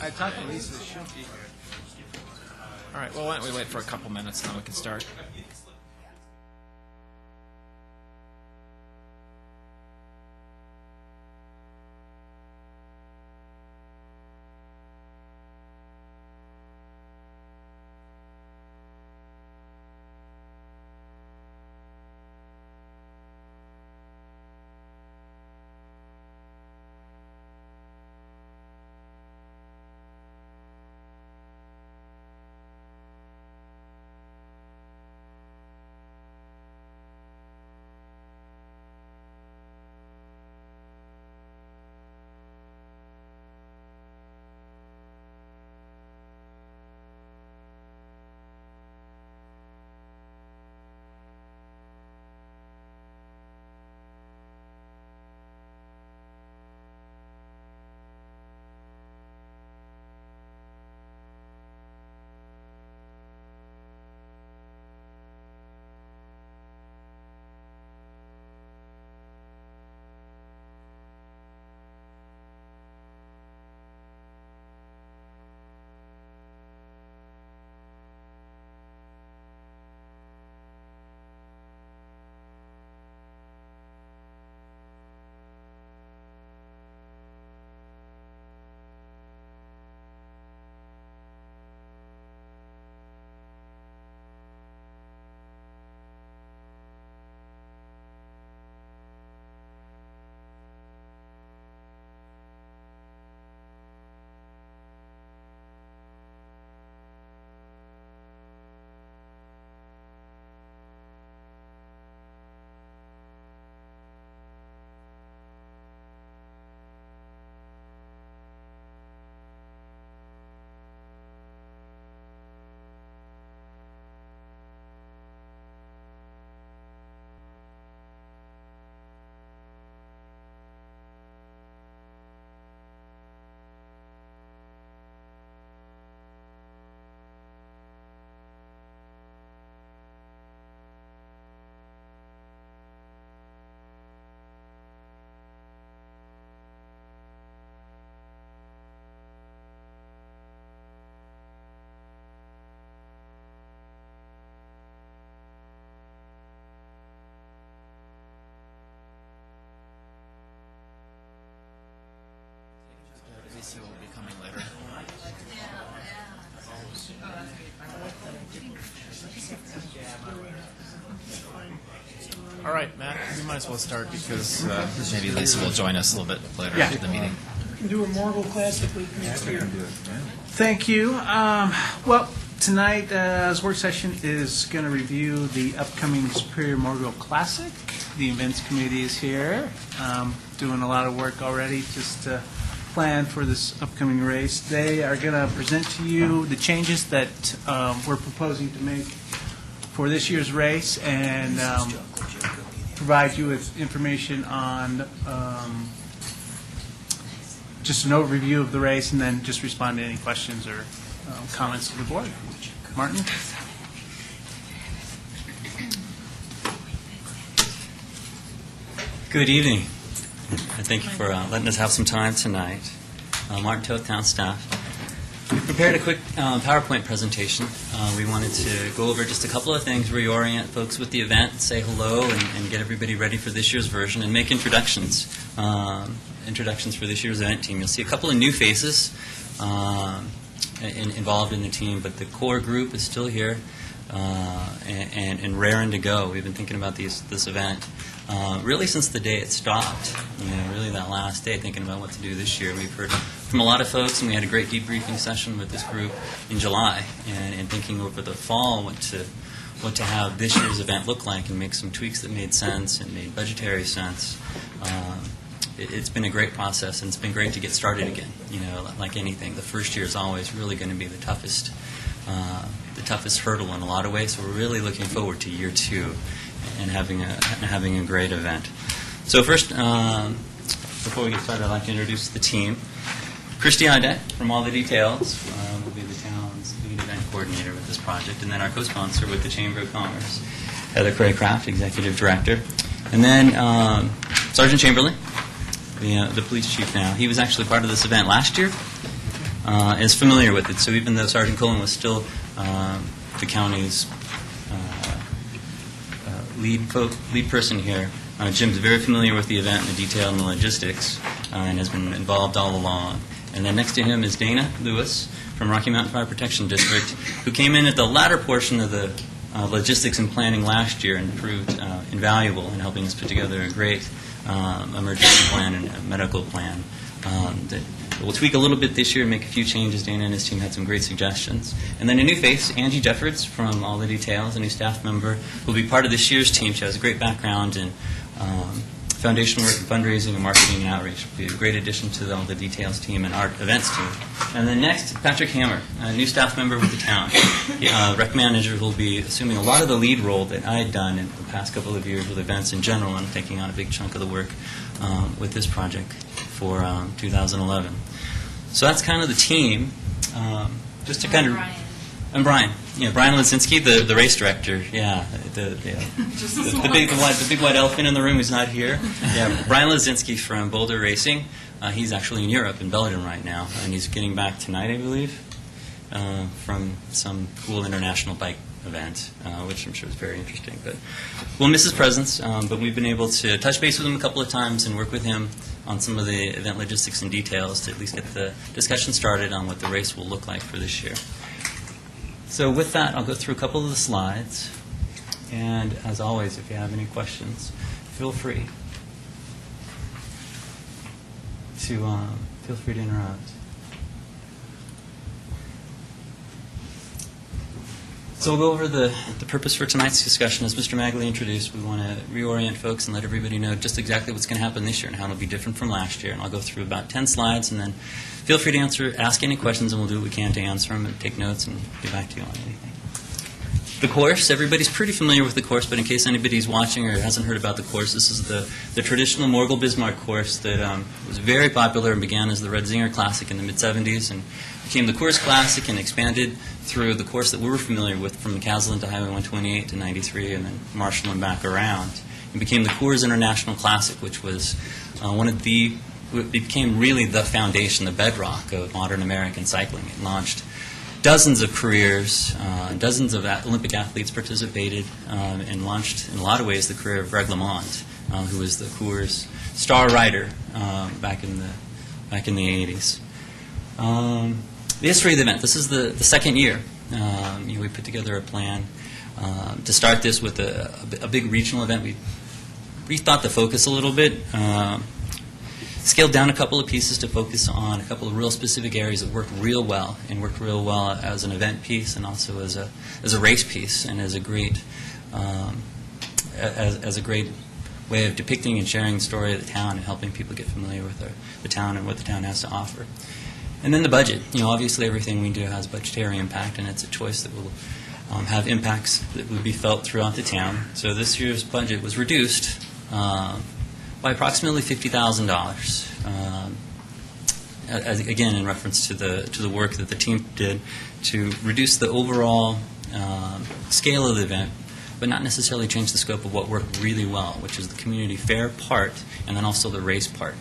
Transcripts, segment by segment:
I talked to Lisa. She'll be here. All right, well, why don't we wait for a couple minutes and then we can start. Lisa will be coming later. All right, Matt, we might as well start because maybe Lisa will join us a little bit later in the meeting. We can do a Marvel Classic week next year. Thank you. Well, tonight, work session is going to review the upcoming Superior Morgul Classic. The events committee is here, doing a lot of work already just to plan for this upcoming race. They are going to present to you the changes that we're proposing to make for this year's race and provide you with information on just an overview of the race and then just respond to any questions or comments of the board. Martin? Good evening. Thank you for letting us have some time tonight. Martin Toth, town staff. We prepared a quick PowerPoint presentation. We wanted to go over just a couple of things, reorient folks with the event, say hello, and get everybody ready for this year's version, and make introductions. Introductions for this year's event team. You'll see a couple of new faces involved in the team, but the core group is still here and raring to go. We've been thinking about this event really since the day it stopped. Really that last day, thinking about what to do this year. We've heard from a lot of folks, and we had a great debriefing session with this group in July, and thinking over the fall what to have this year's event look like, and make some tweaks that made sense and made budgetary sense. It's been a great process, and it's been great to get started again. Like anything, the first year is always really going to be the toughest hurdle in a lot of ways. So we're really looking forward to year two and having a great event. So first, before we get started, I'd like to introduce the team. Christy Audette from All the Details will be the town's lead event coordinator with this project, and then our co-sponsor with the Chamber of Commerce, Heather Craycraft, executive director, and then Sergeant Chamberlain, the police chief now. He was actually part of this event last year, is familiar with it. So even though Sergeant Cullen was still the county's lead person here, Jim's very familiar with the event and the detail and the logistics, and has been involved all along. And then next to him is Dana Lewis from Rocky Mountain Fire Protection District, who came in at the latter portion of the logistics and planning last year and proved invaluable in helping us put together a great emergency plan and a medical plan that we'll tweak a little bit this year and make a few changes. Dana and his team had some great suggestions. And then a new face, Angie Jeffords from All the Details, a new staff member who will be part of this year's team. She has a great background in foundation work and fundraising and marketing and outreach. Will be a great addition to All the Details team and our events team. And then next, Patrick Hammer, a new staff member with the town. Rec manager who will be assuming a lot of the lead role that I had done in the past couple of years with events in general and taking on a big chunk of the work with this project for 2011. So that's kind of the team. Just to kind of... And Brian. Brian Lazinski, the race director. Yeah, the big white elephant in the room who's not here. Yeah, Brian Lazinski from Boulder Racing. He's actually in Europe, in Belgium right now, and he's getting back tonight, I believe, from some cool international bike event, which I'm sure is very interesting. But we'll miss his presence, but we've been able to touch base with him a couple of times and work with him on some of the event logistics and details to at least get the discussion started on what the race will look like for this year. So with that, I'll go through a couple of the slides. And as always, if you have any questions, feel free to interrupt. So we'll go over the purpose for tonight's discussion. As Mr. Magley introduced, we want to reorient folks and let everybody know just exactly what's going to happen this year and how it'll be different from last year. And I'll go through about 10 slides, and then feel free to ask any questions, and we'll do what we can to answer them and take notes and get back to you on anything. The course, everybody's pretty familiar with the course, but in case anybody's watching or hasn't heard about the course, this is the traditional Morgul-Bismarck course that was very popular and began as the Red Zinger Classic in the mid-'70s and became the Coors Classic and expanded through the course that we were familiar with from McCaslin to Highway 128 to 93 and then Marshall and back around. It became the Coors International Classic, which was it became really the foundation, the bedrock of modern American cycling. It launched dozens of careers, dozens of Olympic athletes participated, and launched, in a lot of ways, the career of Greg LeMond, who was the Coors star rider back in the 80s. The history of the event. This is the second year. We put together a plan to start this with a big regional event. We rethought the focus a little bit. Scaled down a couple of pieces to focus on a couple of real specific areas that worked real well as an event piece and also as a race piece and as a great way of depicting and sharing the story of the town and helping people get familiar with the town and what the town has to offer. And then the budget. Obviously everything we do has budgetary impact, and it's a choice that will have impacts that would be felt throughout the town. So this year's budget was reduced by approximately $50,000. Again, in reference to the work that the team did to reduce the overall scale of the event, but not necessarily change the scope of what worked really well, which is the community fair part and then also the race part,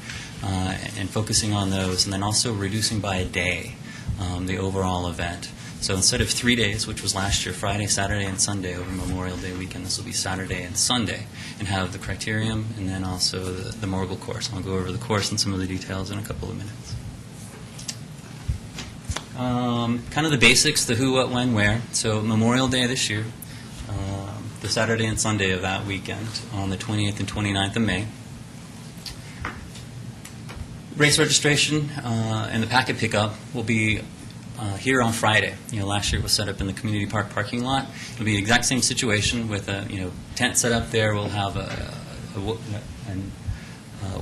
and focusing on those, and then also reducing by a day the overall event. So instead of 3 days, which was last year, Friday, Saturday, and Sunday over Memorial Day weekend, this will be Saturday and Sunday, and have the criterium and then also the Morgul course. I'll go over the course and some of the details in a couple of minutes. Kind of the basics, the who, what, when, where. So Memorial Day this year, the Saturday and Sunday of that weekend on the 28th and 29th of May. Race registration and the packet pickup will be here on Friday. Last year it was set up in the community park parking lot. It'll be the exact same situation with a tent set up there. We'll have a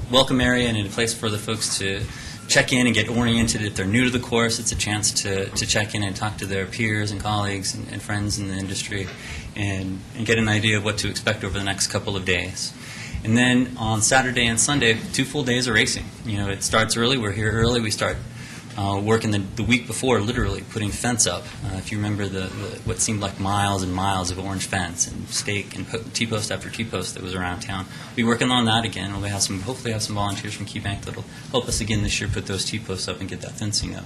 welcome area and a place for the folks to check in and get oriented. If they're new to the course, it's a chance to check in and talk to their peers and colleagues and friends in the industry and get an idea of what to expect over the next couple of days. And then on Saturday and Sunday, 2 full days of racing. It starts early. We're here early. We start working the week before, literally putting fence up. If you remember what seemed like miles and miles of orange fence and stake and T-post after T-post that was around town, we'll be working on that again. We'll hopefully have some volunteers from KeyBank that'll help us again this year put those T-posts up and get that fencing up.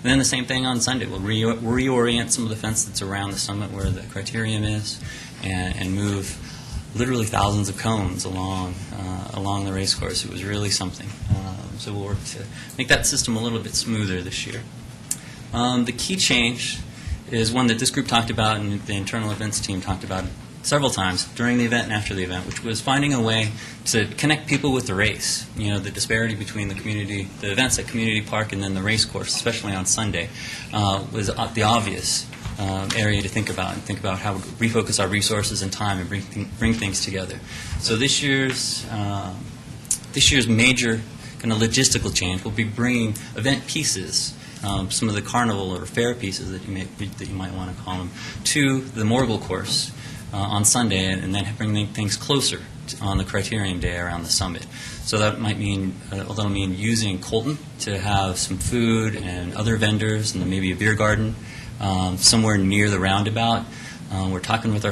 And then the same thing on Sunday. We'll reorient some of the fence that's around the summit where the criterium is and move literally thousands of cones along the race course. It was really something. So we'll work to make that system a little bit smoother this year. The key change is one that this group talked about and the internal events team talked about several times during the event and after the event, which was finding a way to connect people with the race. You know, the disparity between the events at Community Park and then the race course, especially on Sunday, was the obvious area to think about, and think about how we refocus our resources and time and bring things together. So this year's major kind of logistical change will be bringing event pieces, some of the carnival or fair pieces that you might want to call them, to the Morgul course on Sunday, and then bringing things closer on the criterium day around the summit. So that might mean using Colton to have some food and other vendors, and then maybe a beer garden somewhere near the roundabout. We're talking with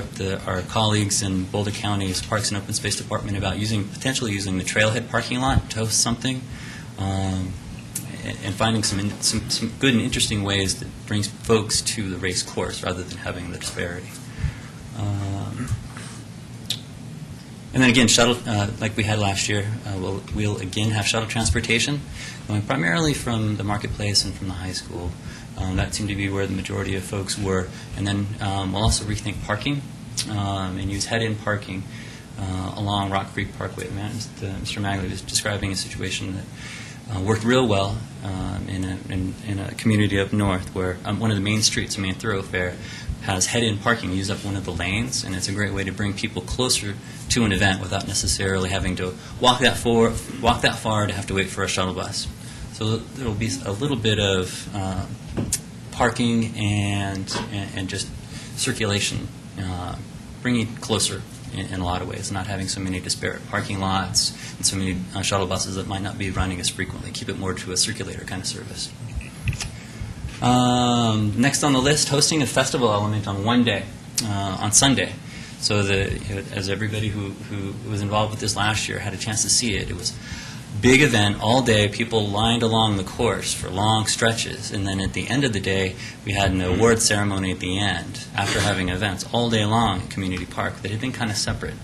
our colleagues in Boulder County's Parks and Open Space Department about potentially using the trailhead parking lot to host something, and finding some good and interesting ways that brings folks to the race course rather than having the disparity. And then again, shuttle, like we had last year, we'll again have shuttle transportation, going primarily from the marketplace and from the high school. That seemed to be where the majority of folks were. And then we'll also rethink parking and use head-in parking along Rock Creek Parkway. Mr. Magley was describing a situation that worked real well in a community up north where one of the main streets, a main thoroughfare, has head-in parking. Use up one of the lanes, and it's a great way to bring people closer to an event without necessarily having to walk that far to have to wait for a shuttle bus. So there will be a little bit of parking and just circulation, bringing it closer in a lot of ways, not having so many disparate parking lots and so many shuttle buses that might not be running as frequently. Keep it more to a circulator kind of service. Next on the list, hosting a festival element on one day, on Sunday. So as everybody who was involved with this last year had a chance to see it, it was a big event all day, people lined along the course for long stretches, and then at the end of the day, we had an award ceremony at the end after having events all day long at Community Park that had been kind of separate.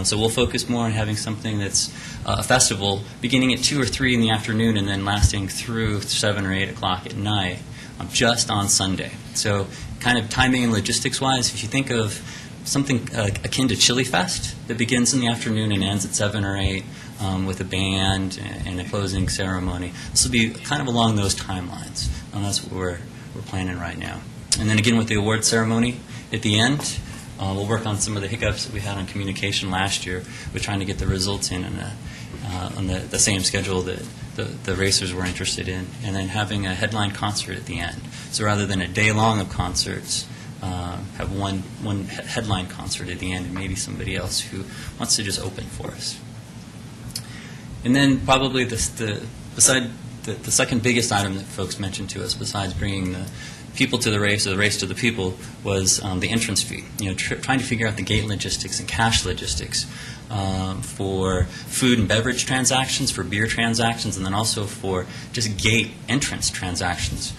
So we'll focus more on having something that's a festival beginning at 2 or 3 in the afternoon and then lasting through 7 or 8 o'clock at night, just on Sunday. So kind of timing and logistics-wise, if you think of something akin to Chili Fest that begins in the afternoon and ends at 7 or 8 with a band and a closing ceremony, this will be kind of along those timelines. And that's what we're planning right now. And then again with the award ceremony at the end, we'll work on some of the hiccups that we had on communication last year with trying to get the results in on the same schedule that the racers were interested in, and then having a headline concert at the end. So rather than a day long of concerts, have one headline concert at the end and maybe somebody else who wants to just open for us. And then probably the second biggest item that folks mentioned to us, besides bringing the people to the race or the race to the people, was the entrance fee. Trying to figure out the gate logistics and cash logistics for food and beverage transactions, for beer transactions, and then also for just gate entrance transactions.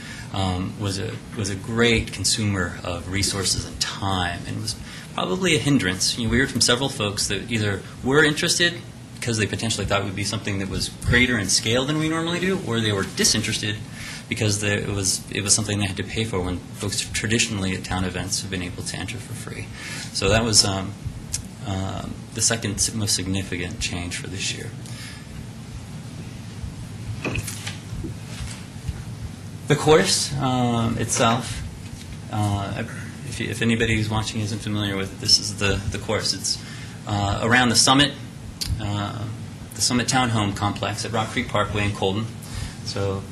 Was a great consumer of resources and time, and was probably a hindrance. We heard from several folks that either were interested because they potentially thought it would be something that was greater in scale than we normally do, or they were disinterested because it was something they had to pay for when folks traditionally at town events have been able to enter for free. So that was the second most significant change for this year. The course itself, if anybody who's watching isn't familiar with it, this is the course. It's around the Summit Townhome Complex at Rock Creek Parkway in Colton. So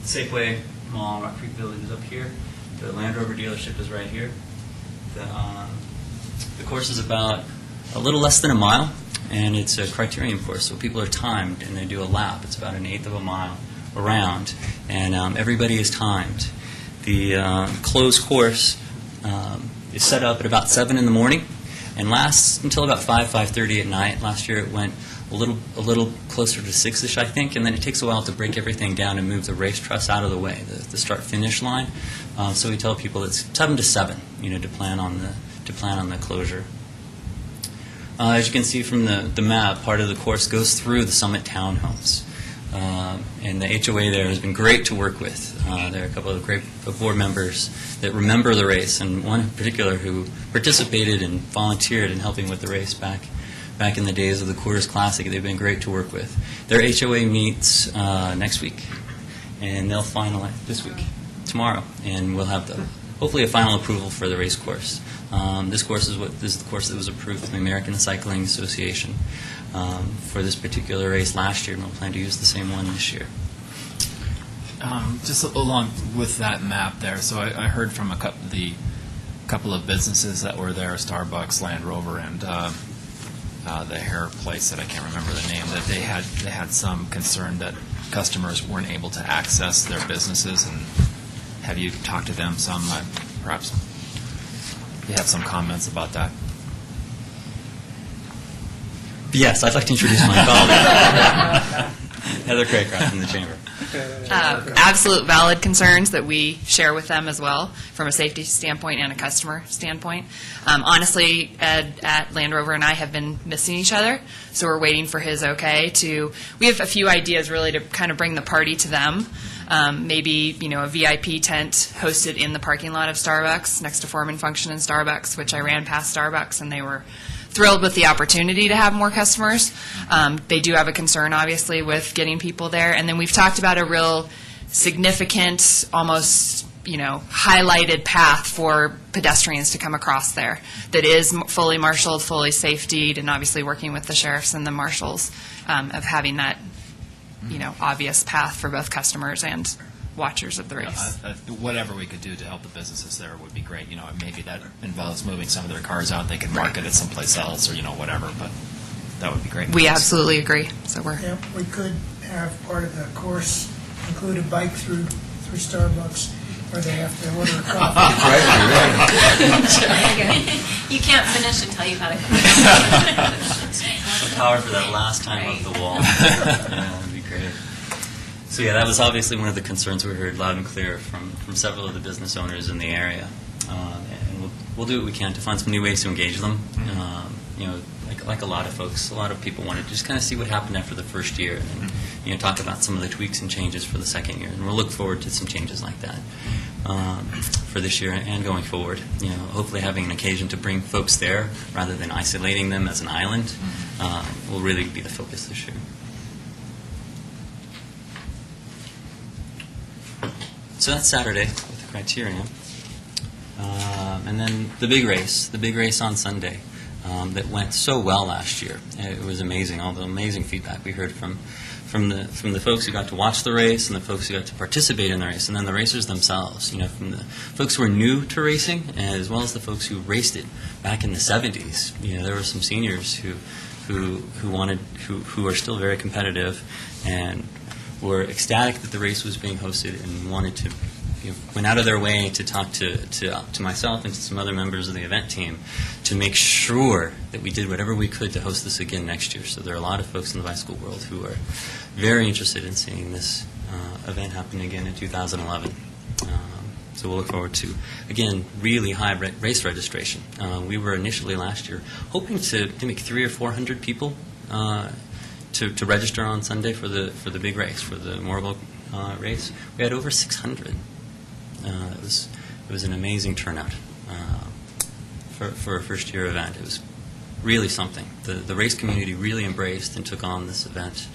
Safeway Mall, Rock Creek Village is up here. The Land Rover dealership is right here. The course is about a little less than a mile, and it's a criterium course, so people are timed, and they do a lap. It's about 1/8 of a mile around, and everybody is timed. The closed course is set up at about 7 in the morning and lasts until about 5:30 at night. Last year it went a little closer to 6-ish, I think, and then it takes a while to break everything down and move the race truss out of the way, the start-finish line. So we tell people it's 7 to 7, to plan on the closure. As you can see from the map, part of the course goes through the Summit townhomes. And the HOA there has been great to work with. There are a couple of great board members that remember the race, and one in particular who participated and volunteered in helping with the race back in the days of the Coors Classic. They've been great to work with. Their HOA meets next week, and they'll finalize this week, tomorrow, and we'll have hopefully a final approval for the race course. This is the course that was approved from the American Cycling Association for this particular race last year, and we'll plan to use the same one this year. Just along with that map there, so I heard from a couple of businesses that were there, Starbucks, Land Rover, and the hair place that I can't remember the name, that they had some concern that customers weren't able to access their businesses. And have you talked to them some? Perhaps you have some comments about that. Yes, I'd like to introduce my colleague, Heather Craycroft from the Chamber. Absolute valid concerns that we share with them as well from a safety standpoint and a customer standpoint. Honestly, Ed at Land Rover and I have been missing each other, so we're waiting for his okay to. We have a few ideas really to kind of bring the party to them. Maybe a VIP tent hosted in the parking lot of Starbucks next to Form and Function and Starbucks, which I ran past Starbucks and they were thrilled with the opportunity to have more customers. They do have a concern, obviously, with getting people there. And then we've talked about a real significant, almost, highlighted path for pedestrians to come across there that is fully marshaled, fully safetied, and obviously working with the sheriffs and the marshals of having that, obvious path for both customers and watchers of the race. Whatever we could do to help the businesses there would be great. Maybe that involves moving some of their cars out. They can market it someplace else, or whatever. But that would be great. We absolutely agree. So Yeah, we could have part of the course include a bike through Starbucks, where they have to order a coffee. You can't finish until you've had a coffee. The power for that last time up the wall. Yeah, that'd be great. So yeah, that was obviously one of the concerns we heard loud and clear from several of the business owners in the area, and we'll do what we can to find some new ways to engage them. Like a lot of folks, a lot of people wanted to just kind of see what happened after the first year, and talk about some of the tweaks and changes for the second year, and we'll look forward to some changes like that for this year and going forward. Hopefully having an occasion to bring folks there rather than isolating them as an island will really be the focus this year. So that's Saturday with the criteria. And then the big race on Sunday that went so well last year. It was amazing, all the amazing feedback we heard from the folks who got to watch the race and the folks who got to participate in the race, and then the racers themselves, from the folks who were new to racing as well as the folks who raced it back in the 70s. There were some seniors who are still very competitive and were ecstatic that the race was being hosted and wanted to, went out of their way to talk to myself and to some other members of the event team to make sure that we did whatever we could to host this again next year. So there are a lot of folks in the bicycle world who are very interested in seeing this event happen again in 2011. So we'll look forward to, again, really high race registration. We were initially last year hoping to make 300 or 400 people to register on Sunday for the big race, for the Morrill race. We had over 600. It was an amazing turnout for a first-year event. It was really something. The race community really embraced and took on this event.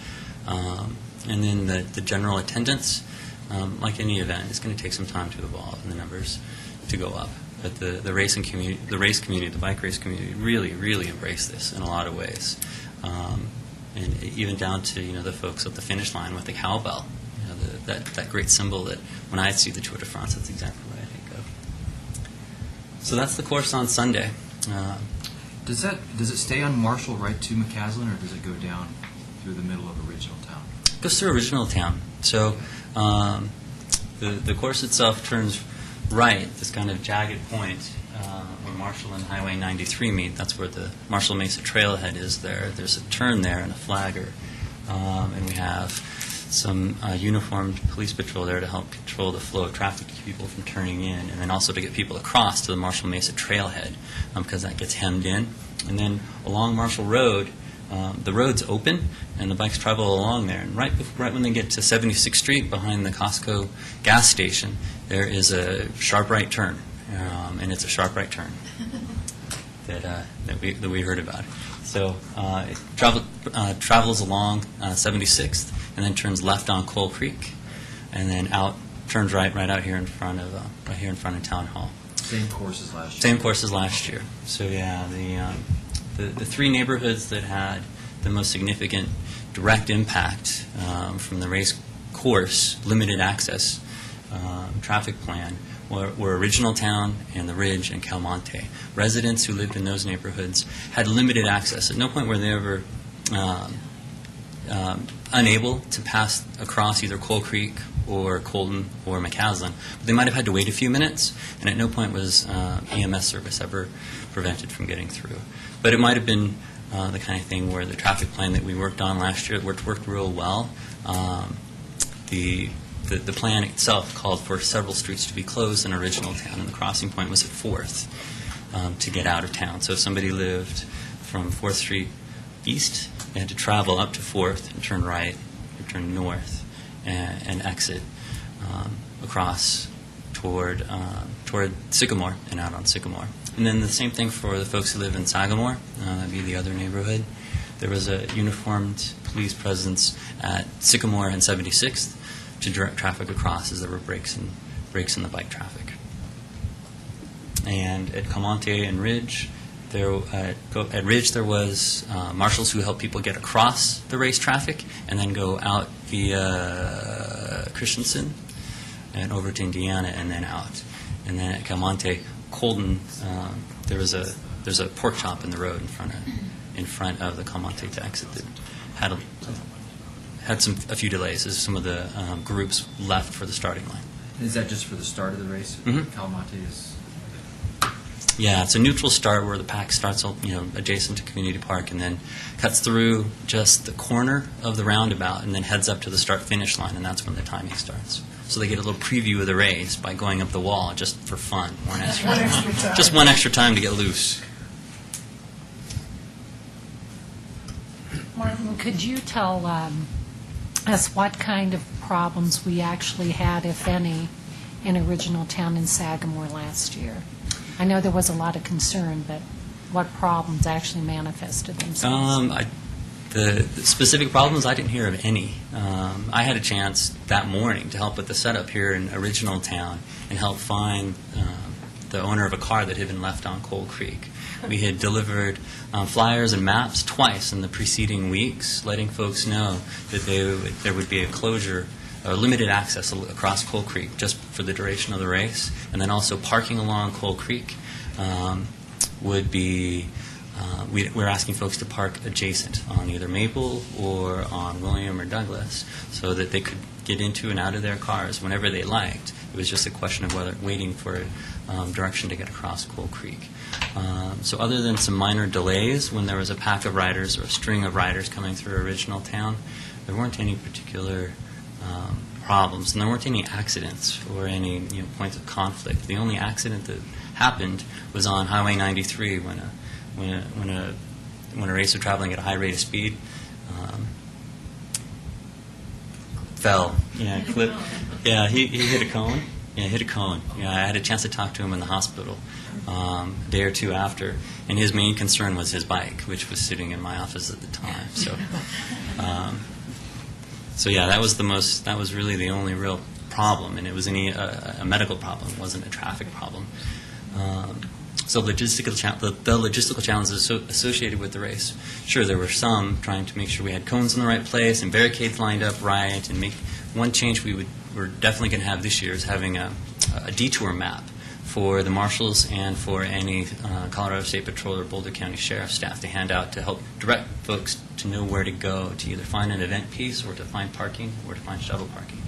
And then the general attendance, like any event, it's going to take some time to evolve and the numbers to go up. But the racing community, the race community, the bike race community really, really embraced this in a lot of ways. And even down to the folks at the finish line with the cowbell, that great symbol that when I see the Tour de France, that's exactly what I think of. So that's the course on Sunday. Does it stay on Marshall right to McCaslin, or does it go down through the middle of original town? It goes through original town. So the course itself turns right, this kind of jagged point where Marshall and Highway 93 meet. That's where the Marshall Mesa Trailhead is there. There's a turn there and a flagger. And we have some uniformed police patrol there to help control the flow of traffic to keep people from turning in, and then also to get people across to the Marshall Mesa Trailhead because that gets hemmed in. And then along Marshall Road, the road's open, and the bikes travel along there. And right when they get to 76th Street, behind the Costco gas station, there is a sharp right turn, and it's a sharp right turn that we heard about. So it travels along 76th, and then turns left on Coal Creek, and then turns right out here in front of Town Hall. Same course as last year. Same course as last year. So yeah, the three neighborhoods that had the most significant direct impact from the race course limited access traffic plan were Original Town and the Ridge and Calmonte. Residents who lived in those neighborhoods had limited access. At no point were they ever unable to pass across either Coal Creek or Colton or McCaslin. But they might have had to wait a few minutes, and at no point was EMS service ever prevented from getting through. But it might have been the kind of thing where the traffic plan that we worked on last year worked real well. The plan itself called for several streets to be closed in Original Town, and the crossing point was at 4th to get out of town. So if somebody lived from 4th Street east, they had to travel up to 4th and turn right or turn north and exit across toward Sycamore and out on Sycamore. And then the same thing for the folks who live in Sagamore. That'd be the other neighborhood. There was a uniformed police presence at Sycamore and 76th to direct traffic across as there were breaks in the bike traffic. And at Calmonte and Ridge, at Ridge there was marshals who helped people get across the race traffic and then go out via Christensen and over to Indiana and then out. And then at Calmonte, Colton, there's a pork chop in the road in front of the Calmonte to exit that had a few delays as some of the groups left for the starting line. Is that just for the start of the race? Mhm. Calmonte is... Yeah, it's a neutral start where the pack starts, adjacent to Community Park and then cuts through just the corner of the roundabout and then heads up to the start-finish line, and that's when the timing starts. So they get a little preview of the race by going up the wall just for fun. One extra time. Just one extra time to get loose. Martin, could you tell us what kind of problems we actually had, if any, in Original Town in Sagamore last year? I know there was a lot of concern, but what problems actually manifested themselves? The specific problems, I didn't hear of any. I had a chance that morning to help with the setup here in Original Town and help find the owner of a car that had been left on Coal Creek. We had delivered flyers and maps twice in the preceding weeks, letting folks know that there would be a closure, limited access across Coal Creek just for the duration of the race, and then also parking along Coal Creek would be. We're asking folks to park adjacent on either Maple or on William or Douglas so that they could get into and out of their cars whenever they liked. It was just a question of waiting for direction to get across Coal Creek. So other than some minor delays when there was a pack of riders or a string of riders coming through Original Town, there weren't any particular problems, and there weren't any accidents or any points of conflict. The only accident that happened was on Highway 93 when a racer traveling at a high rate of speed fell. Yeah, clipped. Yeah, he hit a cone. Yeah, hit a cone. Yeah, I had a chance to talk to him in the hospital a day or two after, and his main concern was his bike, which was sitting in my office at the time. So yeah, that was really the only real problem, and it was a medical problem. It wasn't a traffic problem. So the logistical challenges associated with the race, sure, there were some, trying to make sure we had cones in the right place and barricades lined up right, and make one change we're definitely going to have this year is having a detour map for the marshals and for any Colorado State Patrol or Boulder County Sheriff staff to hand out to help direct folks to know where to go to either find an event piece or to find parking or to find shuttle parking.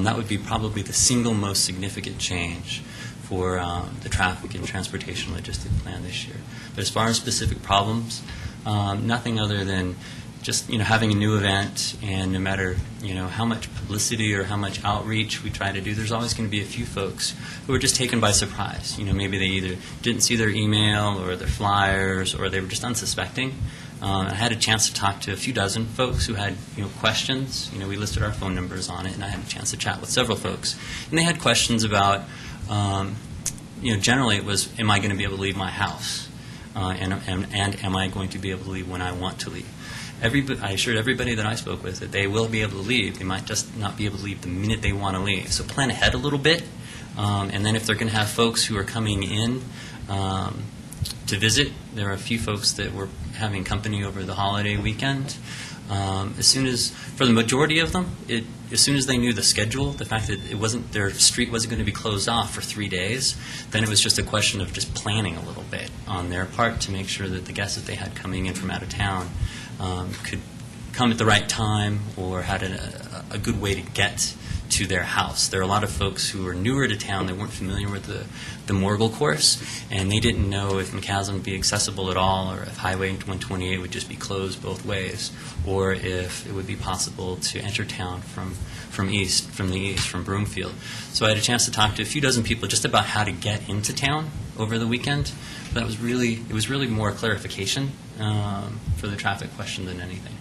That would be probably the single most significant change for the traffic and transportation logistic plan this year. But as far as specific problems, nothing other than just having a new event, and no matter how much publicity or how much outreach we try to do, there's always going to be a few folks who are just taken by surprise. Maybe they either didn't see their email or their flyers, or they were just unsuspecting. I had a chance to talk to a few dozen folks who had questions. We listed our phone numbers on it, and I had a chance to chat with several folks, and they had questions about. Generally it was, am I going to be able to leave my house? And am I going to be able to leave when I want to leave? I assured everybody that I spoke with that they will be able to leave. They might just not be able to leave the minute they want to leave. So plan ahead a little bit. And then if they're going to have folks who are coming in to visit, there are a few folks that were having company over the holiday weekend. For the majority of them, as soon as they knew the schedule, the fact that their street wasn't going to be closed off for 3 days, then it was just a question of just planning a little bit on their part to make sure that the guests that they had coming in from out of town could come at the right time or had a good way to get to their house. There are a lot of folks who are newer to town that weren't familiar with the Morgul course, and they didn't know if McCaslin would be accessible at all, or if Highway 128 would just be closed both ways, or if it would be possible to enter town from the east, from Broomfield. So I had a chance to talk to a few dozen people just about how to get into town over the weekend. But it was really more clarification for the traffic question than anything.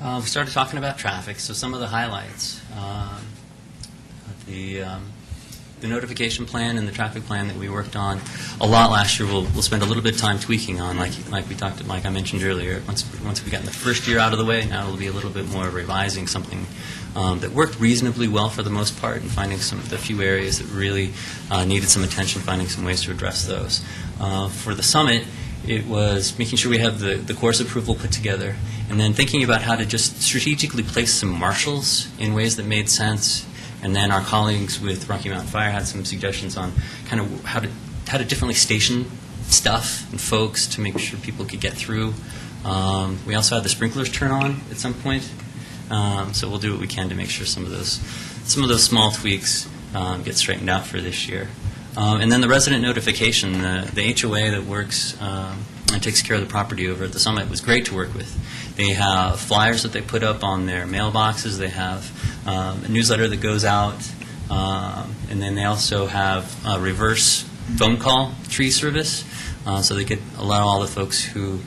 We started talking about traffic, so some of the highlights. The notification plan and the traffic plan that we worked on a lot last year, we'll spend a little bit of time tweaking on, like I mentioned earlier. Once we got in the first year out of the way, now it'll be a little bit more revising something that worked reasonably well for the most part, and finding the few areas that really needed some attention, finding some ways to address those. For the summit, it was making sure we have the course approval put together, and then thinking about how to just strategically place some marshals in ways that made sense. And then our colleagues with Rocky Mountain Fire had some suggestions on kind of how to differently station stuff and folks to make sure people could get through. We also had the sprinklers turn on at some point, so we'll do what we can to make sure some of those small tweaks get straightened out for this year. And then the resident notification, the HOA that works and takes care of the property over at the summit was great to work with. They have flyers that they put up on their mailboxes. They have a newsletter that goes out, and then they also have a reverse phone call tree service, so they could allow all the folks who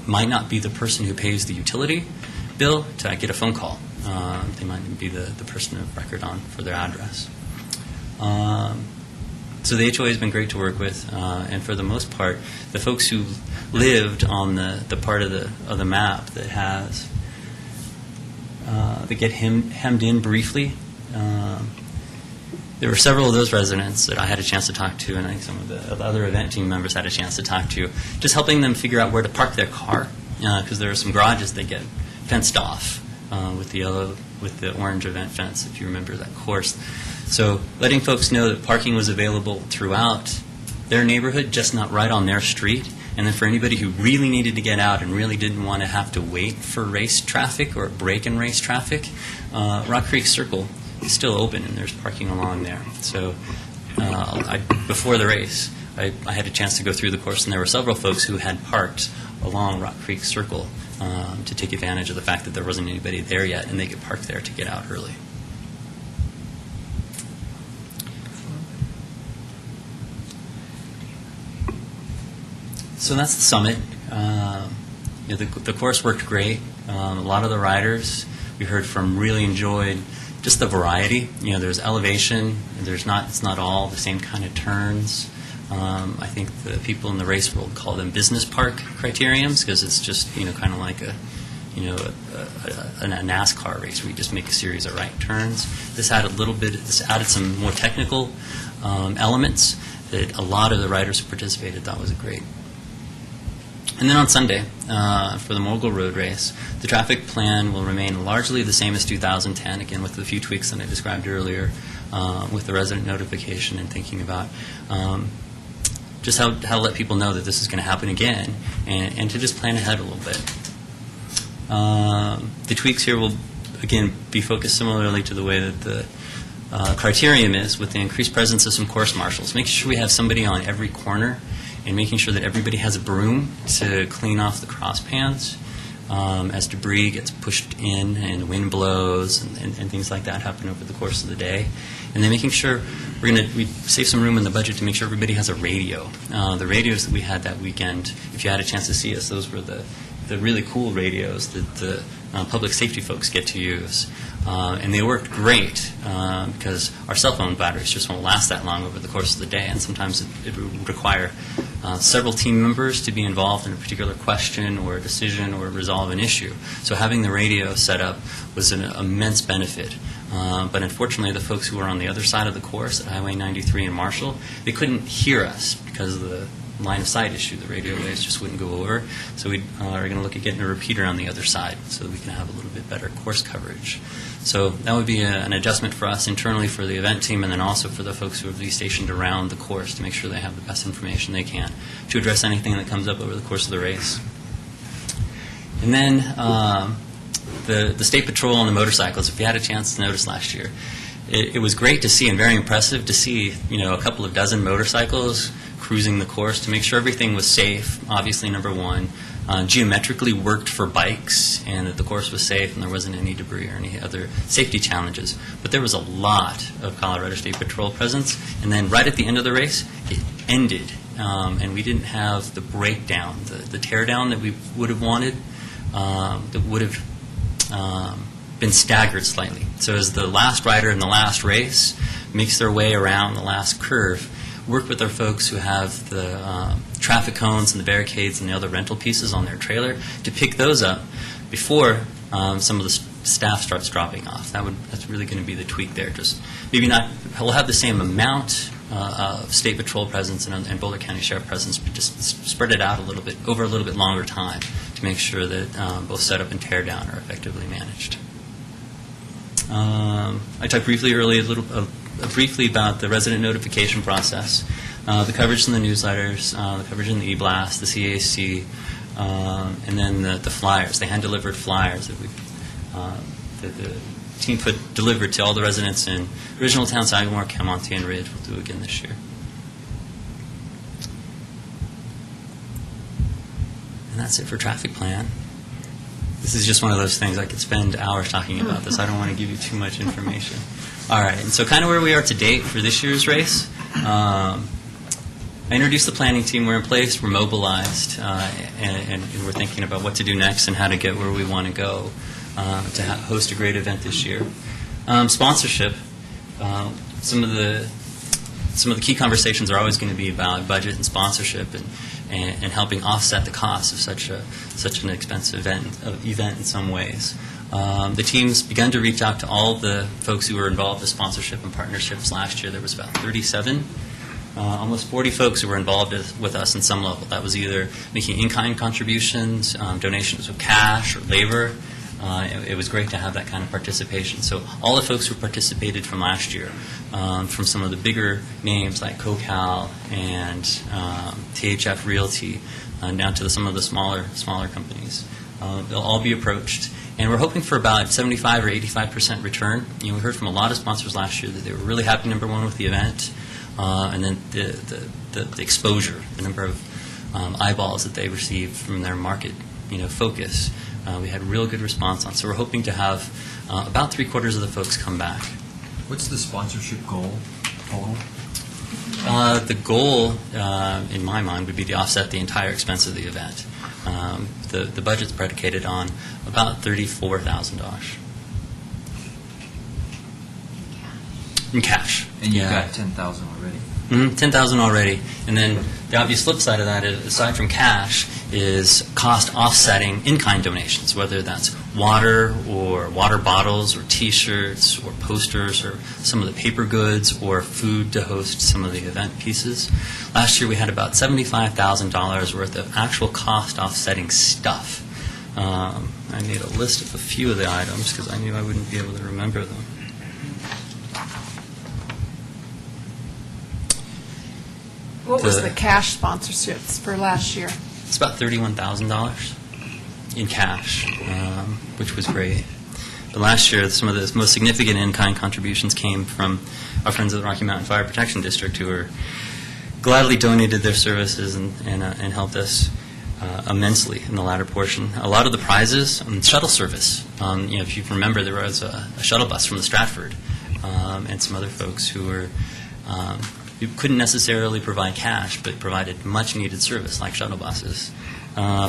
might not be the person who pays the utility bill to get a phone call. They might be the person of record for their address. So the HOA has been great to work with, and for the most part, the folks who lived on the part of the map that has that get hemmed in briefly. There were several of those residents that I had a chance to talk to, and I think some of the other event team members had a chance to talk to, just helping them figure out where to park their car, because there are some garages that get fenced off with the orange event fence, if you remember that course. So letting folks know that parking was available throughout their neighborhood, just not right on their street. And then for anybody who really needed to get out and really didn't want to have to wait for race traffic or break in race traffic, Rock Creek Circle is still open and there's parking along there. So before the race, I had a chance to go through the course, and there were several folks who had parked along Rock Creek Circle to take advantage of the fact that there wasn't anybody there yet, and they could park there to get out early. So that's the summit. The course worked great. A lot of the riders we heard from really enjoyed just the variety. There's elevation. It's not all the same kind of turns. I think the people in the race world call them business park criteriums, because it's just kind of like a NASCAR race where you just make a series of right turns. This added some more technical elements that a lot of the riders who participated thought was great. And then on Sunday, for the Morgul Road Race, the traffic plan will remain largely the same as 2010, again with the few tweaks that I described earlier, with the resident notification and thinking about just how to let people know that this is going to happen again, and to just plan ahead a little bit. The tweaks here will, again, be focused similarly to the way that the criterion is, with the increased presence of some course marshals, making sure we have somebody on every corner and making sure that everybody has a broom to clean off the cross pans as debris gets pushed in and the wind blows and things like that happen over the course of the day. And then making sure we save some room in the budget to make sure everybody has a radio. The radios that we had that weekend, if you had a chance to see us, those were the really cool radios that the public safety folks get to use. And they worked great because our cell phone batteries just won't last that long over the course of the day, and sometimes it would require several team members to be involved in a particular question or a decision or resolve an issue. So having the radio set up was an immense benefit. But unfortunately, the folks who were on the other side of the course at Highway 93 in Marshall, they couldn't hear us because of the line of sight issue. The radio waves just wouldn't go over. So we are going to look at getting a repeater on the other side so that we can have a little bit better course coverage. So that would be an adjustment for us internally for the event team, and then also for the folks who will be stationed around the course to make sure they have the best information they can to address anything that comes up over the course of the race. And then the State Patrol and the motorcycles, if you had a chance to notice last year, it was great to see and very impressive to see, a couple of dozen motorcycles cruising the course to make sure everything was safe, obviously, number one, geometrically worked for bikes, and that the course was safe and there wasn't any debris or any other safety challenges. But there was a lot of Colorado State Patrol presence, and then right at the end of the race, it ended, and we didn't have the breakdown, the teardown that we would have wanted, that would have been staggered slightly. So as the last rider in the last race makes their way around the last curve, work with our folks who have the traffic cones and the barricades and the other rental pieces on their trailer to pick those up before some of the staff starts dropping off. That's really going to be the tweak there. Just maybe not, we'll have the same amount of State Patrol presence and Boulder County Sheriff presence, but just spread it out a little bit over a little bit longer time to make sure that both setup and tear down are effectively managed. I talked briefly earlier briefly about the resident notification process, the coverage in the newsletters, the coverage in the e-blast, the CAC, and then the flyers, the hand-delivered flyers that the team delivered to all the residents in original town, Sagamore, Camonte, and Ridge. We'll do again this year. And that's it for traffic plan. This is just one of those things I could spend hours talking about this. I don't want to give you too much information. All right, and so kind of where we are to date for this year's race. I introduced the planning team. We're in place. We're mobilized, and we're thinking about what to do next and how to get where we want to go to host a great event this year. Sponsorship. Some of the key conversations are always going to be about budget and sponsorship and helping offset the cost of such an expensive event in some ways. The team's begun to reach out to all the folks who were involved with sponsorship and partnerships last year. There was about 37, almost 40 folks who were involved with us in some level. That was either making in-kind contributions, donations of cash or labor. It was great to have that kind of participation. So all the folks who participated from last year, from some of the bigger names like CoCal and THF Realty, down to some of the smaller companies, they'll all be approached. And we're hoping for about 75 or 85% return. We heard from a lot of sponsors last year that they were really happy, number one, with the event, and then the exposure, the number of eyeballs that they received from their market, focus. We had real good response on. So we're hoping to have about 3/4 of the folks come back. What's the sponsorship goal total? The goal, in my mind, would be to offset the entire expense of the event. The budget's predicated on about $34,000 in cash. And you've got 10,000 already. 10,000 already, and then the obvious flip side of that, is, aside from cash, is cost offsetting in-kind donations, whether that's water or water bottles or T-shirts or posters or some of the paper goods or food to host some of the event pieces. Last year we had about $75,000 worth of actual cost offsetting stuff. I made a list of a few of the items because I knew I wouldn't be able to remember them. What was The- the cash sponsorships for last year? It's about $31,000 in cash, which was great. But last year, some of the most significant in-kind contributions came from our friends at the Rocky Mountain Fire Protection District, who were gladly donated their services and helped us immensely in the latter portion. A lot of the prizes, shuttle service. If you remember, there was a shuttle bus from the Stratford and some other folks who were who couldn't necessarily provide cash, but provided much-needed service, like shuttle buses.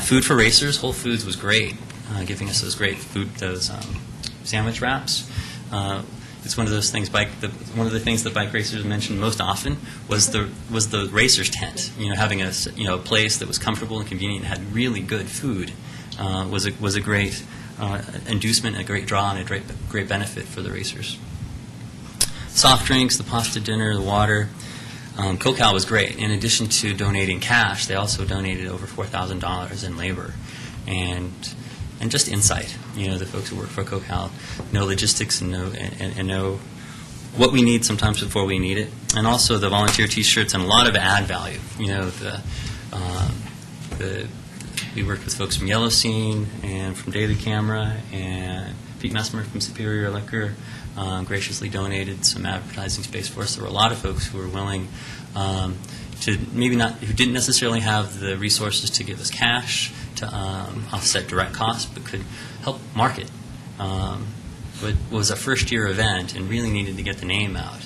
Food for racers, Whole Foods was great, giving us those great food, those sandwich wraps. It's one of those things. One of the things that bike racers mentioned most often was the racer's tent. Having a place that was comfortable and convenient and had really good food was a great inducement, a great draw, and a great benefit for the racers. Soft drinks, the pasta dinner, the water. CoCal was great. In addition to donating cash, they also donated over $4,000 in labor and just insight. The folks who work for CoCal know logistics and know what we need sometimes before we need it. And also the volunteer T-shirts and a lot of ad value. We worked with folks from Yellow Scene and from Daily Camera, and Pete Messmer from Superior Liquor graciously donated some advertising space for us. There were a lot of folks who were willing to who didn't necessarily have the resources to give us cash to offset direct costs, but could help market. It was a first-year event and really needed to get the name out.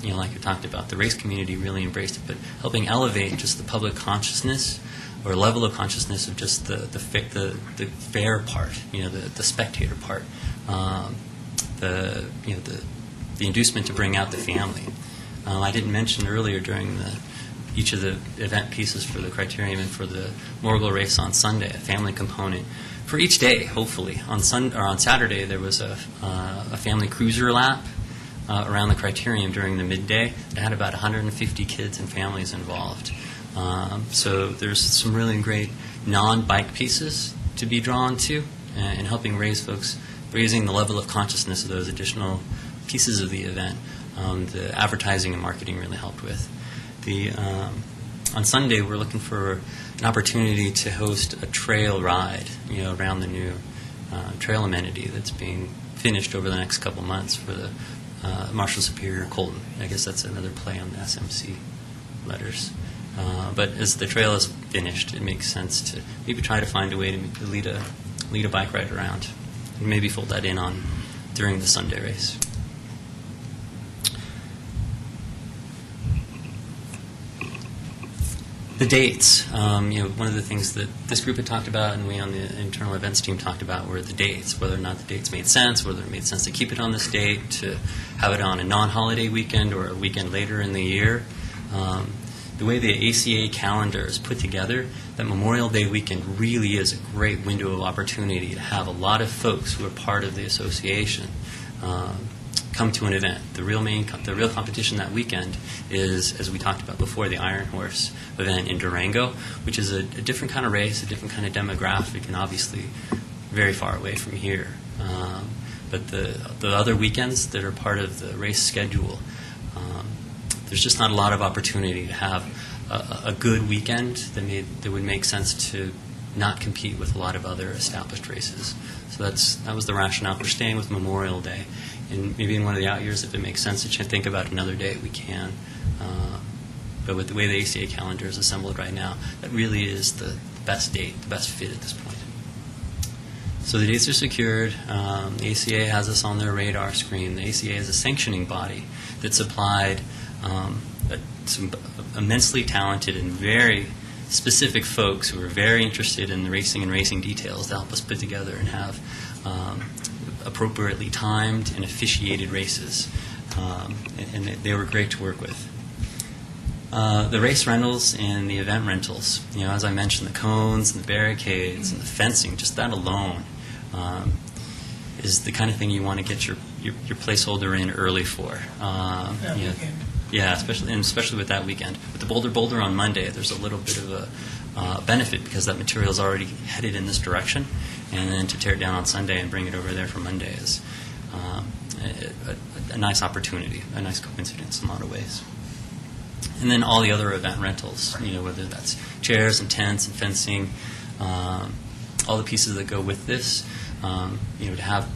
Like we talked about, the race community really embraced it, but helping elevate just the public consciousness or level of consciousness of just the fair part, the spectator part, the inducement to bring out the family. I didn't mention earlier during each of the event pieces for the criterium and for the Morgul race on Sunday, a family component. For each day, hopefully. On Saturday, there was a family cruiser lap around the criterium during the midday. It had about 150 kids and families involved. So there's some really great non-bike pieces to be drawn to and helping raising the level of consciousness of those additional pieces of the event. The advertising and marketing really helped with. On Sunday, we're looking for an opportunity to host a trail ride, around the new trail amenity that's being finished over the next couple months for the Marshall, Superior, Colton. I guess that's another play on the SMC letters. But as the trail is finished, it makes sense to maybe try to find a way to lead a bike ride around, and maybe fold that in during the Sunday race. The dates. One of the things that this group had talked about and we on the internal events team talked about were the dates, whether or not the dates made sense, whether it made sense to keep it on this date, to have it on a non-holiday weekend or a weekend later in the year. The way the ACA calendar is put together, that Memorial Day weekend really is a great window of opportunity to have a lot of folks who are part of the association come to an event. The real competition that weekend is, as we talked about before, the Iron Horse event in Durango, which is a different kind of race, a different kind of demographic, and obviously very far away from here. But the other weekends that are part of the race schedule, there's just not a lot of opportunity to have a good weekend that would make sense to not compete with a lot of other established races. So that was the rationale for staying with Memorial Day. And maybe in one of the out years, if it makes sense to think about another day, we can. But with the way the ACA calendar is assembled right now, that really is the best date, the best fit at this point. So the dates are secured. The ACA has us on their radar screen. The ACA is a sanctioning body that supplied some immensely talented and very specific folks who are very interested in the racing and racing details to help us put together and have appropriately timed and officiated races. And they were great to work with. The race rentals and the event rentals, as I mentioned, the cones and the barricades and the fencing, just that alone is the kind of thing you want to get your placeholder in early for. That weekend. Yeah, especially with that weekend. With the Boulder on Monday, there's a little bit of a benefit because that material is already headed in this direction, and then to tear it down on Sunday and bring it over there for Monday is a nice opportunity, a nice coincidence in a lot of ways. And then all the other event rentals, whether that's chairs and tents and fencing, all the pieces that go with this, to have.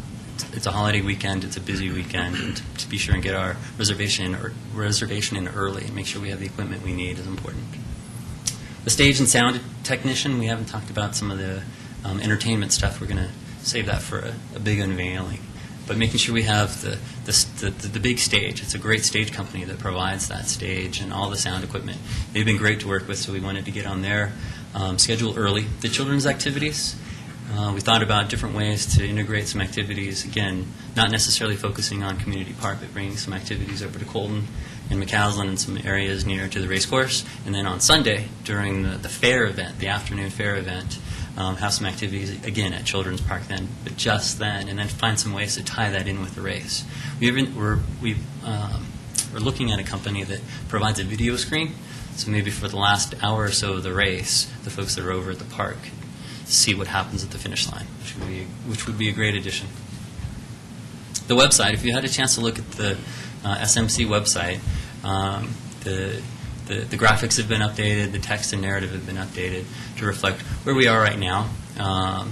It's a holiday weekend. It's a busy weekend, and to be sure and get our reservation in early and make sure we have the equipment we need is important. The stage and sound technician, we haven't talked about some of the entertainment stuff. We're going to save that for a big unveiling. But making sure we have the big stage. It's a great stage company that provides that stage and all the sound equipment. They've been great to work with, so we wanted to get on their schedule early. The children's activities. We thought about different ways to integrate some activities, again, not necessarily focusing on Community Park, but bringing some activities over to Colton and McCaslin and some areas near to the race course. And then on Sunday, during the fair event, the afternoon fair event, have some activities, again, at Children's Park then, but just then, and then find some ways to tie that in with the race. We're looking at a company that provides a video screen, so maybe for the last hour or so of the race, the folks that are over at the park see what happens at the finish line, which would be a great addition. The website, if you had a chance to look at the SMC website, the graphics have been updated, the text and narrative have been updated to reflect where we are right now. A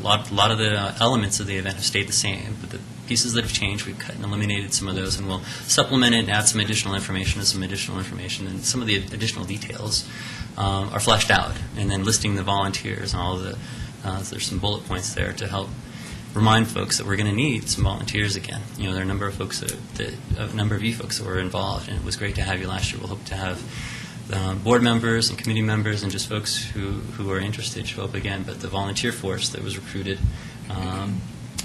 lot of the elements of the event have stayed the same, but the pieces that have changed, we've cut and eliminated some of those, and we'll supplement it and add some additional information, and some of the additional details are fleshed out, and then listing the volunteers and all the there's some bullet points there to help remind folks that we're going to need some volunteers again. There are a number of folks a number of you folks that were involved, and it was great to have you last year. We'll hope to have board members and committee members and just folks who are interested show up again. But the volunteer force that was recruited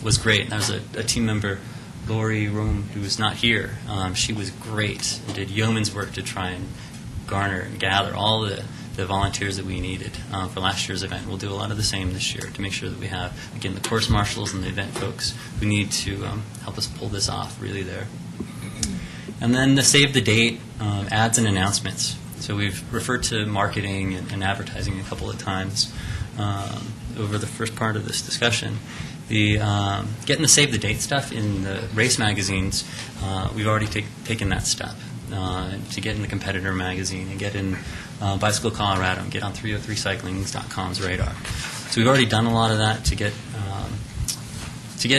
was great. And there was a team member, Lori Rome, who was not here. She was great and did yeoman's work to try and garner and gather all the volunteers that we needed for last year's event. We'll do a lot of the same this year to make sure that we have, again, the course marshals and the event folks who need to help us pull this off really there. And then the save the date, ads and announcements. So we've referred to marketing and advertising a couple of times over the first part of this discussion. The getting the save the date stuff in the race magazines, we've already taken that step. To get in the competitor magazine and get in Bicycle Colorado and get on 303cyclings.com's radar. So we've already done a lot of that to get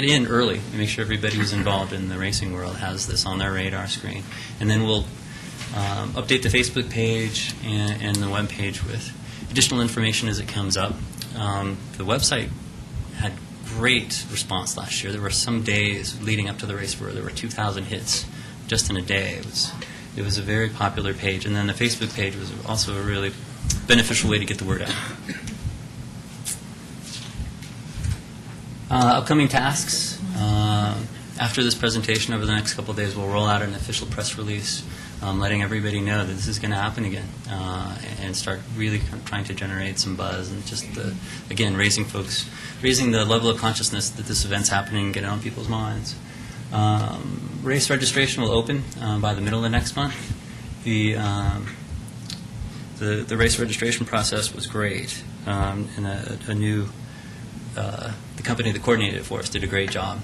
in early and make sure everybody who's involved in the racing world has this on their radar screen. And then we'll update the Facebook page and the web page with additional information as it comes up. The website had great response last year. There were some days leading up to the race where there were 2,000 hits just in a day. It was a very popular page, and then the Facebook page was also a really beneficial way to get the word out. Upcoming tasks. After this presentation, over the next couple of days, we'll roll out an official press release letting everybody know that this is going to happen again and start really trying to generate some buzz and just, again, raising the level of consciousness that this event's happening and get it on people's minds. Race registration will open by the middle of next month. The race registration process was great, and the company that coordinated it for us did a great job.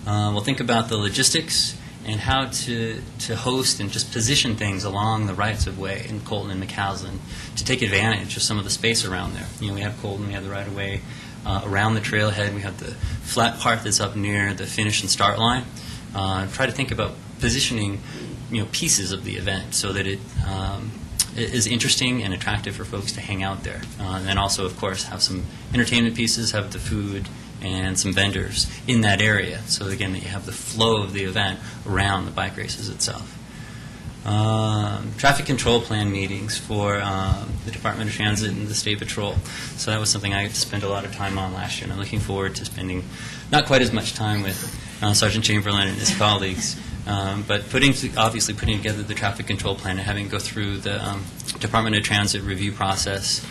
We'll think about the logistics and how to host and just position things along the rights of way in Colton and McCaslin to take advantage of some of the space around there. We have Colton, we have the right of way around the trailhead, we have the flat part that's up near the finish and start line. Try to think about positioning, pieces of the event so that it is interesting and attractive for folks to hang out there. And then also, of course, have some entertainment pieces, have the food and some vendors in that area. So again, that you have the flow of the event around the bike races itself. Traffic control plan meetings for the Department of Transit and the State Patrol. So that was something I spent a lot of time on last year, and I'm looking forward to spending not quite as much time with Sergeant Chamberlain and his colleagues, but putting together the traffic control plan and having go through the Department of Transit review process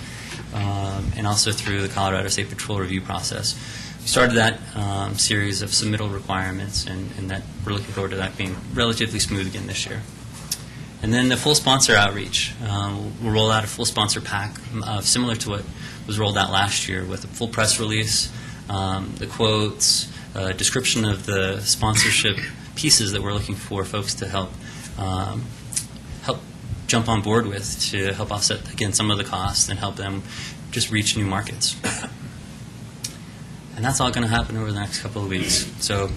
and also through the Colorado State Patrol review process started that series of submittal requirements, and that we're looking forward to that being relatively smooth again this year. And then the full sponsor outreach. We'll roll out a full sponsor pack similar to what was rolled out last year, with a full press release, the quotes, description of the sponsorship pieces that we're looking for folks to help jump on board with, to help offset, again, some of the costs and help them just reach new markets. And that's all going to happen over the next couple of weeks. So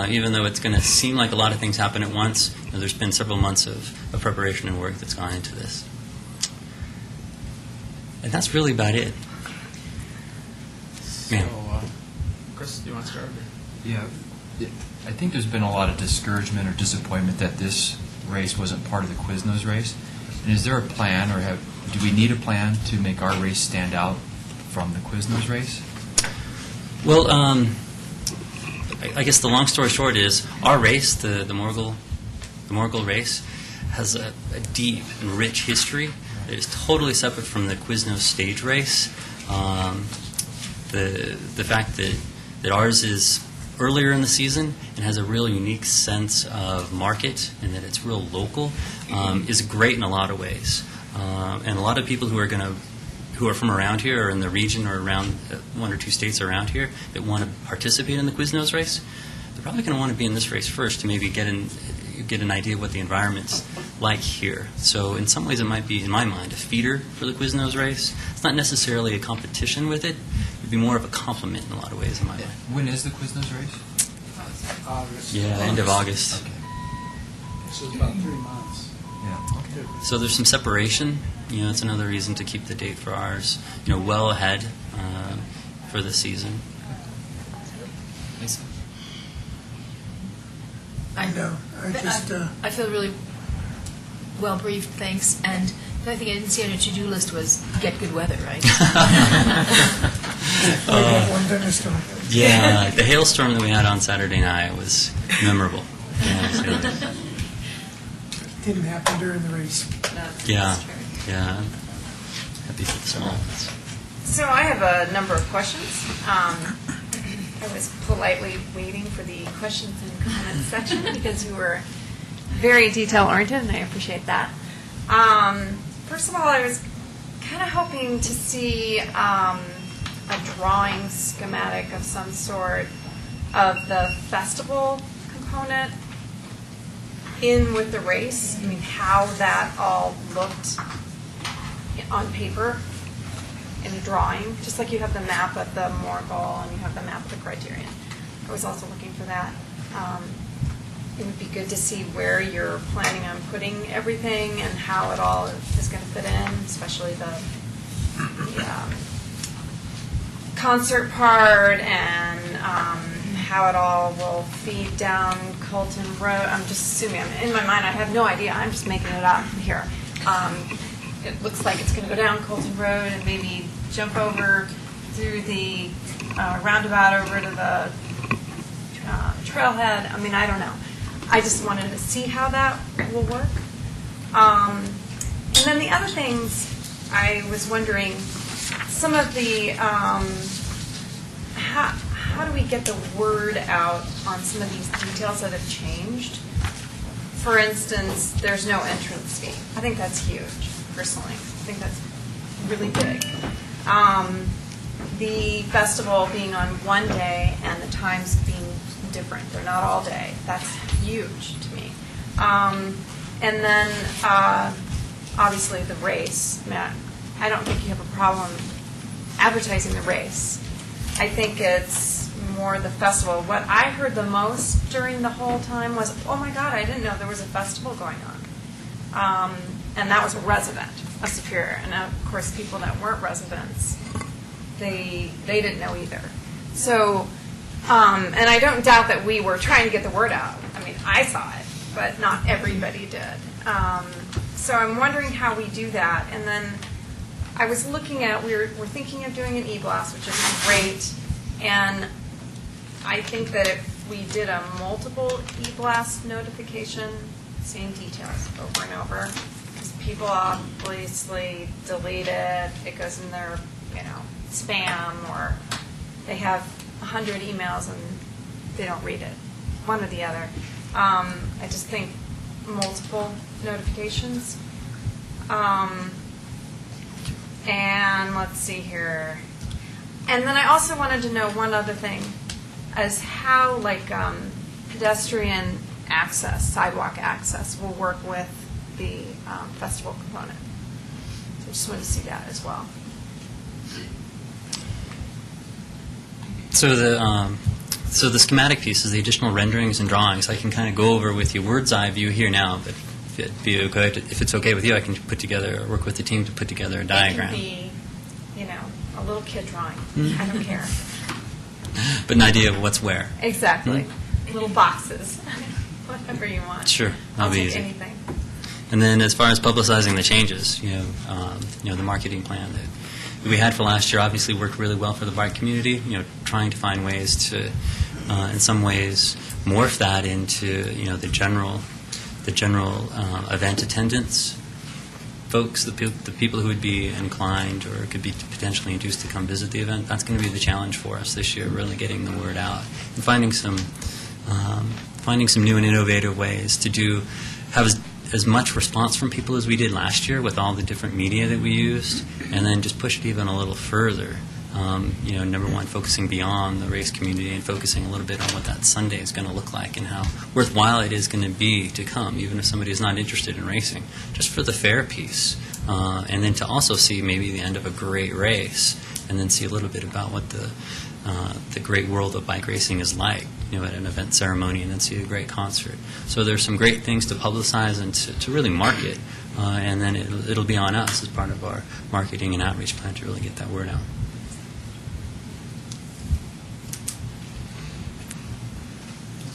even though it's going to seem like a lot of things happen at once, there's been several months of preparation and work that's gone into this. And that's really about it. So, Chris, do you want to start? Yeah, I think there's been a lot of discouragement or disappointment that this race wasn't part of the Quiznos race. And is there a plan, or do we need a plan to make our race stand out from the Quiznos race? Well, I guess the long story short is our race, the Morgul race, has a deep and rich history that is totally separate from the Quiznos stage race. The fact that ours is earlier in the season and has a real unique sense of market, and that it's real local, is great in a lot of ways. And a lot of people who are from around here or in the region or around one or two states around here that want to participate in the Quiznos race, they're probably going to want to be in this race first to maybe get an idea of what the environment's like here. So in some ways it might be, in my mind, a feeder for the Quiznos race. It's not necessarily a competition with it. It'd be more of a complement in a lot of ways in my mind. When is the Quiznos race? August. Yeah, end of August. Okay. So it's about 3 months. Yeah. Okay. So there's some separation. It's another reason to keep the date for ours, well ahead for the season. Lisa? I know, I feel really well briefed, thanks. And the only thing I didn't see on your to-do list was get good weather, right? I got one thunderstorm. Yeah, the hailstorm that we had on Saturday night was memorable. Didn't happen during the race. Yeah, yeah. Happy for the small ones. So I have a number of questions. I was politely waiting for the questions and comments section because you were very detail-oriented, and I appreciate that. First of all, I was kind of hoping to see a drawing schematic of some sort of the festival component in with the race. I mean, how that all looked on paper in a drawing, just like you have the map of the Morgul and you have the map of the Criterion. I was also looking for that. It would be good to see where you're planning on putting everything and how it all is going to fit in, especially the concert part and how it all will feed down Colton Road. I'm just assuming. In my mind, I have no idea. I'm just making it up here. It looks like it's going to go down Colton Road and maybe jump over through the roundabout over to the trailhead. I mean, I don't know. I just wanted to see how that will work. And then the other things, I was wondering, some of the, how do we get the word out on some of these details that have changed? For instance, there's no entrance fee. I think that's huge, personally. I think that's really big. The festival being on one day and the times being different. They're not all day. That's huge to me. And then, obviously, the race. I don't think you have a problem advertising the race. I think it's more the festival. What I heard the most during the whole time was, oh my God, I didn't know there was a festival going on. And that was a resident of Superior. And of course, people that weren't residents, they didn't know either. So, and I don't doubt that we were trying to get the word out. I mean, I saw it, but not everybody did. So I'm wondering how we do that. And then I was looking at, we're thinking of doing an e-blast, which is great. And I think that if we did a multiple e-blast notification, same details over and over, because people obviously delete it, it goes in their, spam, or they have 100 emails and they don't read it, one or the other. I just think multiple notifications. And let's see here. And then I also wanted to know one other thing, as how pedestrian access, sidewalk access will work with the festival component. So I just wanted to see that as well. So the schematic pieces, the additional renderings and drawings, I can kind of go over with you bird's eye view here now, but if it's okay with you, I can work with the team to put together a diagram. It can be, a little kid drawing. I don't care. But an idea of what's where. Exactly. Little boxes, whatever you want. Sure, I'll that'll be take easy. anything. And then as far as publicizing the changes, the marketing plan that we had for last year obviously worked really well for the bike community, trying to find ways to, in some ways, morph that into, the general event attendance folks, the people who would be inclined or could be potentially induced to come visit the event. That's going to be the challenge for us this year, really getting the word out and finding some new and innovative ways to have as much response from people as we did last year with all the different media that we used, and then just push it even a little further. Number one, focusing beyond the race community and focusing a little bit on what that Sunday is going to look like and how worthwhile it is going to be to come, even if somebody is not interested in racing, just for the fair piece. And then to also see maybe the end of a great race, and then see a little bit about what the great world of bike racing is like, at an event ceremony, and then see a great concert. So there's some great things to publicize and to really market, and then it'll be on us as part of our marketing and outreach plan to really get that word out.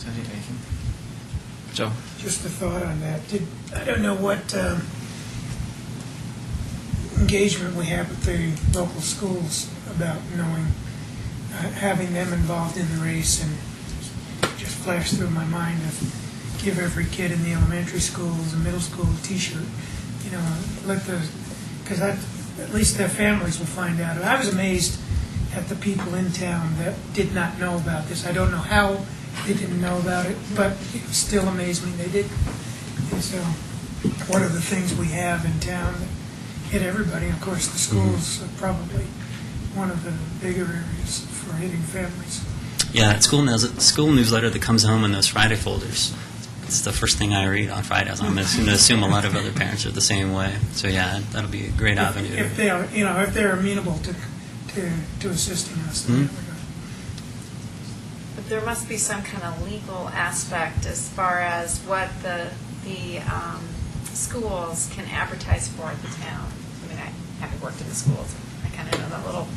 Anything? Joe? Just a thought on that. I don't know what engagement we have with the local schools about knowing, having them involved in the race, and just flashed through my mind of give every kid in the elementary schools and middle school a T-shirt. Because at least their families will find out. And I was amazed at the people in town that did not know about this. I don't know how they didn't know about it, but it still amazed me they did. And so, one of the things we have in town that hit everybody, of course, the schools are probably one of the bigger areas for hitting families. Yeah, school newsletter that comes home in those Friday folders. It's the first thing I read on Fridays. I'm going to assume a lot of other parents are the same way. So yeah, that'll be a great avenue. If they are, if they're amenable to assisting us. But there must be some kind of legal aspect as far as what the schools can advertise for at the town. I mean, I haven't worked in the schools. I kind of know that little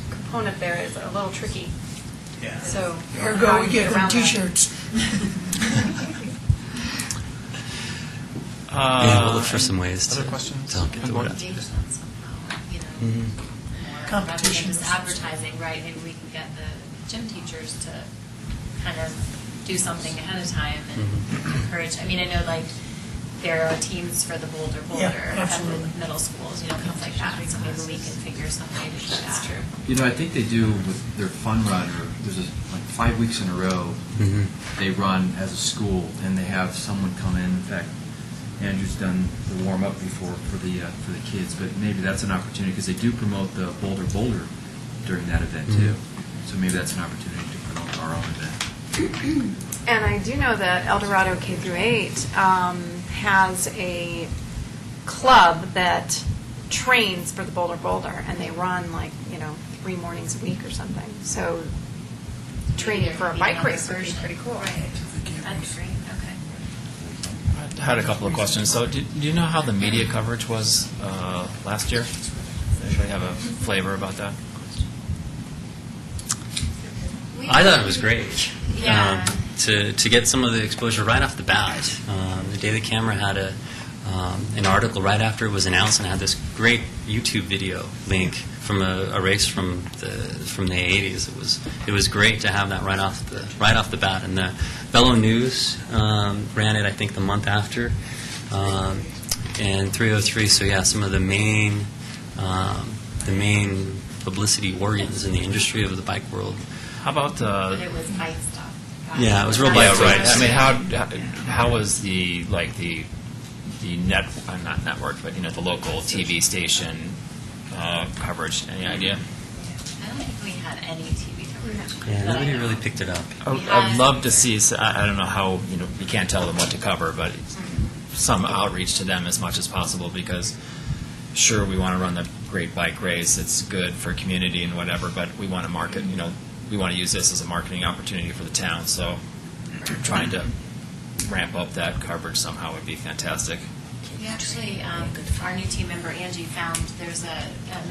component there is a little tricky. Yeah. So There how we you get them around that. T-shirts. Yeah, we'll look for some ways Other to questions? help get the word out. Engage them somehow, Mhm. more rather than Competition. just advertising, right? Maybe we can get the gym teachers to kind of do something ahead of time and encourage. I mean, I know there are teams for the Boulder Yeah, at absolutely. the middle schools, things like that. So maybe we can figure some way to do that. That's true. I think they do with their fun run, or there's 5 weeks in a row, they run as a school, and they have someone come in. In fact, Andrew's done the warm-up before for the kids, but maybe that's an opportunity, because they do promote the Boulder during that event, too. So maybe that's an opportunity to promote our own event. And I do know that El Dorado K through 8 has a club that trains for the Boulder, and they run 3 mornings a week or something. So training for a bike race would be pretty cool. Right. That'd be great. Okay. I had a couple of questions. So, do you know how the media coverage was last year? Does anybody have a flavor about that? I thought it was great. Yeah. To get some of the exposure right off the bat. The Daily Camera had an article right after it was announced, and had this great YouTube video link from a race from the 80s. It was great to have that right off the bat. And the Velo News ran it, I think, the month after, and 303. So yeah, some of the main publicity organs in the industry of the bike world How about But it was bike stuff. Yeah, it was real yeah, bike right. focused. I mean, how was the not network, but the local TV station coverage? Any idea? I don't think we had any TV coverage. Yeah, that I nobody know. really picked it up. I'd love to see. I don't know how you can't tell them what to cover, but some outreach to them as much as possible because sure we want to run the great bike race. It's good for community and whatever, but we want to market. We want to use this as a marketing opportunity for the town. So trying to ramp up that coverage somehow would be fantastic. We actually, our new team member Angie found there's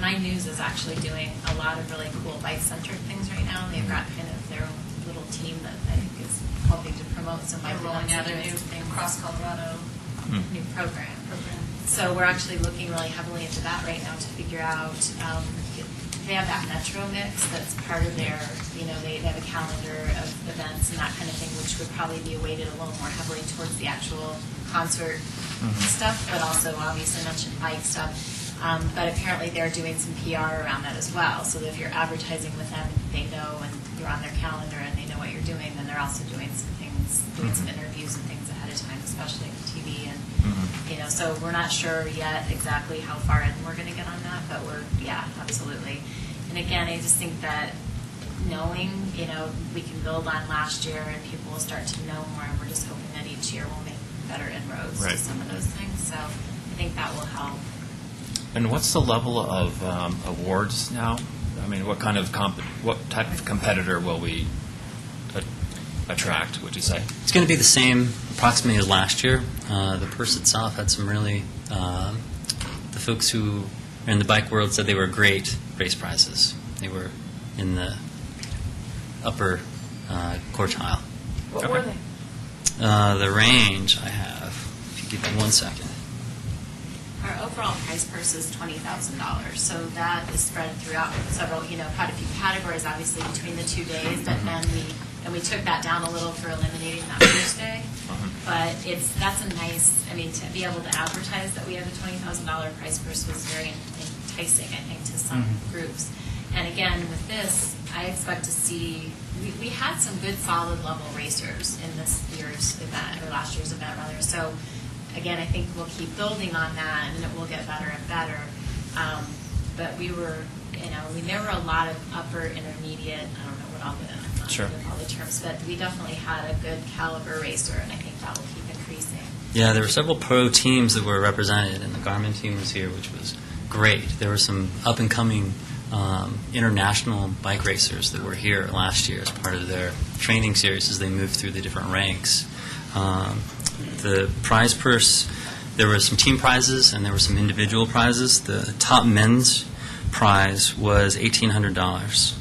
9 News is actually doing a lot of really cool bike-centric things right now. They've got kind of their own little team that I think is helping to promote some bike rolling out a new Cross Colorado new program. So we're actually looking really heavily into that right now to figure out. They have that Metro mix that's part of their, they have a calendar of events and that kind of thing, which would probably be weighted a little more heavily towards the actual concert stuff, but also obviously mentioned bike stuff. But apparently they're doing some PR around that as well. So that if you're advertising with them, they know and you're on their calendar and they know what you're doing, then they're also doing some things, doing some interviews and things ahead of time, especially with TV. And so we're not sure yet exactly how far in we're going to get on that, but yeah, absolutely. And again, I just think that knowing, we can build on last year and people will start to know more, and we're just hoping that each year we'll make better inroads to some of those things. So I think that will help. And what's the level of awards now? I mean, what type of competitor will we attract, would you say? It's going to be the same approximately as last year. The purse itself had some really, the folks who are in the bike world said they were great race prizes. They were in the upper quartile. What were they? The range I have, if you give me 1 second. Our overall prize purse is $20,000. So that is spread throughout several, quite a few categories, obviously, between the 2 days. But then we took that down a little for eliminating that first day. But that's a nice, to be able to advertise that we have a $20,000 prize purse was very enticing, I think, to some groups. And again, with this, I expect to see, we had some good solid level racers in this year's event, or last year's event rather. So again, I think we'll keep building on that and it will get better and better. But we were, there were a lot of upper, intermediate, I don't know what all the terms, but we definitely had a good caliber racer, and I think that will keep increasing. Yeah, there were several pro teams that were represented, and the Garmin team was here, which was great. There were some up-and-coming international bike racers that were here last year as part of their training series as they moved through the different ranks. The prize purse, there were some team prizes and there were some individual prizes. The top men's prize was $1,800.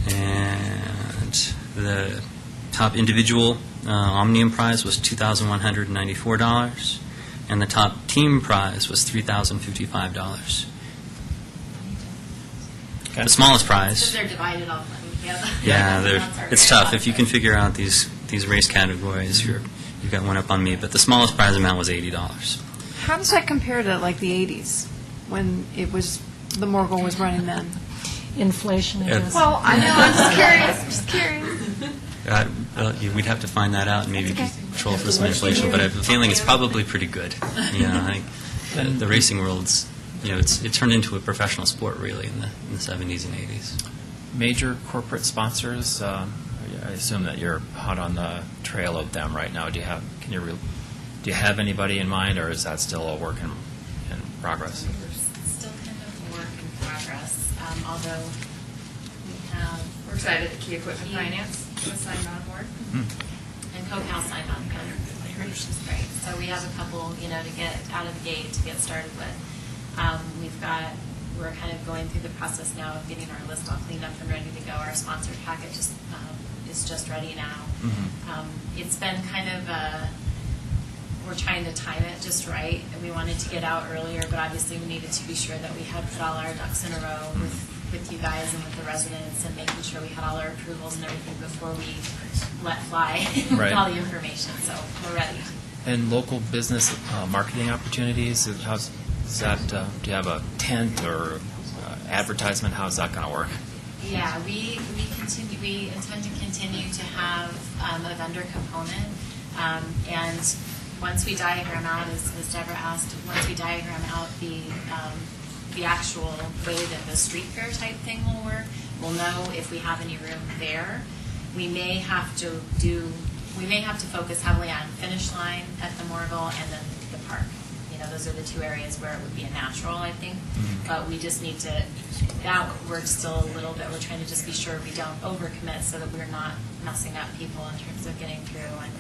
And the top individual Omnium prize was $2,194. And the top team prize was $3,055. The smallest prize. Because they're divided all together. Yeah, it's tough. If you can figure out these race categories, you've got one up on me. But the smallest prize amount was $80. How does that compare to like the 80s when it was the Morgul was running then? Inflation. Well, I know. I'm just curious. We'd have to find that out and maybe control for some inflation. But I have a feeling it's probably pretty good. I think the racing world's it turned into a professional sport really in the 70s and 80s. Major corporate sponsors. I assume that you're hot on the trail of them right now. Do you have anybody in mind, or is that still a work in progress? Still kind of a work in progress, although We're excited that Key Equipment Finance was signed on board. and CoCal signed on board, which is great. So we have a couple, to get out of the gate to get started with. We're kind of going through the process now of getting our list all cleaned up and ready to go. Our sponsored packet is just ready now. It's been kind of we're trying to time it just right, and we wanted to get out earlier, but obviously we needed to be sure that we had put all our ducks in a row with you guys and with the residents, and making sure we had all our approvals and everything before we let fly with all the information. So we're ready. And local business marketing opportunities. How's that? Do you have a tent or advertisement? How's that going to work? Yeah, we intend to continue to have a vendor component. And once we diagram out, as Deborah asked, once we diagram out the actual way that the street fair type thing will work, we'll know if we have any room there. We may have to focus heavily on finish line at the Morville and then the park. You know, those are the two areas where it would be a natural, I think. But we just need to, that works still a little bit. We're trying to just be sure we don't overcommit so that we're not messing up people in terms of getting through and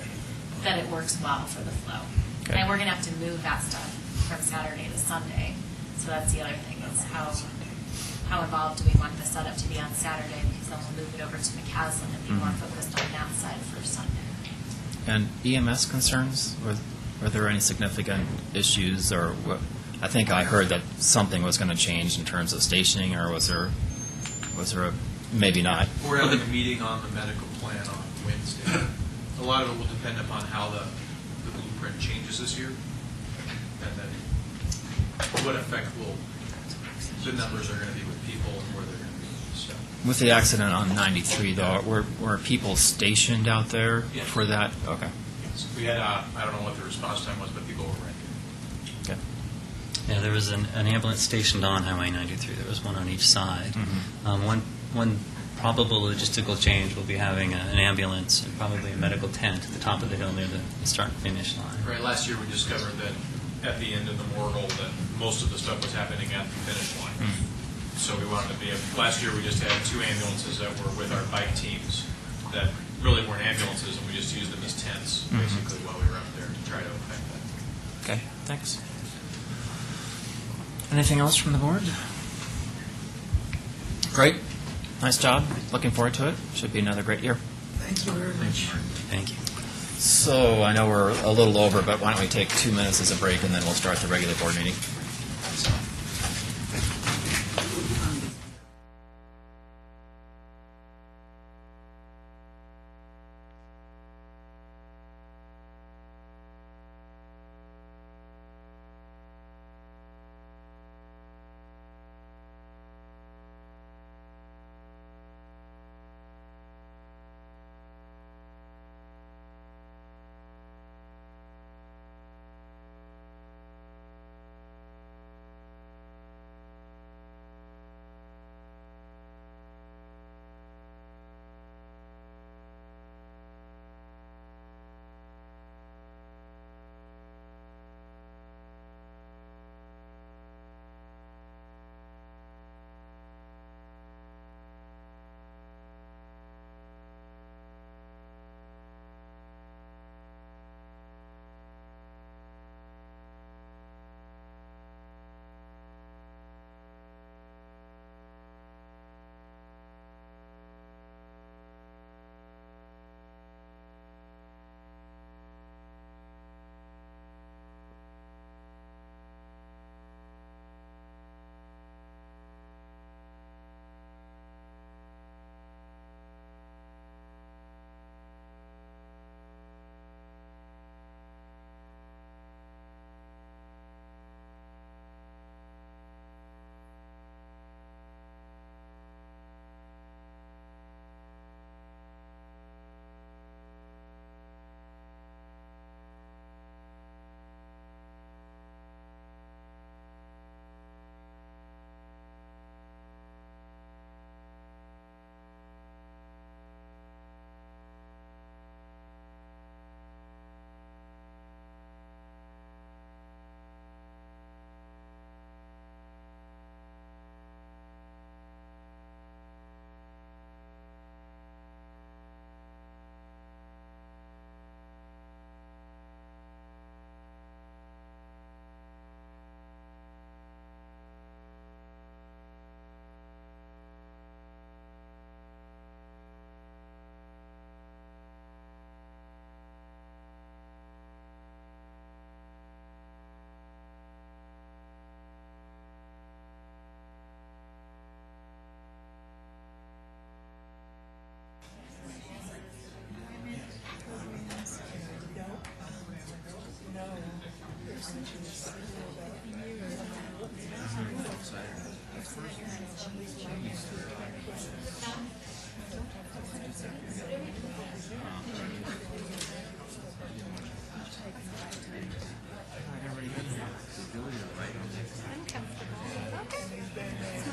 that it works well for the flow. Okay. And we're going to have to move that stuff from Saturday to Sunday. So that's the other thing, is how involved do we want the setup to be on Saturday, because then we'll move it over to McCaslin and be more focused on that side for Sunday. And EMS concerns, were there any significant issues, or what? I think I heard that something was going to change in terms of stationing, or was there a, maybe not? We're having a meeting on the medical plan on Wednesday. A lot of it will depend upon how the blueprint changes this year, and then what effect the numbers are going to be with people and where they're going to be. So. With the accident on 93, though, were people stationed out there Yes. for that? Okay. Yes. We had, I don't know what the response time was, but people were ready. Okay. Yeah, there was an ambulance stationed on Highway 93. There was one on each side. One probable logistical change will be having an ambulance and probably a medical tent at the top of the hill near the start and finish line. Right. Last year we discovered that at the end of the Morgul that most of the stuff was happening at the finish line. So we wanted to be. Last year we just had 2 ambulances that were with our bike teams that really weren't ambulances, and we just used them as tents basically while we were up there to try to affect that. Okay, thanks. Anything else from the board? Great. Nice job. Looking forward to it. Should be another great year. Thank you very much. Thank you. So I know we're a little over, but why don't we take 2 minutes as a break, and then we'll start the regular board meeting.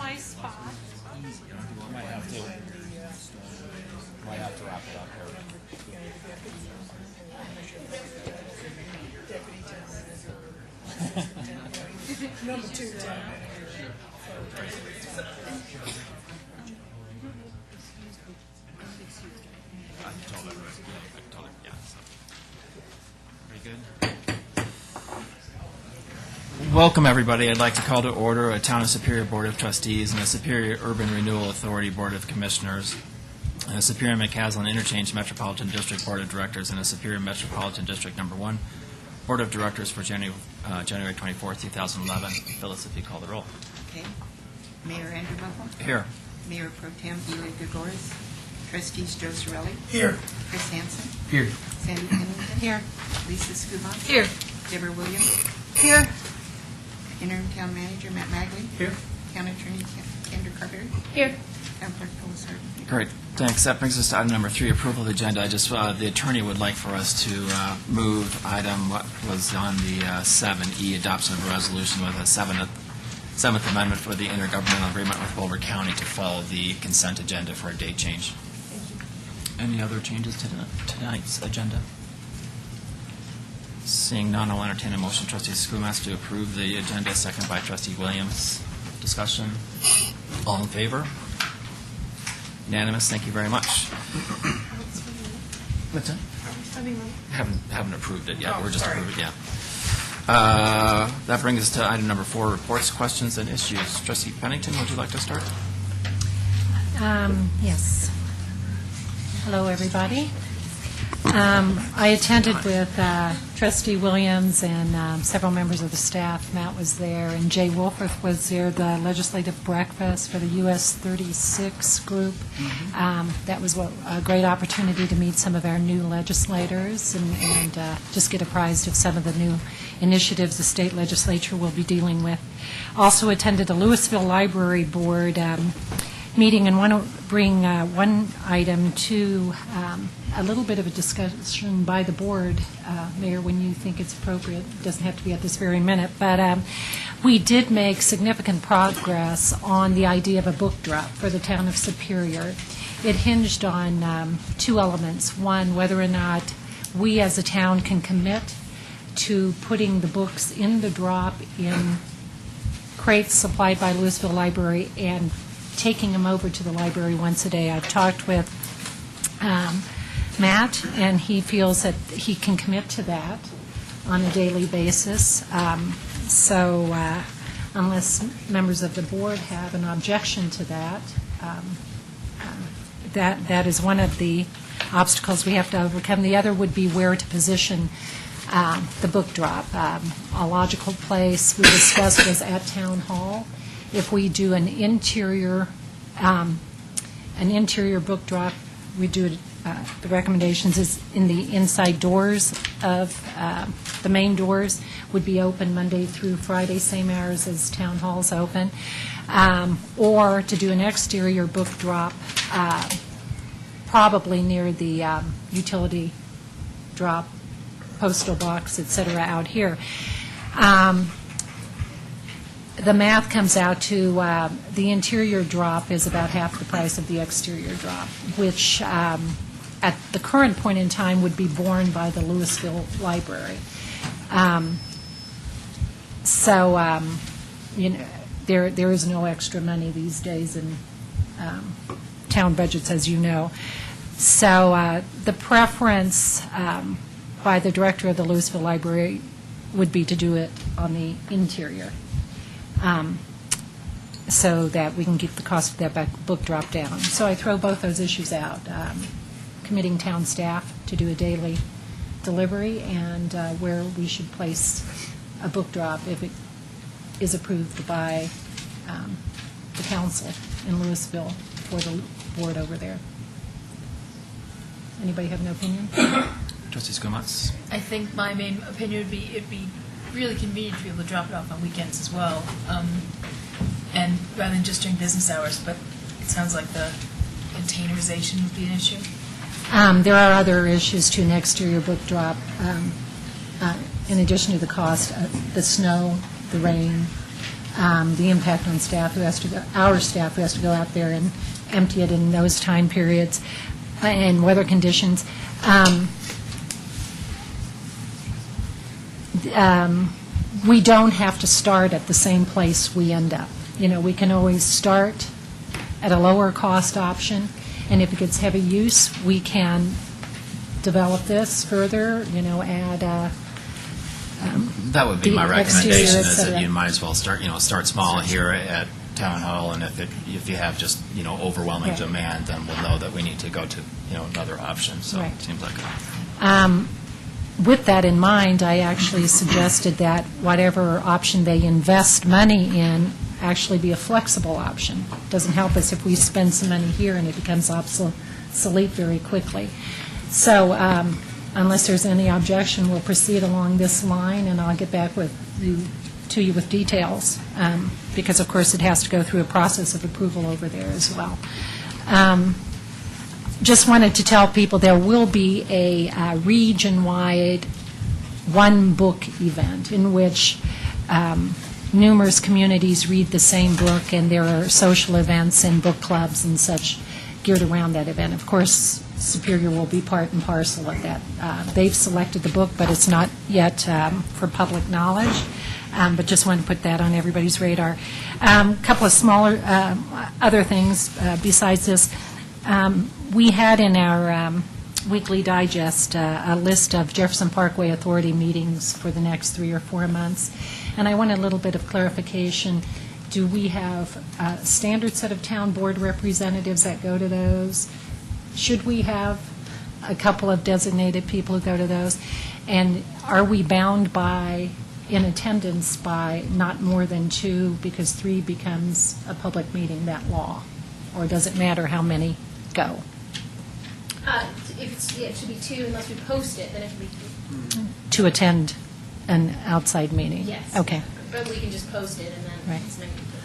nice spot. Might have to wrap it up here. Number 2 town Very good. Welcome, everybody. I'd like to call to order a Town of Superior Board of Trustees and a Superior Urban Renewal Authority Board of Commissioners, and a Superior McCaslin Interchange Metropolitan District Board of Directors, and a Superior Metropolitan District Number 1 Board of Directors for January 24th, 2011. Phyllis, if you call the roll. Okay. Mayor Andrew Buckle, Here. Mayor Pro Tem Eli Gregores, Trustees Joe Sorelli, Here. Chris Hansen, Here. Sandy Pennington. Here. Lisa Skubak. Here. Deborah Williams. Here. Interim Town Manager Matt Magley. Here. Town Attorney Kendra Carberry. Here. Town Clerk Phyllis Harden. Great, thanks. That brings us to item number 3, approval of the agenda. I just, the attorney would like for us to move item what was on the 7E, adoption of a resolution with a Seventh Amendment for the intergovernmental agreement with Boulder County to follow the consent agenda for a date change. Any other changes to tonight's agenda? Seeing none, I'll entertain a motion. Trustee Schoolmaster to approve the agenda, second by Trustee Williams. Discussion? All in favor? Unanimous. Thank you very much. What's that? Haven't approved it yet. We're just approving it, yeah. That brings us to item number 4, reports, questions, and issues. Trustee Pennington, would you like to start? Yes. Hello, everybody. I attended with Trustee Williams and several members of the staff. Matt was there, and Jay Wolforth was there, the legislative breakfast for the US 36 group. That was a great opportunity to meet some of our new legislators and just get apprised of some of the new initiatives the state legislature will be dealing with. Also attended the Louisville Library Board meeting, and want to bring one item to a little bit of a discussion by the board, Mayor, when you think it's appropriate. It doesn't have to be at this very minute, but we did make significant progress on the idea of a book drop for the town of Superior. It hinged on 2 elements. One, whether or not we as a town can commit to putting the books in the drop in crates supplied by Louisville Library and taking them over to the library once a day. I've talked with Matt, and he feels that he can commit to that on a daily basis. So unless members of the board have an objection to that, that is one of the obstacles we have to overcome. The other would be where to position the book drop. A logical place we discussed was at Town Hall. If we do an interior book drop, we do it, the recommendations is in the inside doors of the main doors would be open Monday through Friday, same hours as Town Hall's open, or to do an exterior book drop, probably near the utility drop, postal box, et cetera, out here. The math comes out to the interior drop is about half the price of the exterior drop, which at the current point in time would be borne by the Louisville Library. There is no extra money these days in town budgets, as you know. So the preference by the director of the Louisville Library would be to do it on the interior, so that we can keep the cost of that book drop down. So I throw both those issues out, committing town staff to do a daily delivery and where we should place a book drop if it is approved by the council in Louisville for the board over there. Anybody have no opinion? Trustee Skomatz? I think my main opinion would be it'd be really convenient to be able to drop it off on weekends as well, and rather than just during business hours. But it sounds like the containerization would be an issue. There are other issues to an exterior book drop, in addition to the cost, the snow, the rain, the impact on staff who has to go, our staff who has to go out there and empty it in those time periods, and weather conditions. We don't have to start at the same place we end up. We can always start at a lower cost option, and if it gets heavy use, we can develop this further, add That would be my the exterior, recommendation, et is that cetera. you might as well start small here at Town Hall, and if you have just, overwhelming Right. demand, then we'll know that we need to go to, another option, so Right. it seems like a... With that in mind, I actually suggested that whatever option they invest money in actually be a flexible option. Doesn't help us if we spend some money here and it becomes obsolete very quickly. So unless there's any objection, we'll proceed along this line, and I'll get back to you with details, because, of course, it has to go through a process of approval over there as well. Just wanted to tell people there will be a region-wide one-book event in which numerous communities read the same book, and there are social events and book clubs and such geared around that event. Of course, Superior will be part and parcel of that. They've selected the book, but it's not yet for public knowledge, but just wanted to put that on everybody's radar. A couple of smaller other things besides this. We had in our weekly digest a list of Jefferson Parkway Authority meetings for the next 3 or 4 months, and I want a little bit of clarification. Do we have a standard set of town board representatives that go to those? Should we have a couple of designated people who go to those? And are we bound in attendance by not more than 2, because 3 becomes a public meeting, that law? Or does it matter how many go? It should be 2 unless we post it, then it can be To attend an outside meeting? yes. Okay. But we can just post it and then Right. as many people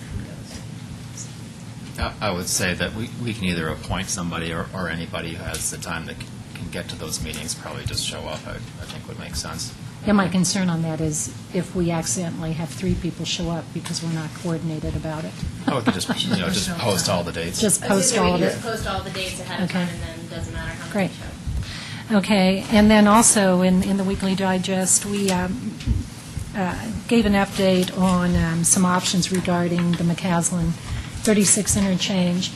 can go. I would say that we can either appoint somebody or anybody who has the time that can get to those meetings, probably just show up, I think would make sense. Yeah, my concern on that is if we accidentally have 3 people show up because we're not coordinated about it. Oh, we could just, just post all the dates. Just I was post gonna say all of we it. can just post all the dates ahead of Okay. time and then it doesn't matter how Great. many show. Okay, and then also in the weekly digest, we gave an update on some options regarding the McCaslin 36 interchange,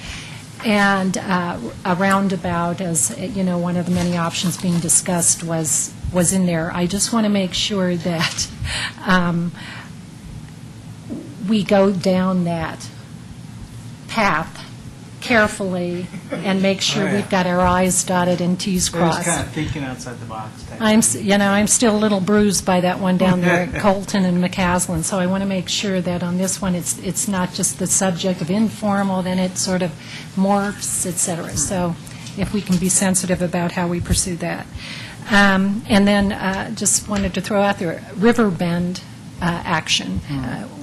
and a roundabout, as one of the many options being discussed was in there. I just want to make sure that we go down that path carefully and make sure Oh, yeah. we've got our I's dotted and T's There's crossed. kind of thinking outside the box type. I'm still a little bruised by that one down there at Colton and McCaslin, so I want to make sure that on this one, it's not just the subject of informal, then it sort of morphs, et cetera. So if we can be sensitive about how we pursue that. And then just wanted to throw out there, Riverbend action.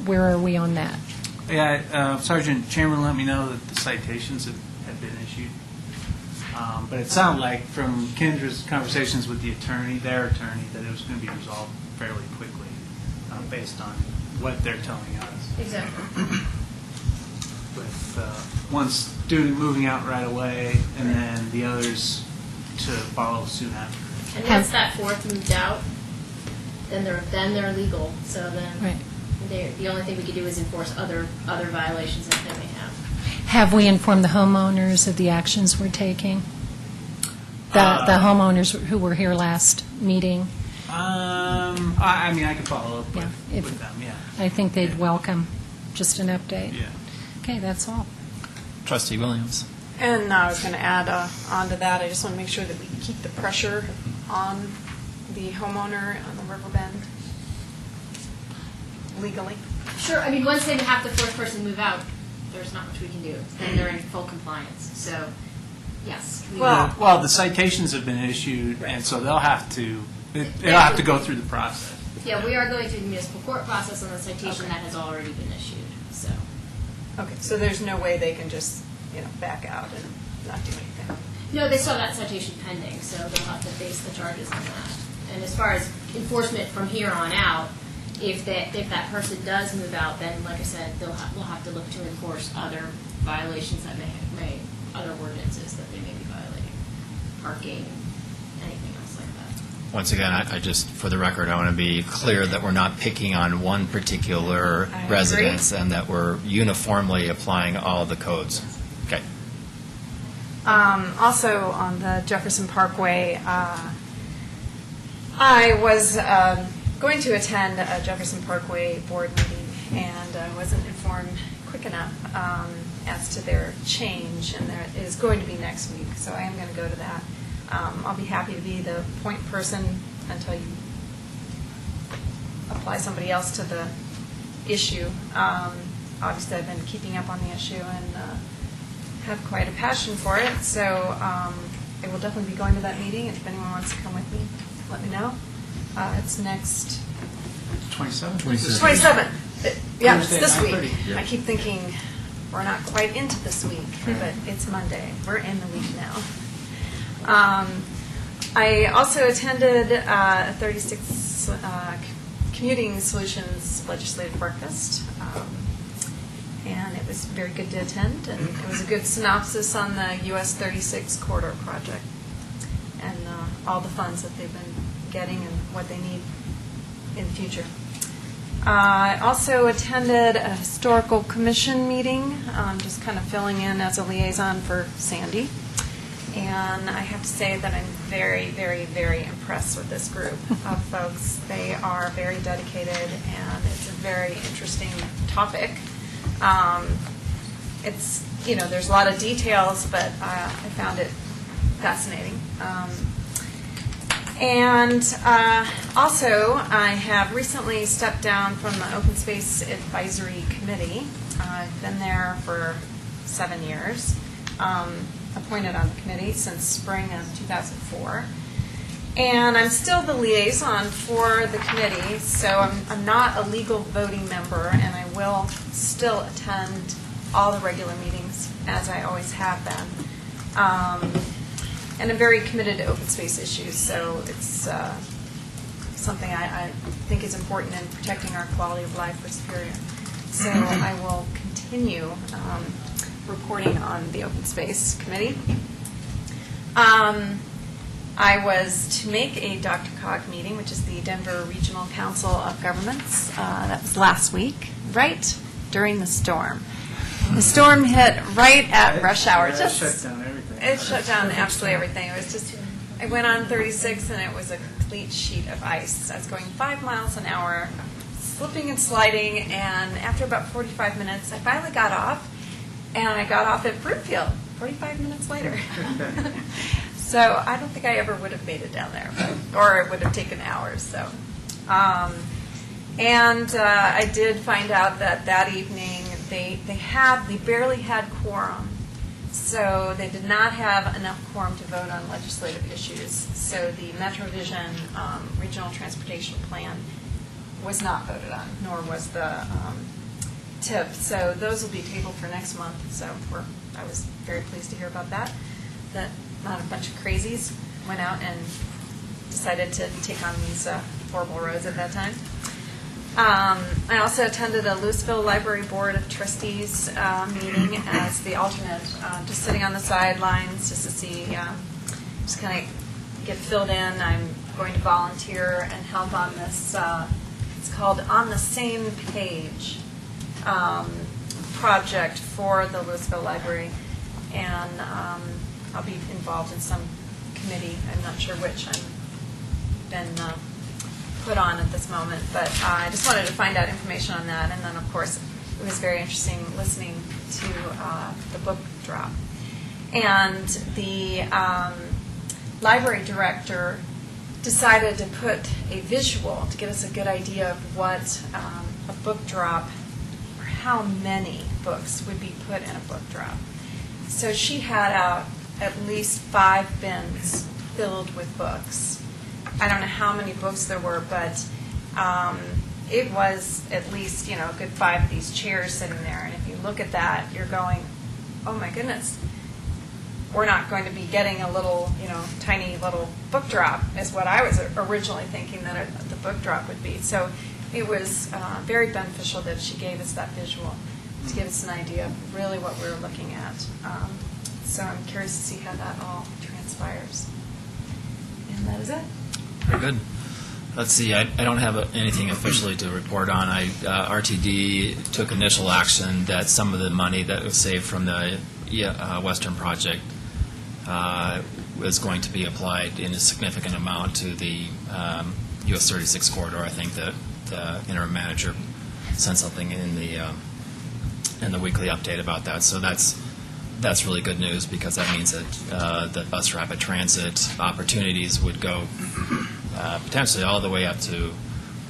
Where are we on that? Yeah, Sergeant Chamberlain let me know that the citations have been issued. But it sounded like from Kendra's conversations with their attorney, that it was going to be resolved fairly quickly based on what they're telling us. Exactly. With one student moving out right away and then the others to follow soon after. And once that 4th moved out, then they're legal. So then Right. the only thing we could do is enforce other violations that they may have. Have we informed the homeowners of the actions we're taking? The homeowners who were here last meeting? I mean, I could follow up Yeah, with them, yeah. I think they'd welcome just an update. Yeah. Okay, that's all. Trustee Williams. And I was going to add on to that, I just want to make sure that we keep the pressure on the homeowner on the Riverbend legally. Sure. I mean, once they have the 4th person move out, there's not much we can do. Then they're in full compliance. So, yes. Well, the citations have been issued, and so they'll have to go through the process. Yeah, we are going through the municipal court process on the citation that has already been issued. So, Okay, so there's no way they can just, back out and not do anything. no, they still have that citation pending, so they'll have to face the charges on that. And as far as enforcement from here on out, if that person does move out, then like I said, we'll have to look to enforce other violations that may other ordinances that they may be violating, parking, anything else like that. Once again, I just, for the record, I want to be clear that we're not picking on one particular I residence and that we're uniformly applying all the codes. Okay. Also, on the Jefferson Parkway, I was going to attend a Jefferson Parkway board meeting and wasn't informed quick enough as to their change, and it is going to be next week, so I am going to go to that. I'll be happy to be the point person until you apply somebody else to the issue. Obviously, I've been keeping up on the issue and have quite a passion for it, so I will definitely be going to that meeting. If anyone wants to come with me, let me know. It's next 27th? 27th. Yeah, it's Thursday, this 9:30. week. Yeah. I keep thinking we're not quite into this week, but it's Monday. We're in the week now. I also attended a 36 Commuting Solutions Legislative Breakfast, and it was very good to attend, and it was a good synopsis on the US 36 corridor project and all the funds that they've been getting and what they need in the future. I also attended a historical commission meeting, just kind of filling in as a liaison for Sandy. And I have to say that I'm very, very, very impressed with this group of folks. They are very dedicated, and it's a very interesting topic. It's, there's a lot of details, but I found it fascinating. And also, I have recently stepped down from the Open Space Advisory Committee. I've been there for 7 years, appointed on the committee since spring of 2004. And I'm still the liaison for the committee, so I'm not a legal voting member, and I will still attend all the regular meetings, as I always have been. And I'm very committed to open space issues, so it's something I think is important in protecting our quality of life for Superior. So I will continue reporting on the Open Space Committee. I was to make a DRCOG meeting, which is the Denver Regional Council of Governments. That was last week, right during the storm. The storm hit right at rush hour. It shut down everything. It shut down absolutely everything. It was just, I went on 36 and it was a complete sheet of ice. I was going 5 miles an hour, slipping and sliding, and after about 45 minutes, I finally got off, and I got off at Brookfield 45 minutes later. So I don't think I ever would have made it down there, or it would have taken hours. So, and I did find out that evening they barely had quorum. So they did not have enough quorum to vote on legislative issues. So the MetroVision Regional Transportation Plan was not voted on, nor was the TIP. So those will be tabled for next month. So I was very pleased to hear about that. That not a bunch of crazies went out and decided to take on these horrible roads at that time. I also attended a Louisville Library Board of Trustees meeting as the alternate, just sitting on the sidelines just to see, just kind of get filled in. I'm going to volunteer and help on this, it's called On the Same Page project for the Louisville Library. And I'll be involved in some committee. I'm not sure which. I've been put on at this moment, but I just wanted to find out information on that. And then, of course, it was very interesting listening to the book drop. And the library director decided to put a visual to give us a good idea of what a book drop, or how many books would be put in a book drop. So she had out at least 5 bins filled with books. I don't know how many books there were, but it was at least, a good 5 of these chairs sitting there. And if you look at that, you're going, oh my goodness, we're not going to be getting a little, tiny little book drop, is what I was originally thinking that the book drop would be. So it was very beneficial that she gave us that visual to give us an idea of really what we were looking at. So I'm curious to see how that all transpires. And that is it. Very good. Let's see, I don't have anything officially to report on. RTD took initial action that some of the money that was saved from the Western project was going to be applied in a significant amount to the US 36 corridor. I think that the interim manager sent something in the weekly update about that. So that's really good news, because that means that the bus rapid transit opportunities would go potentially all the way up to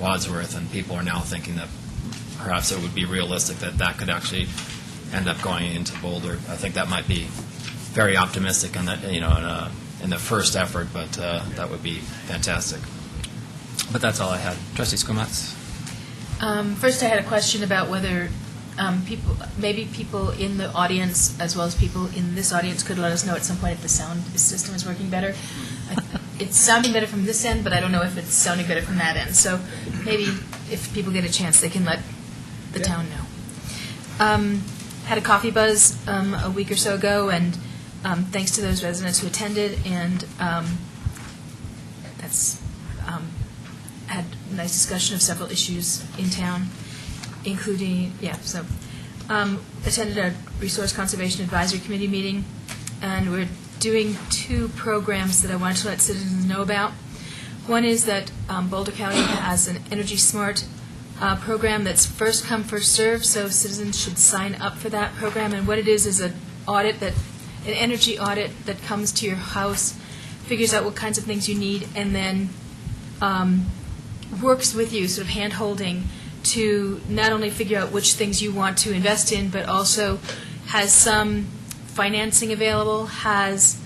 Wadsworth, and people are now thinking that perhaps it would be realistic that that could actually end up going into Boulder. I think that might be very optimistic in that, in the first effort, but that would be fantastic. But that's all I had. Trustee Skumatz? First, I had a question about whether people in the audience, as well as people in this audience, could let us know at some point if the sound system is working better. It's sounding better from this end, but I don't know if it's sounding better from that end. So maybe if people get a chance, they can let the town know. Had a coffee buzz a week or so ago, and thanks to those residents who attended, and had a nice discussion of several issues in town, including, attended a Resource Conservation Advisory Committee meeting, and we're doing two programs that I wanted to let citizens know about. One is that Boulder County has an Energy Smart program that's first come, first served, so citizens should sign up for that program. And what it is an energy audit that comes to your house, figures out what kinds of things you need, and then works with you, sort of hand-holding, to not only figure out which things you want to invest in, but also has some financing available, has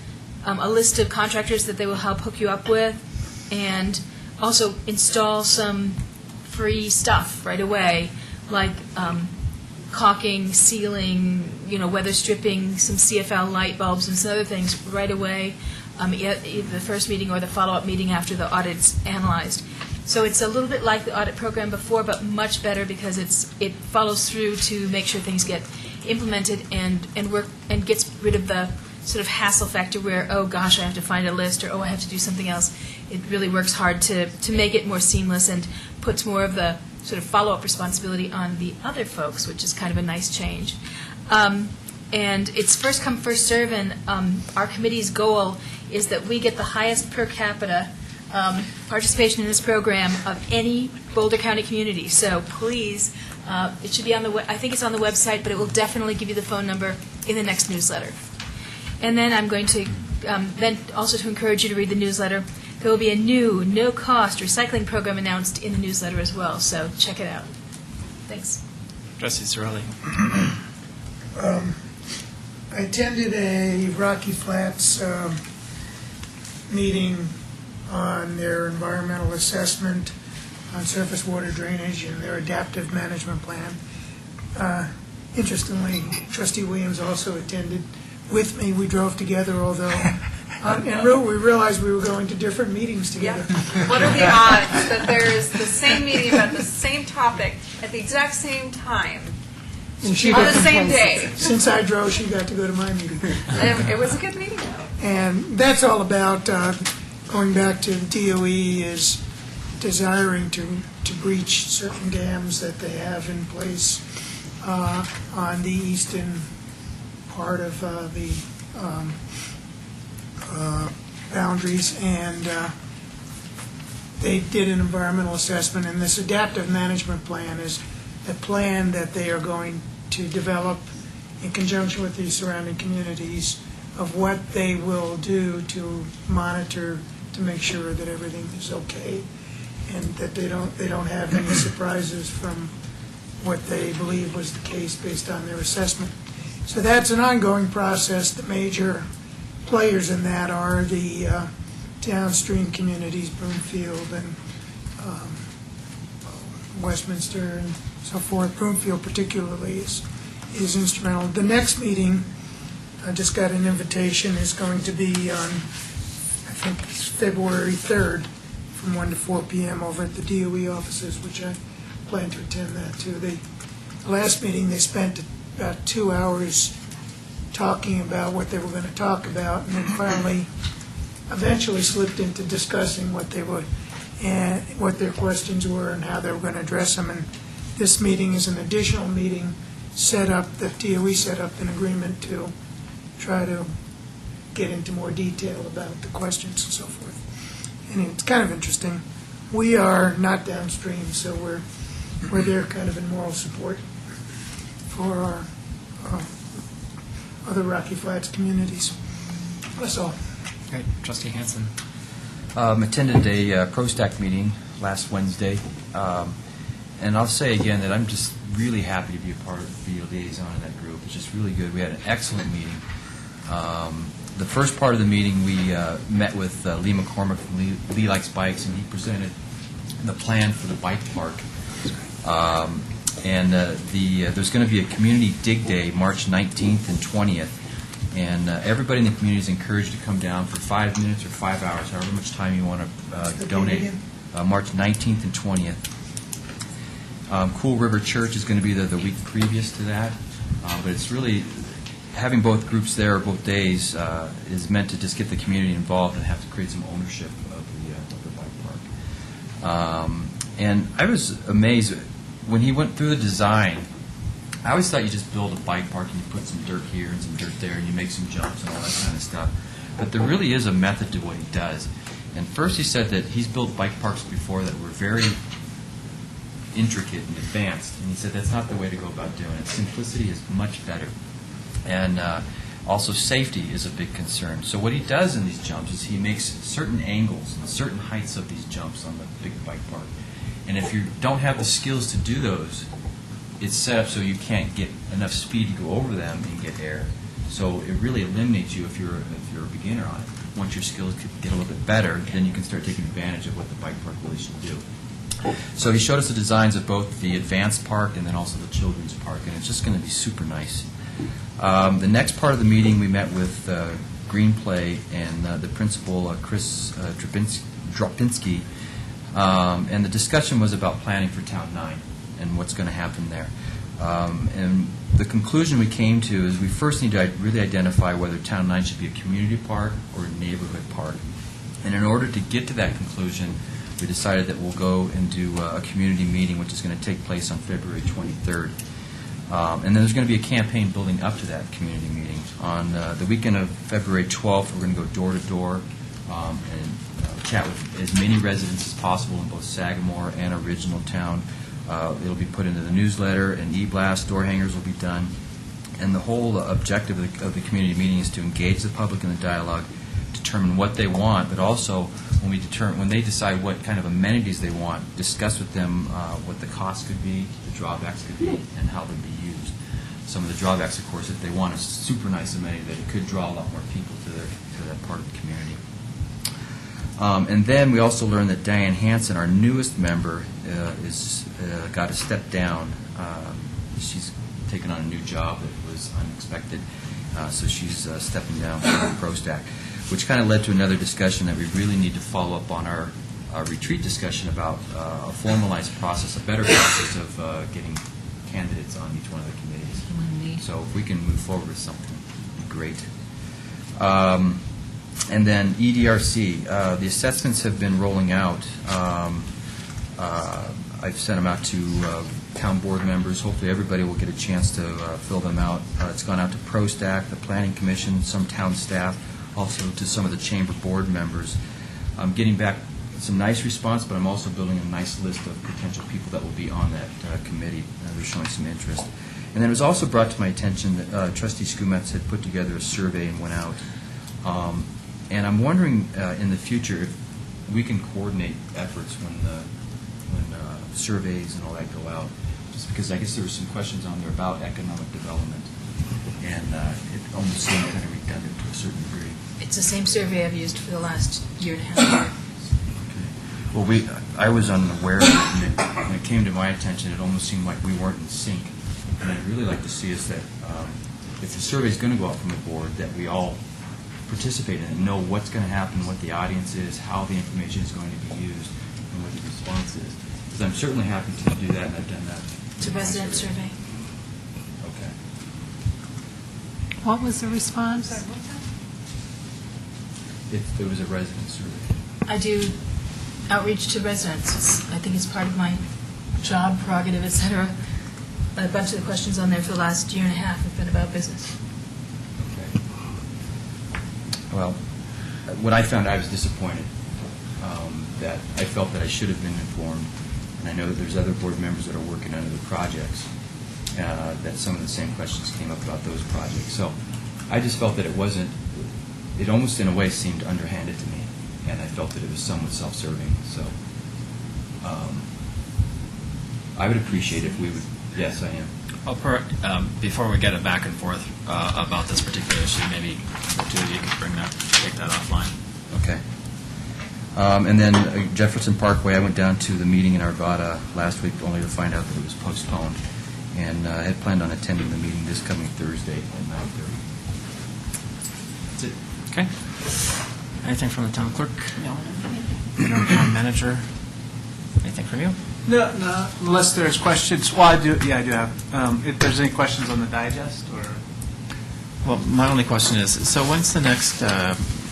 a list of contractors that they will help hook you up with, and also install some free stuff right away, like caulking, sealing, weather stripping, some CFL light bulbs, and some other things right away, either the first meeting or the follow-up meeting after the audit's analyzed. So it's a little bit like the audit program before, but much better, because it follows through to make sure things get implemented and work, and gets rid of the sort of hassle factor where, oh gosh, I have to find a list, or oh, I have to do something else. It really works hard to make it more seamless and puts more of the sort of follow-up responsibility on the other folks, which is kind of a nice change. And it's first come, first serve, and our committee's goal is that we get the highest per capita participation in this program of any Boulder County community. So please, it should be on I think it's on the website, but it will definitely give you the phone number in the next newsletter. And then I'm going to then also to encourage you to read the newsletter. There will be a new, no-cost recycling program announced in the newsletter as well, so check it out. Thanks. Trustee Cirelli? I attended a Rocky Flats meeting on their environmental assessment on surface water drainage and their adaptive management plan. Interestingly, Trustee Williams also attended with me. We drove together, although en route we realized we were going to different meetings together. What are the odds that there's the same meeting about the same topic at the exact same time And she on got the to- same day? Since I drove, she got to go to my meeting. It was a good meeting, though. And that's all about, going back to DOE is desiring to breach certain dams that they have in place on the eastern part of the boundaries. And they did an environmental assessment, and this adaptive management plan is a plan that they are going to develop in conjunction with the surrounding communities of what they will do to monitor to make sure that everything is okay, and that they don't have any surprises from what they believe was the case based on their assessment. So that's an ongoing process. The major players in that are the downstream communities, Broomfield and Westminster and so forth. Broomfield particularly is instrumental. The next meeting, I just got an invitation, is going to be on, I think it's February 3rd, from 1 to 4 p.m. over at the DOE offices, which I plan to attend that too. The last meeting, they spent about 2 hours talking about what they were going to talk about, and then finally, eventually slipped into discussing what they would, and what their questions were and how they were going to address them. And this meeting is an additional meeting set up, that DOE set up an agreement to try to get into more detail about the questions and so forth. And it's kind of interesting. We are not downstream, so we're there kind of in moral support for our other Rocky Flats communities. That's all. Great. Trustee Hansen. Attended a ProStack meeting last Wednesday, and I'll say again that I'm just really happy to be a part of the liaison in that group. It's just really good. We had an excellent meeting. The first part of the meeting, we met with Lee McCormick from Lee Likes Bikes, and he presented the plan for the bike park. There's going to be a community dig day March 19th and 20th, and everybody in the community is encouraged to come down for 5 minutes or 5 hours, however much time you want to donate. March 19th and 20th. Cool River Church is going to be there the week previous to that, but it's really having both groups there both days is meant to just get the community involved and have to create some ownership of the bike park. And I was amazed when he went through the design. I always thought you just build a bike park and you put some dirt here and some dirt there and you make some jumps and all that kind of stuff. But there really is a method to what he does. And first he said that he's built bike parks before that were very intricate and advanced. And he said that's not the way to go about doing it. Simplicity is much better. And also safety is a big concern. So what he does in these jumps is he makes certain angles and certain heights of these jumps on the big bike park. And if you don't have the skills to do those, it's set up so you can't get enough speed to go over them and get air. So it really eliminates you if you're a beginner on it. Once your skills get a little bit better, then you can start taking advantage of what the bike park really should do. So he showed us the designs of both the advanced park and then also the children's park, and it's just going to be super nice. The next part of the meeting, we met with Green Play and the principal, Chris Dropinski, and the discussion was about planning for Town 9 and what's going to happen there. And the conclusion we came to is we first need to really identify whether Town 9 should be a community park or a neighborhood park. And in order to get to that conclusion, we decided that we'll go and do a community meeting, which is going to take place on February 23rd. And then there's going to be a campaign building up to that community meeting. On the weekend of February 12th, we're going to go door to door and chat with as many residents as possible in both Sagamore and Original Town. It'll be put into the newsletter, and e-blast, door hangers will be done. And the whole objective of the community meeting is to engage the public in the dialogue, determine what they want, but also when they decide what kind of amenities they want, discuss with them what the cost could be, the drawbacks could be, and how they'd be used. Some of the drawbacks, of course, if they want a super nice amenity, that it could draw a lot more people to that part of the community. And then we also learned that Diane Hansen, our newest member, is got to step down. She's taken on a new job that was unexpected, so she's stepping down from ProStack, which kind of led to another discussion that we really need to follow up on our retreat discussion about a formalized process, a better process of getting candidates on each one of the committees. So if we can move forward with something, it'd be great. And then EDRC, the assessments have been rolling out. I've sent them out to town board members. Hopefully everybody will get a chance to fill them out. It's gone out to ProStack, the Planning Commission, some town staff, also to some of the chamber board members. I'm getting back some nice response, but I'm also building a nice list of potential people that will be on that committee. They're showing some interest. And then it was also brought to my attention that Trustee Skumetz had put together a survey and went out. And I'm wondering in the future if we can coordinate efforts when surveys and all that go out, just because I guess there were some questions on there about economic development, and it almost seemed kind of redundant to a certain degree. It's the same survey I've used for the last year and a half. Okay. Well, I was unaware of it, and when it came to my attention, it almost seemed like we weren't in sync. And I'd really like to see us that if the survey is going to go out from the board, that we all participate in it and know what's going to happen, what the audience is, how the information is going to be used, and what the response is. Because I'm certainly happy to do that, and I've done that. It's a resident survey. Okay. What was the response? It was a resident survey. I do outreach to residents. I think it's part of my job, prerogative, et cetera. A bunch of the questions on there for the last year and a half have been about business. Okay. Well, what I found, I was disappointed that I felt that I should have been informed, and I know that there's other board members that are working on other projects, that some of the same questions came up about those projects. So I just felt that it almost in a way seemed underhanded to me, and I felt that it was somewhat self-serving. So I would appreciate if we would, yes, I am. Well, before we get it back and forth about this particular issue, maybe the two of you could take that offline. Okay. And then Jefferson Parkway, I went down to the meeting in Arvada last week only to find out that it was postponed. And I had planned on attending the meeting this coming Thursday at 9:30. That's it. Okay. Anything from the town clerk? No. Interim town manager? Anything from you? No, unless there's questions. Well, I do have. If there's any questions on the digest, or Well, my only question is, so when's the next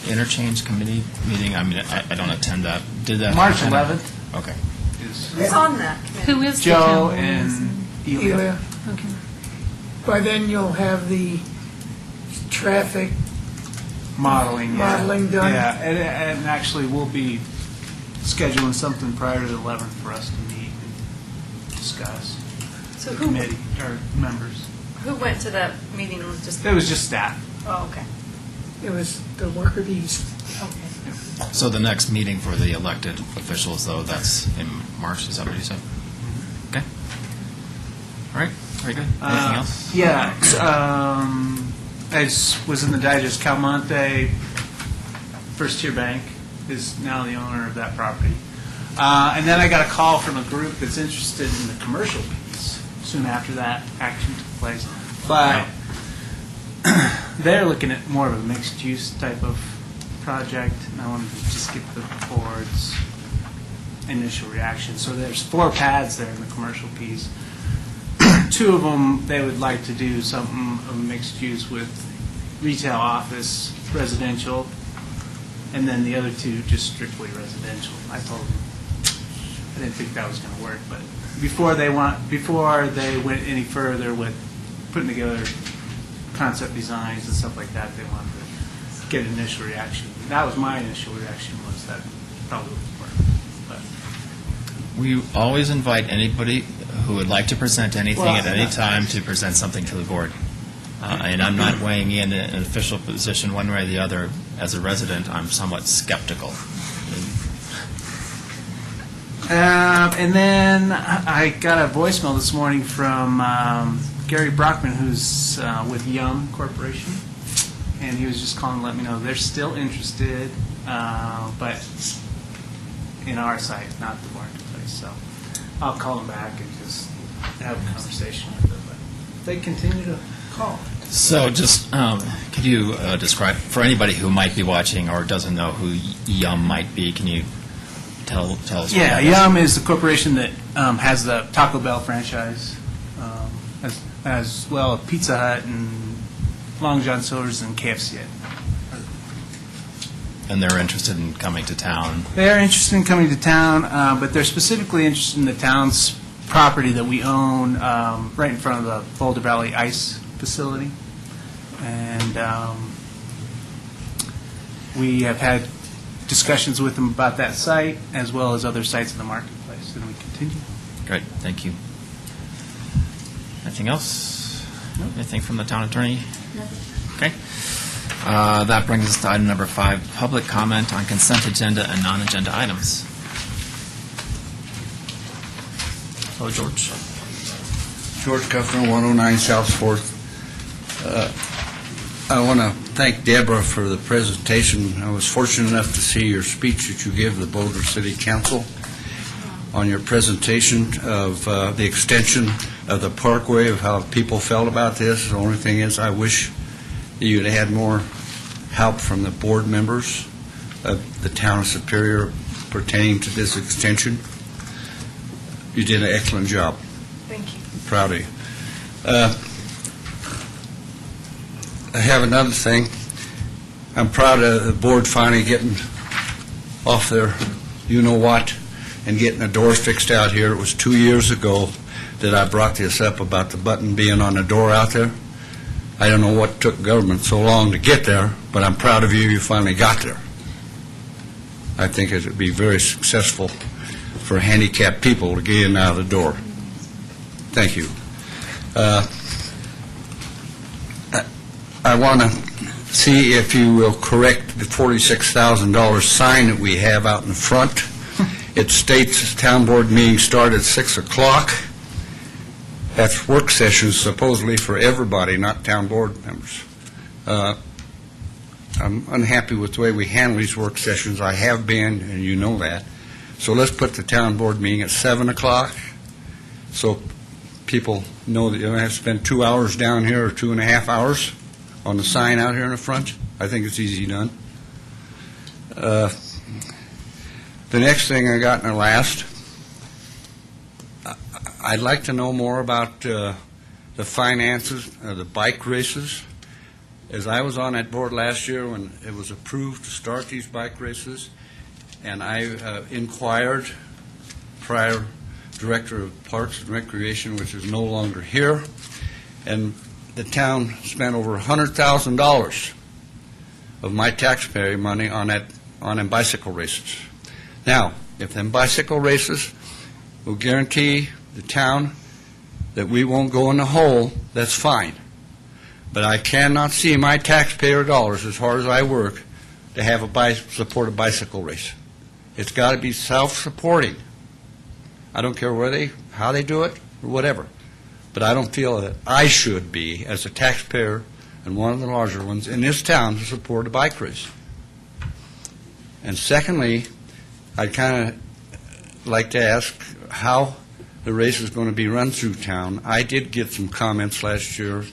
interchange committee meeting? I mean, I don't attend that. Did that March happen? 11th Okay. Who's on that committee? Who is the Joe town and manager? Elia. Okay. By then, you'll have the traffic Modeling done. Yeah, and actually, we'll be scheduling something prior to the 11th for us to meet and discuss. So The who, committee, or members. who went to that meeting? Just It was just staff. Oh, okay. It was the worker bees. Okay. So the next meeting for the elected officials, though, that's in March, is that what you said? Okay. All right, very good. Anything else? Yeah, as was in the digest, Calmonte First Tier Bank is now the owner of that property. And then I got a call from a group that's interested in the commercial piece soon after that action took place. But they're looking at more of a mixed-use type of project, and I wanted to just get the board's initial reaction. So there's 4 pads there in the commercial piece. 2 of them, they would like to do something of mixed use with retail, office, residential, and then the other 2 just strictly residential. I told them I didn't think that was going to work, but before they went any further with putting together concept designs and stuff like that, they wanted to get initial reaction. That was my initial reaction, was that probably wouldn't work. But We always invite anybody who would like to present anything at any time to present something to the board. And I'm not weighing in an official position one way or the other. As a resident, I'm somewhat skeptical. And then I got a voicemail this morning from Gary Brockman, who's with Yum Corporation, and he was just calling to let me know they're still interested, but in our site, not the marketplace. So I'll call them back and just have a conversation with them. But they continue to call. So just, could you describe, for anybody who might be watching or doesn't know who Yum might be, can you tell us? Yeah, what that is? Yum is the corporation that has the Taco Bell franchise, as well as Pizza Hut and Long John Silver's and KFC. And they're interested in coming to town. They're interested in coming to town, but they're specifically interested in the town's property that we own right in front of the Boulder Valley Ice facility. And we have had discussions with them about that site, as well as other sites in the marketplace, and we continue. Great, thank you. Anything else? Anything from the town attorney? Okay. That brings us to item number 5, public comment on consent agenda and non-agenda items. Hello, George. George Kuffner, 109 South 4th. I want to thank Deborah for the presentation. I was fortunate enough to see your speech that you gave the Boulder City Council on your presentation of the extension of the parkway, of how people felt about this. The only thing is, I wish you'd had more help from the board members of the town of Superior pertaining to this extension. You did an excellent job. Thank you. Proud of you. I have another thing. I'm proud of the board finally getting off their you-know-what and getting the door fixed out here. It was 2 years ago that I brought this up about the button being on the door out there. I don't know what took government so long to get there, but I'm proud of you. You finally got there. I think it would be very successful for handicapped people to get in and out of the door. Thank you. I want to see if you will correct the $46,000 sign that we have out in front. It states town board meeting start at 6 o'clock. That's work sessions supposedly for everybody, not town board members. I'm unhappy with the way we handle these work sessions. I have been, and you know that. So let's put the town board meeting at 7 o'clock so people know that you don't have to spend 2 hours down here or 2.5 hours on the sign out here in the front. I think it's easy done. The next thing I got in the last, I'd like to know more about the finances of the bike races. As I was on that board last year when it was approved to start these bike races, and I inquired prior Director of Parks and Recreation, which is no longer here, and the town spent over $100,000 of my taxpayer money on them bicycle races. Now, if them bicycle races will guarantee the town that we won't go in the hole, that's fine. But I cannot see my taxpayer dollars, as hard as I work, to have support a bicycle race. It's got to be self-supporting. I don't care how they do it, or whatever. But I don't feel that I should be, as a taxpayer and one of the larger ones in this town, to support a bike race. And secondly, I'd kind of like to ask how the race is going to be run through town. I did get some comments last year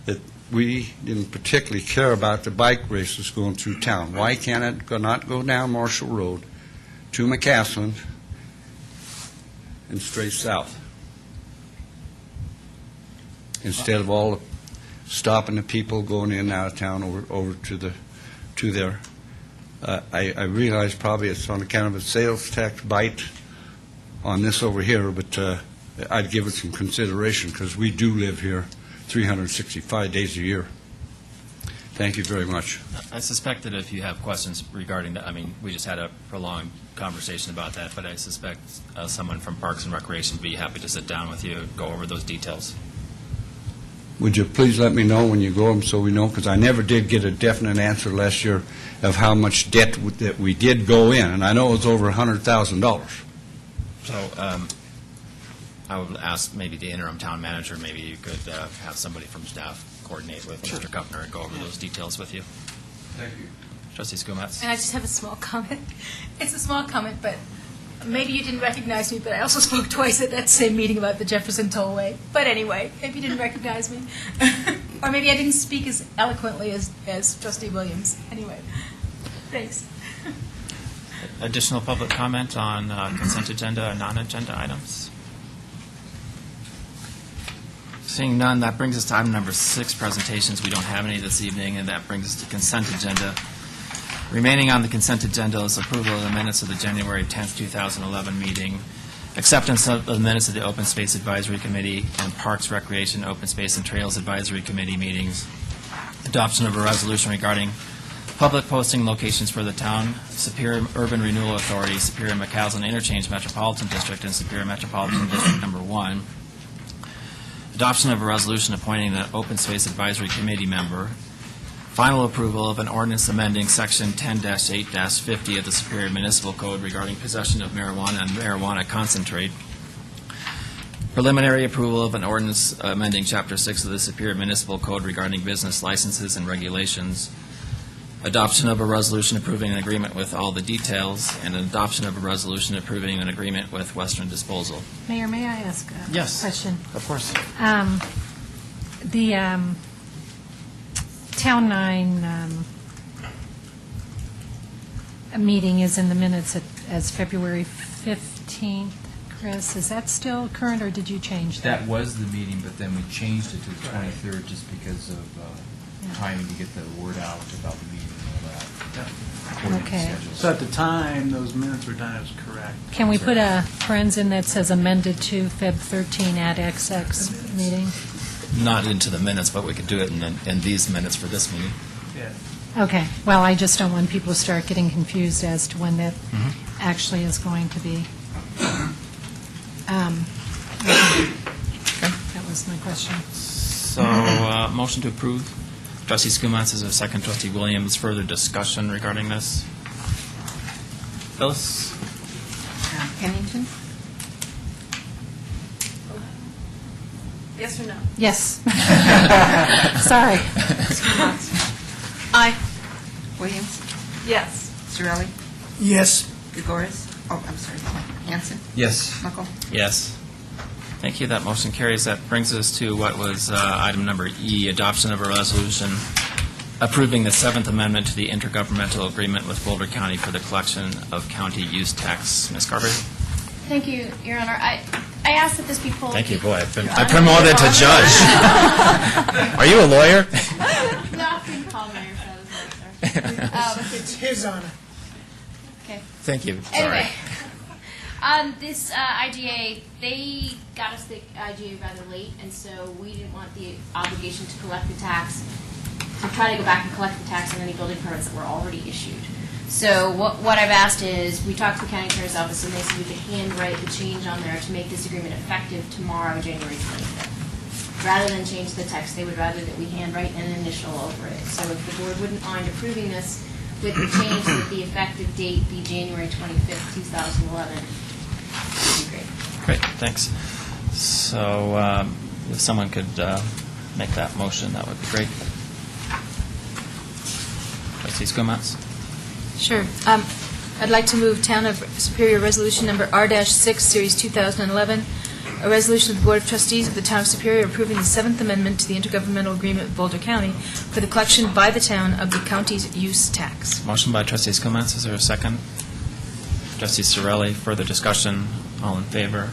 that we didn't particularly care about the bike races going through town. Why can't it not go down Marshall Road to McCaslin and straight south, instead of all the stopping the people going in and out of town over to there? I realize probably it's on account of a sales tax bite on this over here, but I'd give it some consideration because we do live here 365 days a year. Thank you very much. I suspect that if you have questions regarding that, I mean, we just had a prolonged conversation about that, but I suspect someone from Parks and Recreation would be happy to sit down with you and go over those details. Would you please let me know when you go so we know, because I never did get a definite answer last year of how much debt that we did go in, and I know it was over $100,000. So I would ask maybe the interim town manager, maybe you could have somebody from staff coordinate with Mr. Kuffner and go over those details with you. Thank you. Trustee Skumatz. And I just have a small comment. It's a small comment, but maybe you didn't recognize me, but I also spoke twice at that same meeting about the Jefferson Tollway. But anyway, maybe you didn't recognize me. Or maybe I didn't speak as eloquently as Trustee Williams. Anyway, thanks. Additional public comment on consent agenda and non-agenda items? Seeing none, that brings us to item number 6, presentations. We don't have any this evening, and that brings us to consent agenda. Remaining on the consent agenda is approval of the minutes of the January 10th, 2011 meeting, acceptance of the minutes of the Open Space Advisory Committee and Parks, Recreation, Open Space, and Trails Advisory Committee meetings, adoption of a resolution regarding public posting locations for the town, Superior Urban Renewal Authority, Superior McCaslin Interchange Metropolitan District, and Superior Metropolitan District Number 1, adoption of a resolution appointing the Open Space Advisory Committee member, final approval of an ordinance amending Section 10-8-50 of the Superior Municipal Code regarding possession of marijuana and marijuana concentrate, preliminary approval of an ordinance amending Chapter 6 of the Superior Municipal Code regarding business licenses and regulations, adoption of a resolution approving an agreement with all the details, and an adoption of a resolution approving an agreement with Western Disposal. Mayor, may I ask a Yes. question? Of course. The Town 9 meeting is in the minutes as February 15th, Chris, is that still current, or did you change that? That was the meeting, but then we changed it to the 23rd just because of timing to get the word out about the meeting and all that. According to Okay. schedules. So at the time, those minutes were done, it was correct. Can we put a friends in that says amended to Feb. 13 at XX meeting? Not into the minutes, but we could do it in these minutes for this meeting. Yeah. Okay, well, I just don't want people to start getting confused as to when that actually is going to be. That was my question. So, motion to approve. Trustee Skumatz is a second. Trustee Williams, further discussion regarding this? Phyllis? Pennington? Yes or no? Yes. Sorry. Aye. Williams? Yes. Cirelli? Yes. Gregorius? Oh, I'm sorry. Hanson? Yes. Muckle? Yes. Thank you. That motion carries. That brings us to what was item number E, adoption of a resolution approving the Seventh Amendment to the intergovernmental agreement with Boulder County for the collection of county use tax. Ms. Carver? Thank you, Your Honor. I asked that this be pulled. Thank you. Boy, I Honor, promoted to Your judge. Are you a lawyer? No, you can call me if that was right, sir. It's his honor. Okay. Thank you. Sorry. Anyway, this IGA, they got us the IGA rather late, and so we didn't want the obligation to collect the tax, to try to go back and collect the tax on any building permits that were already issued. So what I've asked is, we talked to the county attorney's office, and they said we could handwrite the change on there to make this agreement effective tomorrow, January 25th. Rather than change the text, they would rather that we handwrite an initial over it. So if the board wouldn't mind approving this with the change that the effective date be January 25th, 2011, would be great. Great, thanks. So if someone could make that motion, that would be great. Trustee Skumatz? Sure. I'd like to move Town of Superior Resolution Number R-6, Series 2011, a resolution of the Board of Trustees of the Town of Superior approving the Seventh Amendment to the Intergovernmental Agreement with Boulder County for the collection by the town of the county's use tax. Motion by Trustee Skumatz. Is there a second? Trustee Cirelli, further discussion. All in favor?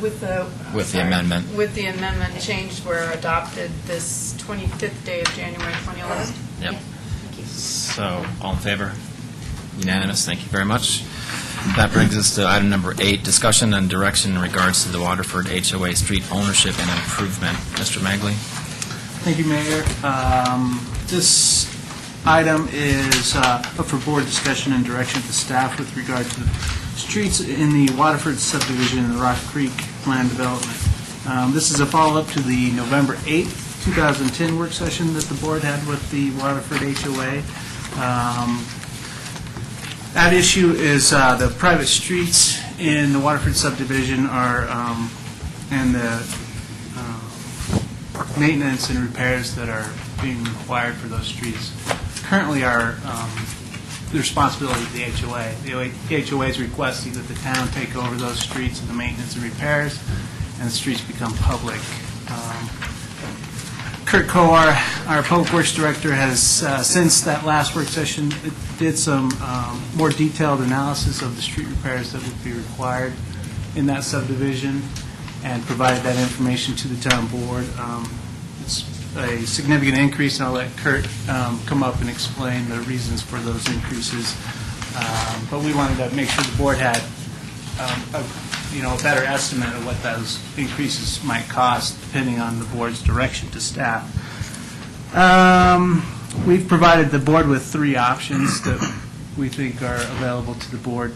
With the... With the amendment. With the amendment changed were adopted this 25th day of January 2011. Yep. So, all in favor? Unanimous. Thank you very much. That brings us to item number 8, discussion and direction in regards to the Waterford HOA street ownership and improvement. Mr. Magley? Thank you, Mayor. This item is up for board discussion and direction to staff with regard to the streets in the Waterford subdivision in the Rock Creek land development. This is a follow-up to the November 8th, 2010 work session that the board had with the Waterford HOA. That issue is the private streets in the Waterford subdivision are, and the maintenance and repairs that are being required for those streets currently are the responsibility of the HOA. The HOA is requesting that the town take over those streets and the maintenance and repairs, and the streets become public. Kurt Coar, our Public Works Director, has, since that last work session, did some more detailed analysis of the street repairs that would be required in that subdivision and provided that information to the town board. It's a significant increase, and I'll let Kurt come up and explain the reasons for those increases. But we wanted to make sure the board had a better estimate of what those increases might cost, depending on the board's direction to staff. We've provided the board with 3 options that we think are available to the board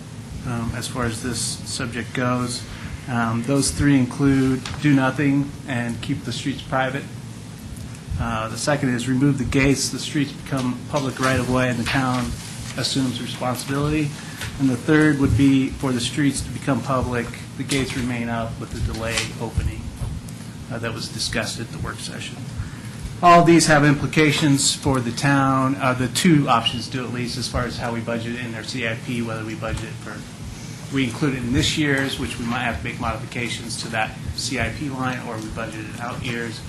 as far as this subject goes. Those 3 include do nothing and keep the streets private. The second is remove the gates, the streets become public right-of-way, and the town assumes responsibility. And the third would be for the streets to become public, the gates remain up with the delayed opening that was discussed at the work session. All of these have implications for the town. The 2 options do, at least, as far as how we budget it in their CIP, whether we budget it for, we include it in this year's, which we might have to make modifications to that CIP line, or we budget it out years.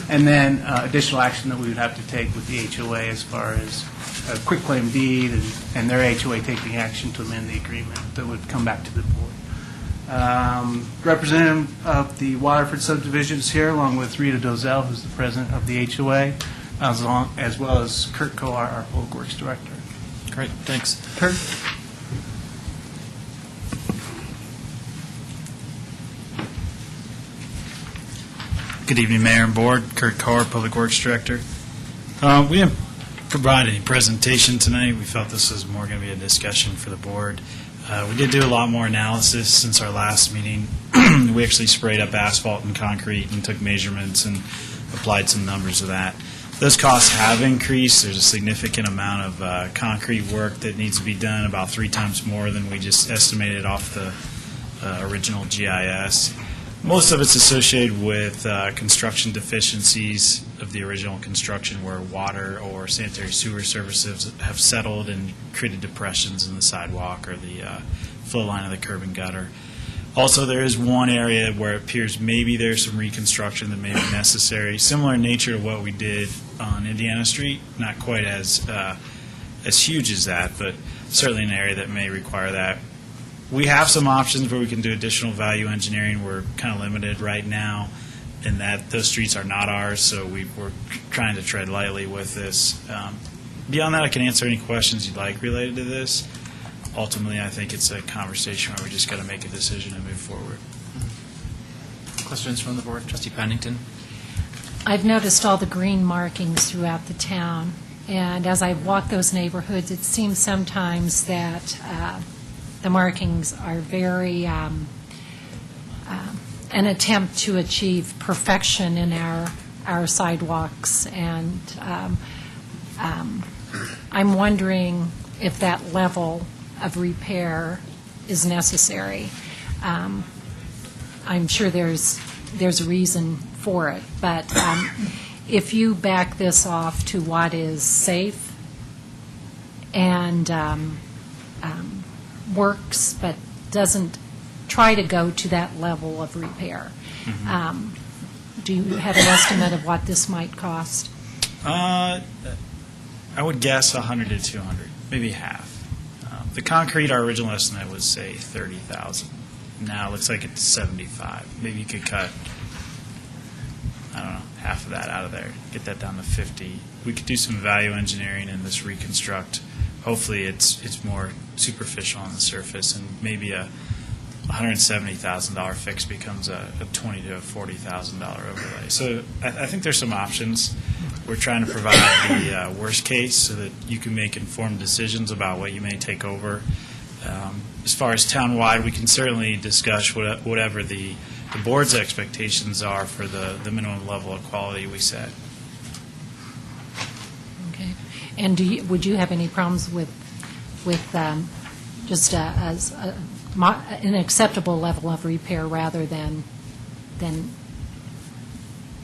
And then additional action that we would have to take with the HOA as far as a quitclaim deed and their HOA taking action to amend the agreement that would come back to the board. Representative of the Waterford subdivision is here, along with Rita Dozell, who's the president of the HOA, as well as Kurt Kolar, our Public Works Director. Great, thanks. Kurt? Good evening, Mayor and Board. Kurt Carr, Public Works Director. We didn't provide any presentation tonight. We felt this was more going to be a discussion for the board. We did do a lot more analysis since our last meeting. We actually sprayed up asphalt and concrete and took measurements and applied some numbers to that. Those costs have increased. There's a significant amount of concrete work that needs to be done, about 3 times more than we just estimated off the original GIS. Most of it's associated with construction deficiencies of the original construction where water or sanitary sewer services have settled and created depressions in the sidewalk or the flow line of the curb and gutter. Also, there is one area where it appears maybe there's some reconstruction that may be necessary, similar in nature to what we did on Indiana Street, not quite as huge as that, but certainly an area that may require that. We have some options where we can do additional value engineering. We're kind of limited right now in that those streets are not ours, so we're trying to tread lightly with this. Beyond that, I can answer any questions you'd like related to this. Ultimately, I think it's a conversation where we just got to make a decision and move forward. Questions from the board? Trustee Pennington? I've noticed all the green markings throughout the town, and as I walk those neighborhoods, it seems sometimes that the markings are very an attempt to achieve perfection in our sidewalks, and I'm wondering if that level of repair is necessary. I'm sure there's a reason for it, but if you back this off to what is safe and works, but doesn't try to go to that level of repair, do you have an estimate of what this might cost? I would guess 100 to 200, maybe half. The concrete, our original estimate was, say, 30,000. Now it looks like it's 75. Maybe you could cut, I don't know, half of that out of there, get that down to 50. We could do some value engineering and this reconstruct. Hopefully it's more superficial on the surface, and maybe a $170,000 fix becomes a $20,000 to $40,000 overlay. So I think there's some options. We're trying to provide the worst case so that you can make informed decisions about what you may take over. As far as town-wide, we can certainly discuss whatever the board's expectations are for the minimum level of quality we set. Okay. And would you have any problems with just an acceptable level of repair rather than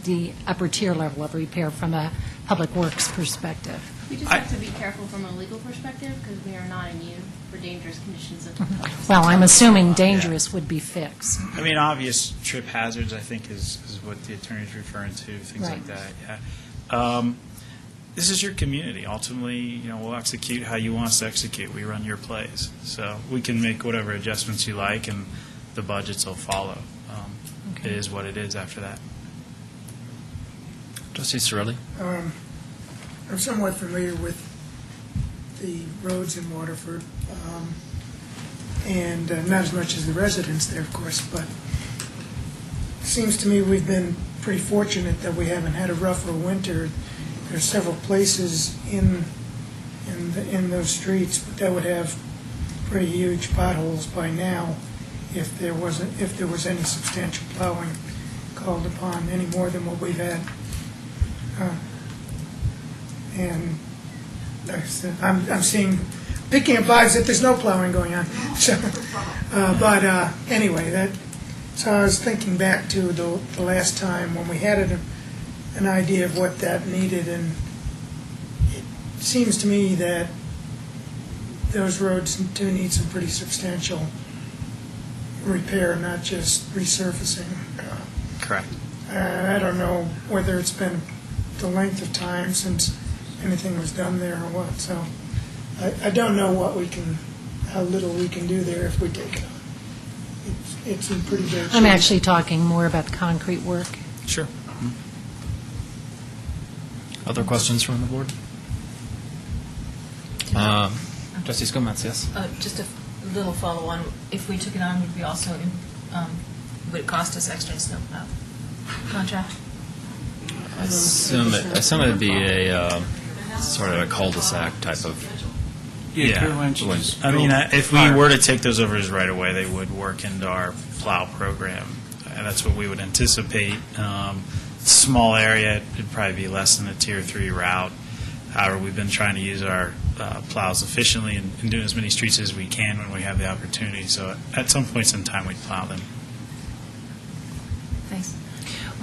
the upper tier level of repair from a public works perspective? We just have to be careful from a legal perspective because we are not immune for dangerous conditions of Well, I'm assuming dangerous would be fixed. I mean, obvious trip hazards, I think, is what the attorney's referring to, things Right. like that, yeah. This is your community. Ultimately, we'll execute how you want us to execute. We run your plays. So we can make whatever adjustments you like, and the budgets will follow. Okay. It is what it is after that. Trustee Cirilli? I'm somewhat familiar with the roads in Waterford, and not as much as the residents there, of course, but it seems to me we've been pretty fortunate that we haven't had a rougher winter. There's several places in those streets that would have pretty huge potholes by now if there was any substantial plowing called upon, any more than what we've had. And like I said, I'm picking up vibes that there's no plowing going on. So, but anyway, so I was thinking back to the last time when we had an idea of what that needed, and it seems to me that those roads do need some pretty substantial repair, not just resurfacing. Correct. I don't know whether it's been the length of time since anything was done there or what, so I don't know how little we can do there if we take it on. it's in pretty bad shape. I'm actually talking more about the concrete work. Sure. Other questions from the board? Trustee Gomez, yes? Just a little follow-on. If we took it on, would we also, would it cost us extra in snowplow contract? I assume it'd be a sort of a cul-de-sac type of. Yeah, why don't you Would- just I mean, go if we hard? were to take those over as right away, they would work into our plow program. And that's what we would anticipate. Small area, it'd probably be less than a Tier 3 route. However, we've been trying to use our plows efficiently and doing as many streets as we can when we have the opportunity. So at some points in time, we'd plow them. Thanks.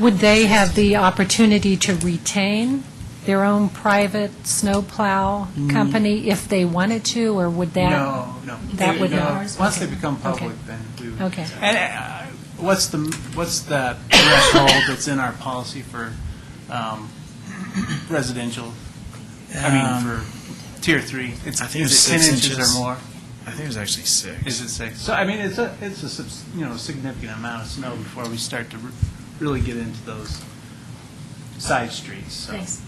Would they have the opportunity to retain their own private snowplow company if they wanted to, or would that? No. That They- would no. not. Once they Okay. become public, Okay. then we would. Okay. And what's that threshold that's in our policy for residential? I mean, for Tier 3? It's, I think is it's it 10 6 inches inches. or more? I think it was actually 6. Is it 6? So, I mean, it's a significant amount of snow before we start to really get into those side streets, so. Thanks.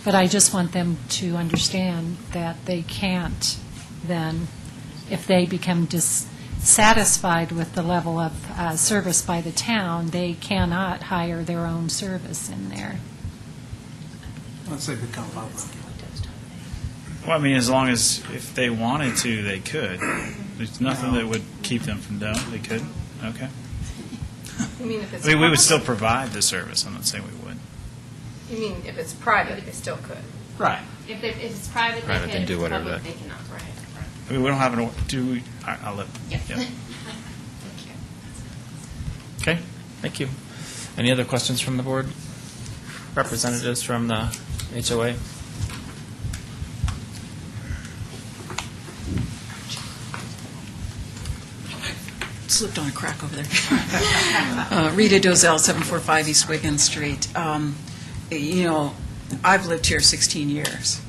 But I just want them to understand that they can't then, if they become dissatisfied with the level of service by the town, they cannot hire their own service in there. Once they become public. Well, I mean, as long as if they wanted to, they could. There's nothing that would keep them from doing it. They could. Okay. You mean if it's I mean, we would public? still provide the service. I'm not saying we would. You mean if it's private, they still could? Right. If it's private, they Private, can. they If do it's whatever public, they- they cannot. Right. I mean, we don't have an. Do we? I'll let. Yeah. Yep. Okay, thank you. Any other questions from the board? Representatives from the HOA? Slipped on a crack over there. Rita Dozell, 745 East Wigan Street. I've lived here 16 years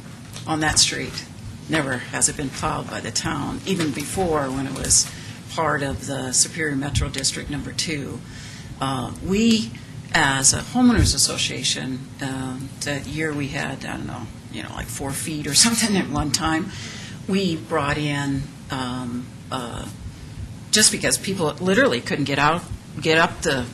on that street. Never has it been plowed by the town, even before when it was part of the Superior Metro District Number 2. We, as a homeowners association, that year we had, I don't know, like 4 feet or something at one time, we brought in just because people literally couldn't get up the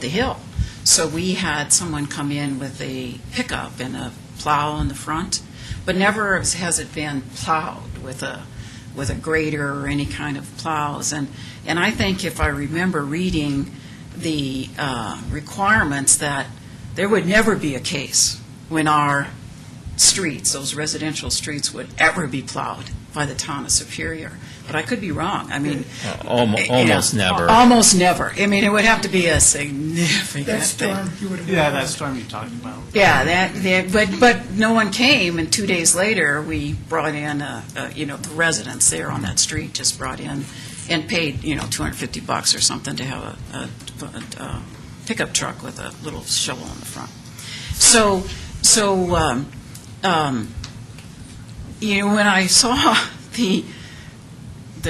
hill. So we had someone come in with a pickup and a plow in the front, but never has it been plowed with a grader or any kind of plows. And I think if I remember reading the requirements, that there would never be a case when our streets, those residential streets, would ever be plowed by the town of Superior. But I could be wrong. I mean, Almost never. Almost never. I mean, it would have to be a significant That thing. storm, you would have. Yeah, that storm you talked about. Yeah, but no one came, and 2 days later, we brought in, the residents there on that street just brought in and paid, $250 or something to have a pickup truck with a little shovel in the front. So when I saw the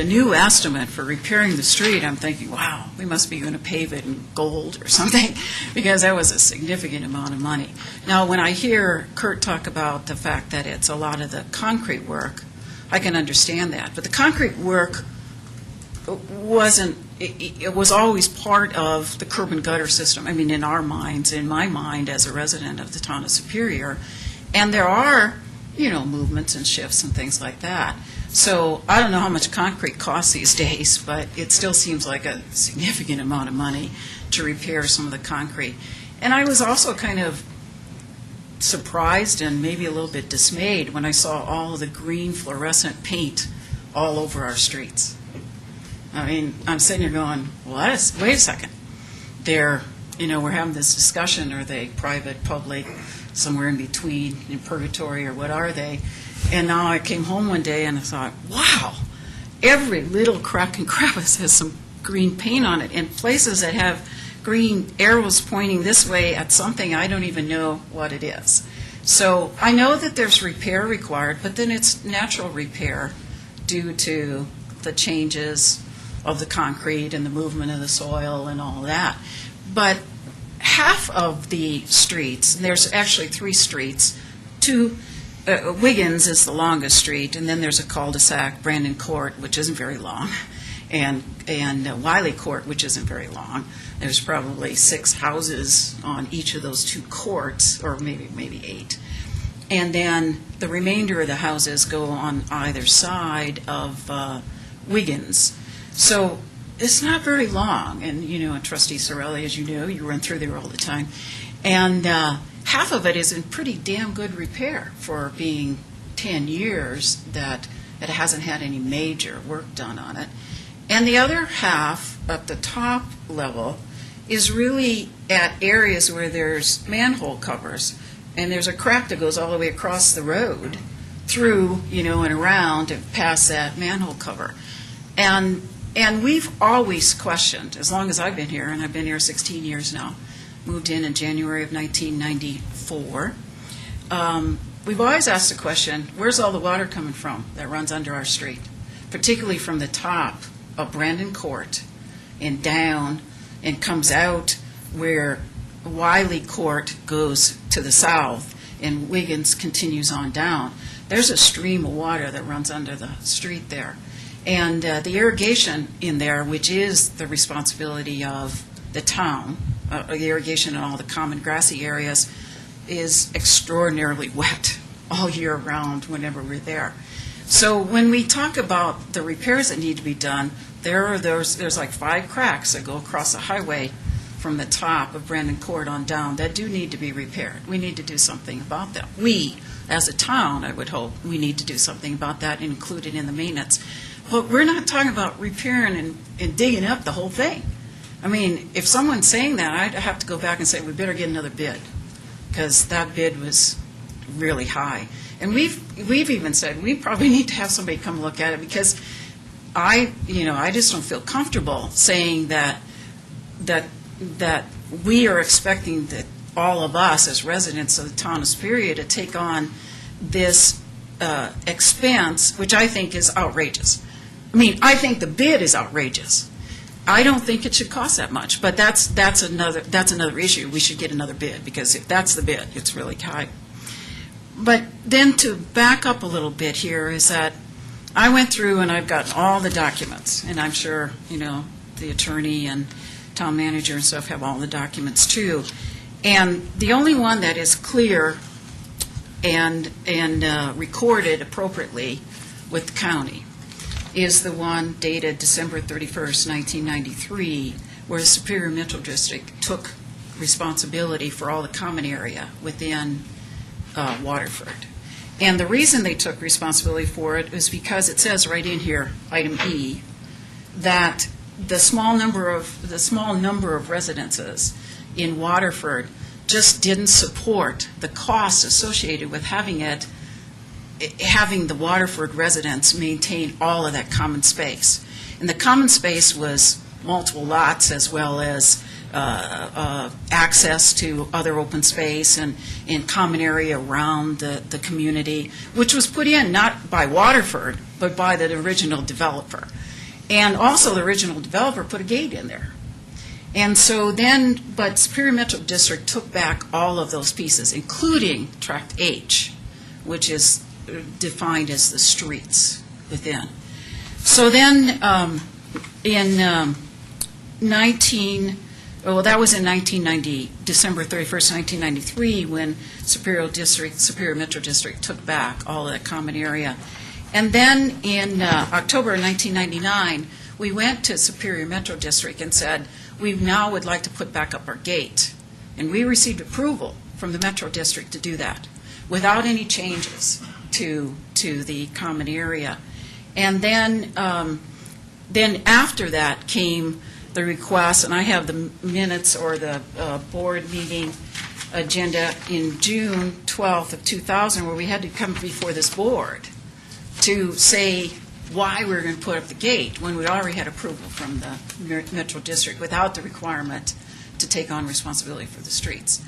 new estimate for repairing the street, I'm thinking, wow, we must be going to pave it in gold or something, because that was a significant amount of money. Now, when I hear Kurt talk about the fact that it's a lot of the concrete work, I can understand that. But the concrete work it was always part of the curb and gutter system. I mean, in our minds, in my mind as a resident of the town of Superior. And there are, movements and shifts and things like that. So I don't know how much concrete costs these days, but it still seems like a significant amount of money to repair some of the concrete. And I was also kind of surprised and maybe a little bit dismayed when I saw all of the green fluorescent paint all over our streets. I mean, I'm sitting here going, wait a second. We're having this discussion, are they private, public, somewhere in between, in purgatory, or what are they? And now I came home one day and I thought, wow, every little crack and crevice has some green paint on it, and places that have green arrows pointing this way at something I don't even know what it is. So I know that there's repair required, but then it's natural repair due to the changes of the concrete and the movement of the soil and all that. But half of the streets, and there's actually 3 streets, Wiggins is the longest street, and then there's a cul-de-sac, Brandon Court, which isn't very long, and Wiley Court, which isn't very long. There's probably 6 houses on each of those 2 courts, or maybe 8. And then the remainder of the houses go on either side of Wiggins. So it's not very long. And, Trustee Sorelli, as you know, you run through there all the time. And half of it is in pretty damn good repair for being 10 years that it hasn't had any major work done on it. And the other half at the top level is really at areas where there's manhole covers, and there's a crack that goes all the way across the road through, and around and past that manhole cover. And we've always questioned, as long as I've been here, and I've been here 16 years now, moved in January of 1994, we've always asked the question, where's all the water coming from that runs under our street, particularly from the top of Brandon Court and down and comes out where Wiley Court goes to the south and Wiggins continues on down. There's a stream of water that runs under the street there. And the irrigation in there, which is the responsibility of the town, the irrigation in all the common grassy areas, is extraordinarily wet all year round whenever we're there. So when we talk about the repairs that need to be done, there's like 5 cracks that go across the highway from the top of Brandon Court on down that do need to be repaired. We need to do something about that. We, as a town, I would hope, we need to do something about that and include it in the maintenance. But we're not talking about repairing and digging up the whole thing. I mean, if someone's saying that, I'd have to go back and say, we better get another bid, because that bid was really high. And we've even said, we probably need to have somebody come look at it, because I just don't feel comfortable saying that we are expecting that all of us as residents of the town of Superior to take on this expense, which I think is outrageous. I mean, I think the bid is outrageous. I don't think it should cost that much, but that's another issue. We should get another bid, because if that's the bid, it's really high. But then to back up a little bit here is that I went through and I've got all the documents, and I'm sure, the attorney and town manager and stuff have all the documents too. And the only one that is clear and recorded appropriately with the county is the one dated December 31st, 1993, where the Superior Metro District took responsibility for all the common area within Waterford. And the reason they took responsibility for it is because it says right in here, item E, that the small number of residences in Waterford just didn't support the costs associated with having the Waterford residents maintain all of that common space. And the common space was multiple lots, as well as access to other open space and common area around the community, which was put in not by Waterford, but by the original developer. And also the original developer put a gate in there. And so then, but Superior Metro District took back all of those pieces, including Tract H, which is defined as the streets within. So then that was in 1990, December 31st, 1993, when Superior Metro District took back all of that common area. And then in October 1999, we went to Superior Metro District and said, we now would like to put back up our gate. And we received approval from the Metro District to do that without any changes to the common area. And then after that came the request, and I have the minutes or the board meeting agenda in June 12th of 2000, where we had to come before this board to say why we were going to put up the gate when we already had approval from the Metro District without the requirement to take on responsibility for the streets.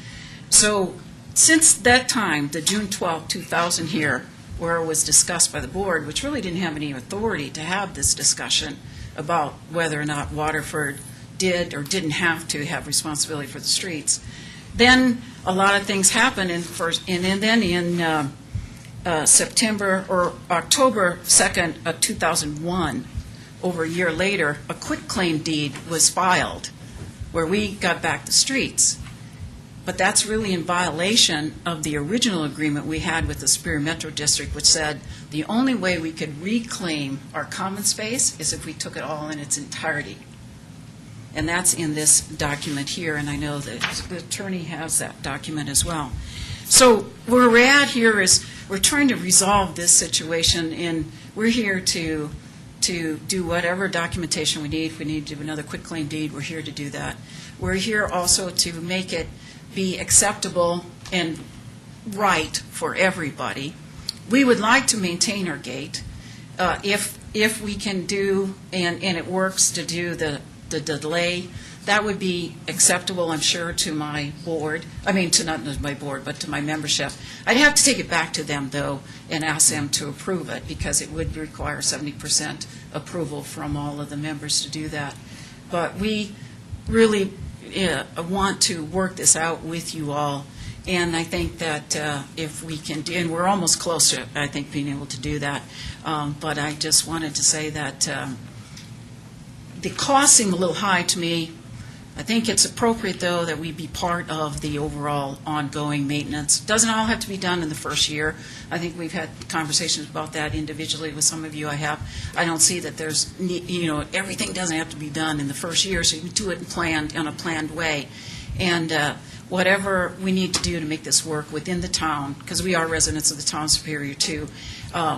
So since that time, the June 12, 2000 here, where it was discussed by the board, which really didn't have any authority to have this discussion, about whether or not Waterford did or didn't have to have responsibility for the streets. Then a lot of things happened, and then in September or October 2nd of 2001, over a year later, a quitclaim deed was filed where we got back the streets. But that's really in violation of the original agreement we had with the Superior Metro District, which said the only way we could reclaim our common space is if we took it all in its entirety. And that's in this document here, and I know that the attorney has that document as well. So where we're at here is we're trying to resolve this situation, and we're here to do whatever documentation we need. If we need to do another quitclaim deed, we're here to do that. We're here also to make it be acceptable and right for everybody. We would like to maintain our gate. If we can do, and it works to do the delay, that would be acceptable, I'm sure, to my board. I mean, to not my board, but to my membership. I'd have to take it back to them, though, and ask them to approve it, because it would require 70% approval from all of the members to do that. But we really want to work this out with you all, and I think that if we can do, and we're almost close to, I think, being able to do that, but I just wanted to say that the cost seemed a little high to me. I think it's appropriate, though, that we be part of the overall ongoing maintenance. It doesn't all have to be done in the first year. I think we've had conversations about that individually with some of you. I don't see that there's, everything doesn't have to be done in the first year, so you do it in a planned way. And whatever we need to do to make this work within the town, because we are residents of the town of Superior, too,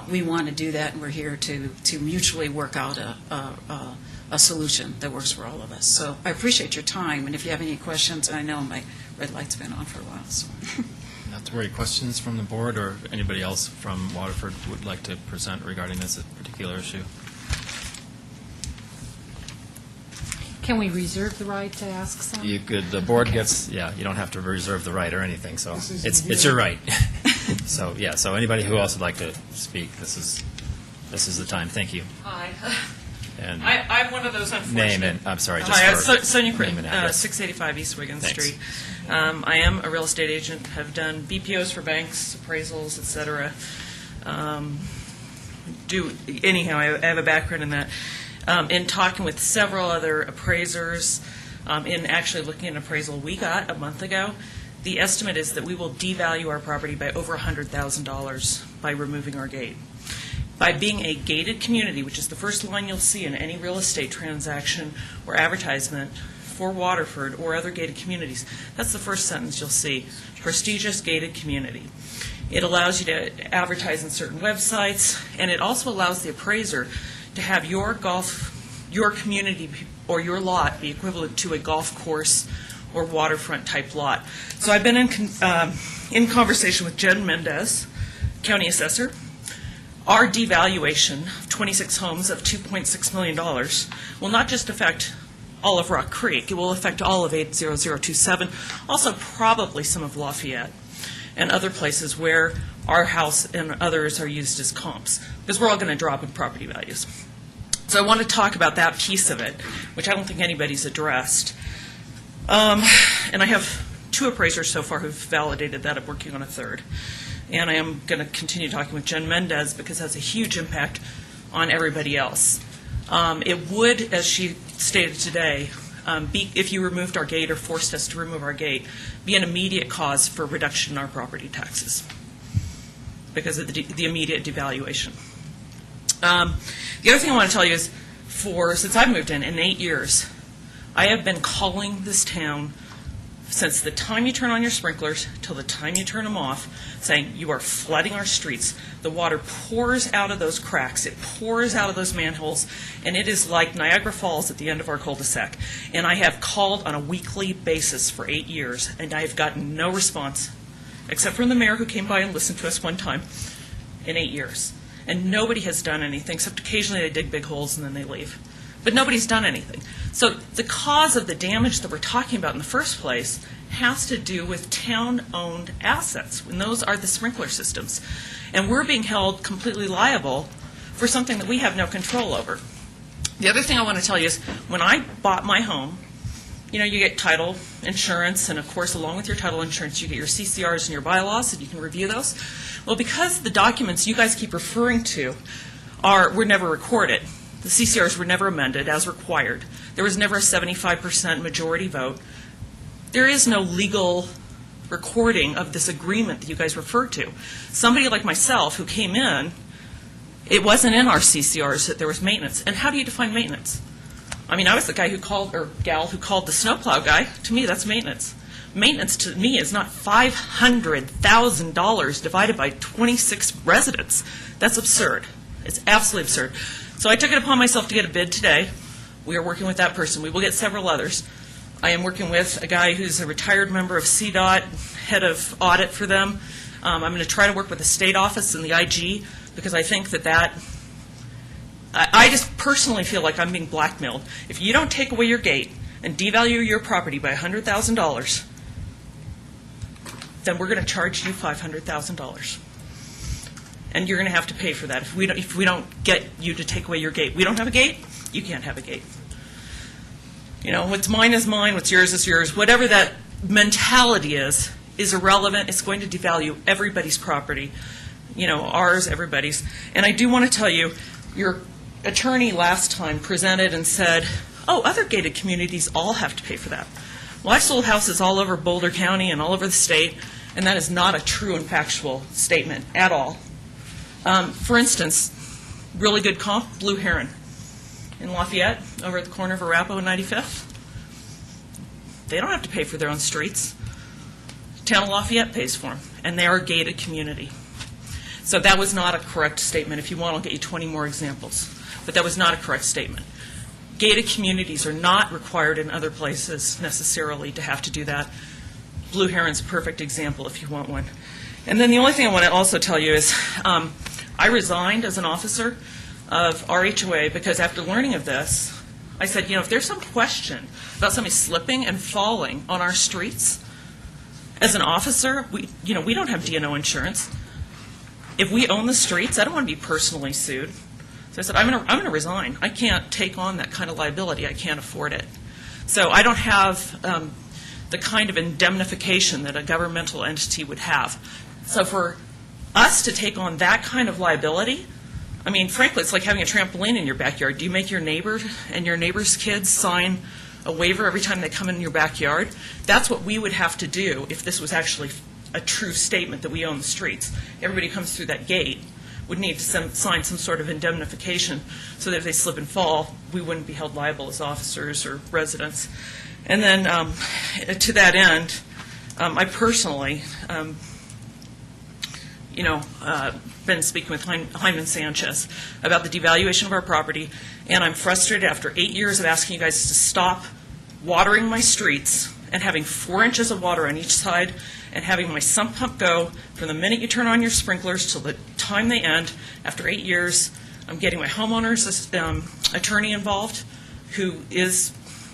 we want to do that, and we're here to mutually work out a solution that works for all of us. So I appreciate your time, and if you have any questions, I know my red light's been on for a while. So. Not to worry. Questions from the board or anybody else from Waterford would like to present regarding this particular issue? Can we reserve the right to ask some? You could. The board gets. Yeah, you don't have to reserve the right or anything. So it's your right. So yeah. So anybody who else would like to speak, this is the time. Thank you. Hi. And I'm one of those unfortunate. name and I'm sorry. Just Hi, for Sonia name Critton, and address. 685 East Wiggin Thanks. Street. I am a real estate agent. Have done BPOs for banks, appraisals, etc. Anyhow, I have a background in that. In talking with several other appraisers, in actually looking at an appraisal we got a month ago, the estimate is that we will devalue our property by over $100,000 by removing our gate. By being a gated community, which is the first line you'll see in any real estate transaction or advertisement for Waterford or other gated communities, that's the first sentence you'll see, prestigious gated community. It allows you to advertise in certain websites, and it also allows the appraiser to have your community or your lot be equivalent to a golf course or waterfront type lot. So I've been in conversation with Jen Mendez, county assessor. Our devaluation of 26 homes of $2.6 million will not just affect all of Rock Creek, it will affect all of 80027, also probably some of Lafayette and other places where our house and others are used as comps, because we're all going to drop in property values. So I want to talk about that piece of it, which I don't think anybody's addressed. And I have 2 appraisers so far who've validated that. I'm working on a third. And I am going to continue talking with Jen Mendez because it has a huge impact on everybody else. It would, as she stated today, if you removed our gate or forced us to remove our gate, be an immediate cause for reduction in our property taxes because of the immediate devaluation. The other thing I want to tell you is, since I've moved in 8 years, I have been calling this town since the time you turn on your sprinklers till the time you turn them off, saying you are flooding our streets. The water pours out of those cracks. It pours out of those manholes, and it is like Niagara Falls at the end of our cul-de-sac. And I have called on a weekly basis for 8 years, and I have gotten no response, except from the mayor who came by and listened to us one time in 8 years. And nobody has done anything, except occasionally they dig big holes and then they leave. But nobody's done anything. So the cause of the damage that we're talking about in the first place has to do with town-owned assets, and those are the sprinkler systems. And we're being held completely liable for something that we have no control over. The other thing I want to tell you is, when I bought my home, you get title insurance, and of course, along with your title insurance, you get your CCRs and your bylaws, and you can review those. Well, because the documents you guys keep referring to were never recorded, the CCRs were never amended as required. There was never a 75% majority vote. There is no legal recording of this agreement that you guys refer to. Somebody like myself who came in, it wasn't in our CCRs that there was maintenance. And how do you define maintenance? I mean, I was the guy who called, or gal who called the snowplow guy. To me, that's maintenance. Maintenance to me is not $500,000 divided by 26 residents. That's absurd. It's absolutely absurd. So I took it upon myself to get a bid today. We are working with that person. We will get several others. I am working with a guy who's a retired member of CDOT, head of audit for them. I'm going to try to work with the state office and the IG, because I think I just personally feel like I'm being blackmailed. If you don't take away your gate and devalue your property by $100,000, then we're going to charge you $500,000. And you're going to have to pay for that if we don't get you to take away your gate. We don't have a gate, you can't have a gate. What's mine is mine, what's yours is yours. Whatever that mentality is irrelevant. It's going to devalue everybody's property. Ours, everybody's. And I do want to tell you, your attorney last time presented and said, oh, other gated communities all have to pay for that. Well, I've sold houses all over Boulder County and all over the state, and that is not a true and factual statement at all. For instance, really good comp, Blue Heron in Lafayette, over at the corner of Arapahoe and 95th. They don't have to pay for their own streets. Town of Lafayette pays for them, and they are a gated community. So that was not a correct statement. If you want, I'll get you 20 more examples. But that was not a correct statement. Gated communities are not required in other places necessarily to have to do that. Blue Heron's a perfect example if you want one. And then the only thing I want to also tell you is I resigned as an officer of our HOA because after learning of this, I said, if there's some question about somebody slipping and falling on our streets, as an officer, we don't have D&O insurance. If we own the streets, I don't want to be personally sued. So I said, I'm going to resign. I can't take on that kind of liability. I can't afford it. So I don't have the kind of indemnification that a governmental entity would have. So for us to take on that kind of liability, I mean, frankly, it's like having a trampoline in your backyard. Do you make your neighbor and your neighbor's kids sign a waiver every time they come in your backyard? That's what we would have to do if this was actually a true statement that we own the streets. Everybody comes through that gate would need to sign some sort of indemnification so that if they slip and fall, we wouldn't be held liable as officers or residents. And then to that end, I personally, been speaking with Hyman Sanchez about the devaluation of our property, and I'm frustrated after 8 years of asking you guys to stop watering my streets and having 4 inches of water on each side and having my sump pump go from the minute you turn on your sprinklers till the time they end. After 8 years, I'm getting my homeowner's attorney involved, who is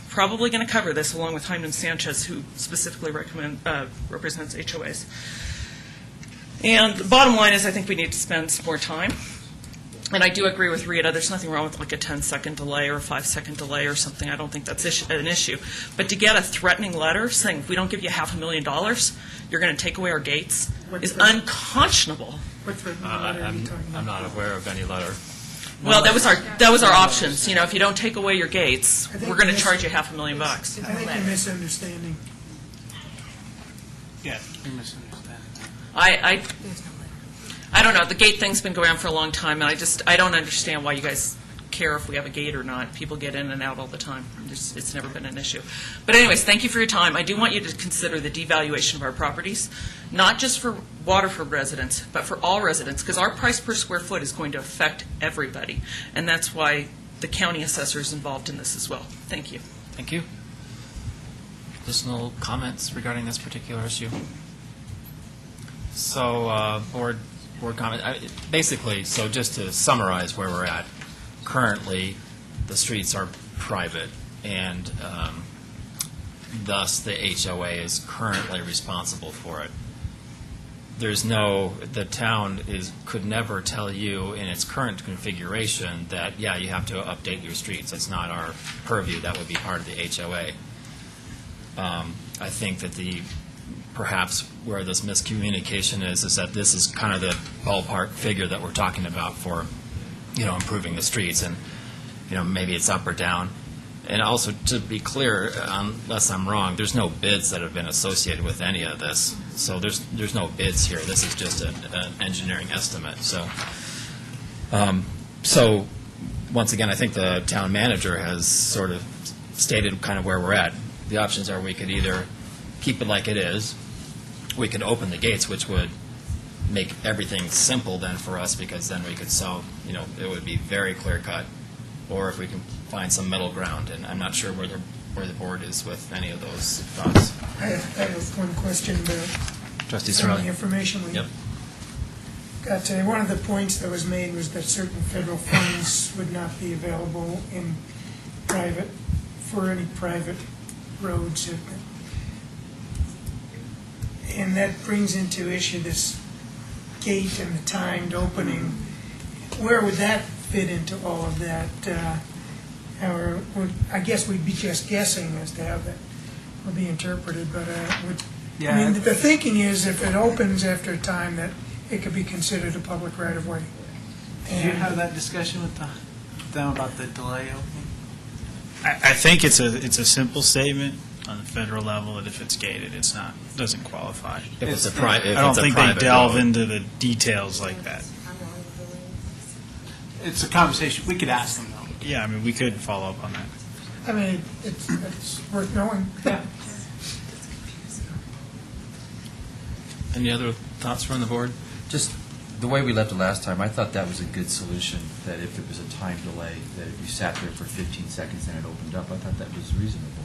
probably going to cover this along with Hyman Sanchez, who specifically represents HOAs. And the bottom line is I think we need to spend some more time. And I do agree with Rita, there's nothing wrong with like a 10-second delay or a 5-second delay or something. I don't think that's an issue. But to get a threatening letter saying if we don't give you $500,000, you're going to take away our gates is unconscionable. What threatening letter are you talking about? I'm not aware of any letter. Well, that was our options. If you don't take away your gates, we're going to charge you $500,000. I think you're misunderstanding. Yeah, you're misunderstanding. I don't know. The gate thing's been going on for a long time, and I don't understand why you guys care if we have a gate or not. People get in and out all the time. It's never been an issue. But anyways, thank you for your time. I do want you to consider the devaluation of our properties, not just for Waterford residents, but for all residents, because our price per square foot is going to affect everybody, and that's why the county assessor is involved in this as well. Thank you. Thank you. Additional comments regarding this particular issue? So, board comment. Basically, so just to summarize where we're at, currently the streets are private, and thus the HOA is currently responsible for it. the town could never tell you in its current configuration that, yeah, you have to update your streets. That's not our purview. That would be part of the HOA. I think that perhaps where this miscommunication is that this is kind of the ballpark figure that we're talking about for, improving the streets, and, maybe it's up or down. And also, to be clear, unless I'm wrong, there's no bids that have been associated with any of this. So there's no bids here. This is just an engineering estimate. So once again, I think the town manager has sort of stated kind of where we're at. The options are we could either keep it like it is, we could open the gates, which would make everything simple then for us, because then we could sell, it would be very clear cut, or if we can find some middle ground, and I'm not sure where the board is with any of those thoughts. I have one question about Trustee some of the Cirilli? information we Yep. got today. One of the points that was made was that certain federal funds would not be available for any private roads. And that brings into issue this gate and the timed opening. Where would that fit into all of that? I guess we'd be just guessing as to how that will be interpreted, but the thinking is if it opens after a time that it could be considered a public right-of-way. Did you have that discussion with them about the delay opening? I think it's a simple statement on the federal level that if it's gated, doesn't qualify. If it's a private, I don't think they delve road. into the details like that. It's a conversation, we could ask them though. Yeah, we could follow up on that. I mean, it's worth knowing. Yeah. Any other thoughts from the board? Just the way we left it last time, I thought that was a good solution, that if it was a time delay, that if you sat there for 15 seconds and it opened up, I thought that was reasonable.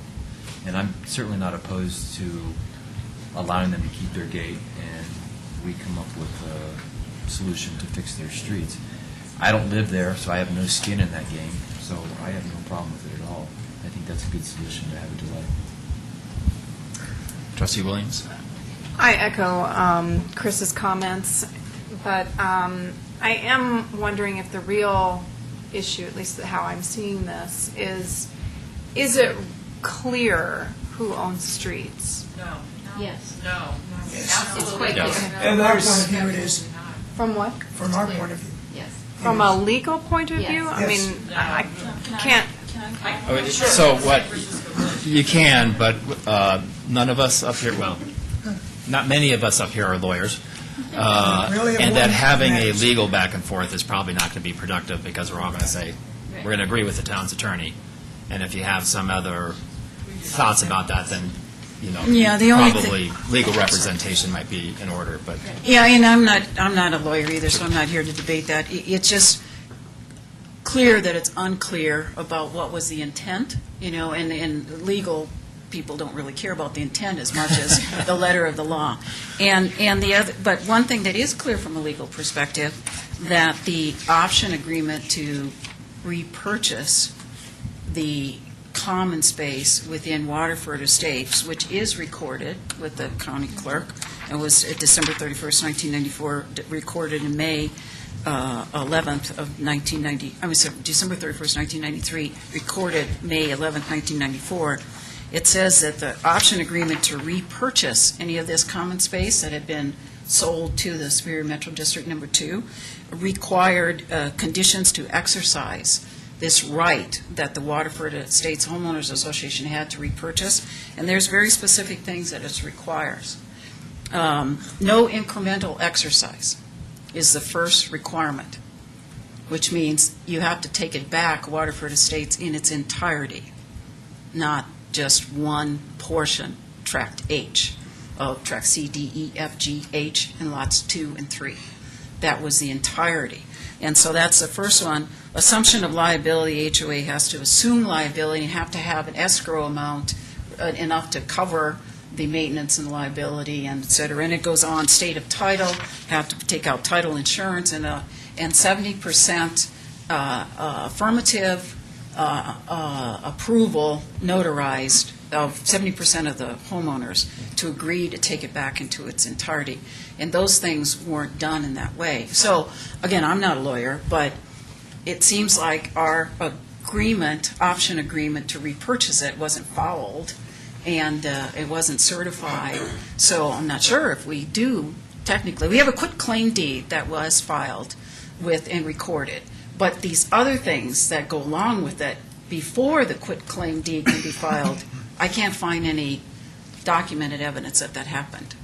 And I'm certainly not opposed to allowing them to keep their gate and we come up with a solution to fix their streets. I don't live there, so I have no skin in that game, so I have no problem with it at all. I think that's a good solution to have a delay. Trustee Williams? I echo Chris's comments, but I am wondering if the real issue, at least how I'm seeing this, is it clear who owns streets? No. Yes. No. It's quite Yes. clear. From our point of view, it is. From what? From our point of view. Yes. From a legal point of Yes. view? I Yes. mean, I can't. So what, you can, but none of us up here, well, not many of us up here are lawyers. Really, And that one having a matters. legal back and forth is probably not going to be productive, because we're all going to say, we're going to agree with the town's attorney. And if you have some other thoughts about that, then, Yeah, the only probably legal representation might be in order, but. Yeah, and I'm not a lawyer either, so I'm not here to debate that. It's just clear that it's unclear about what was the intent, and legal people don't really care about the intent as much as the letter of the law. But one thing that is clear from a legal perspective, that the option agreement to repurchase the common space within Waterford Estates, which is recorded with the county clerk, and was at December 31st, 1994, recorded in May 11th of 1990, December 31st, 1993, recorded May 11th, 1994. It says that the option agreement to repurchase any of this common space that had been sold to the Superior Metro District Number 2 required conditions to exercise this right that the Waterford Estates Homeowners Association had to repurchase, and there's very specific things that it requires. No incremental exercise is the first requirement, which means you have to take it back, Waterford Estates, in its entirety, not just one portion, Tract H, of Tract C, D, E, F, G, H, and lots 2 and 3. That was the entirety. And so that's the first one. Assumption of liability, HOA has to assume liability and have to have an escrow amount enough to cover the maintenance and liability and et cetera. And it goes on, state of title, have to take out title insurance, and 70% affirmative approval notarized 70% of the homeowners to agree to take it back into its entirety. And those things weren't done in that way. So, again, I'm not a lawyer, but it seems like our option agreement to repurchase it wasn't followed, and it wasn't certified. So I'm not sure if we do, technically. We have a quitclaim deed that was filed with and recorded. But these other things that go along with it before the quitclaim deed can be filed, I can't find any documented evidence that that happened.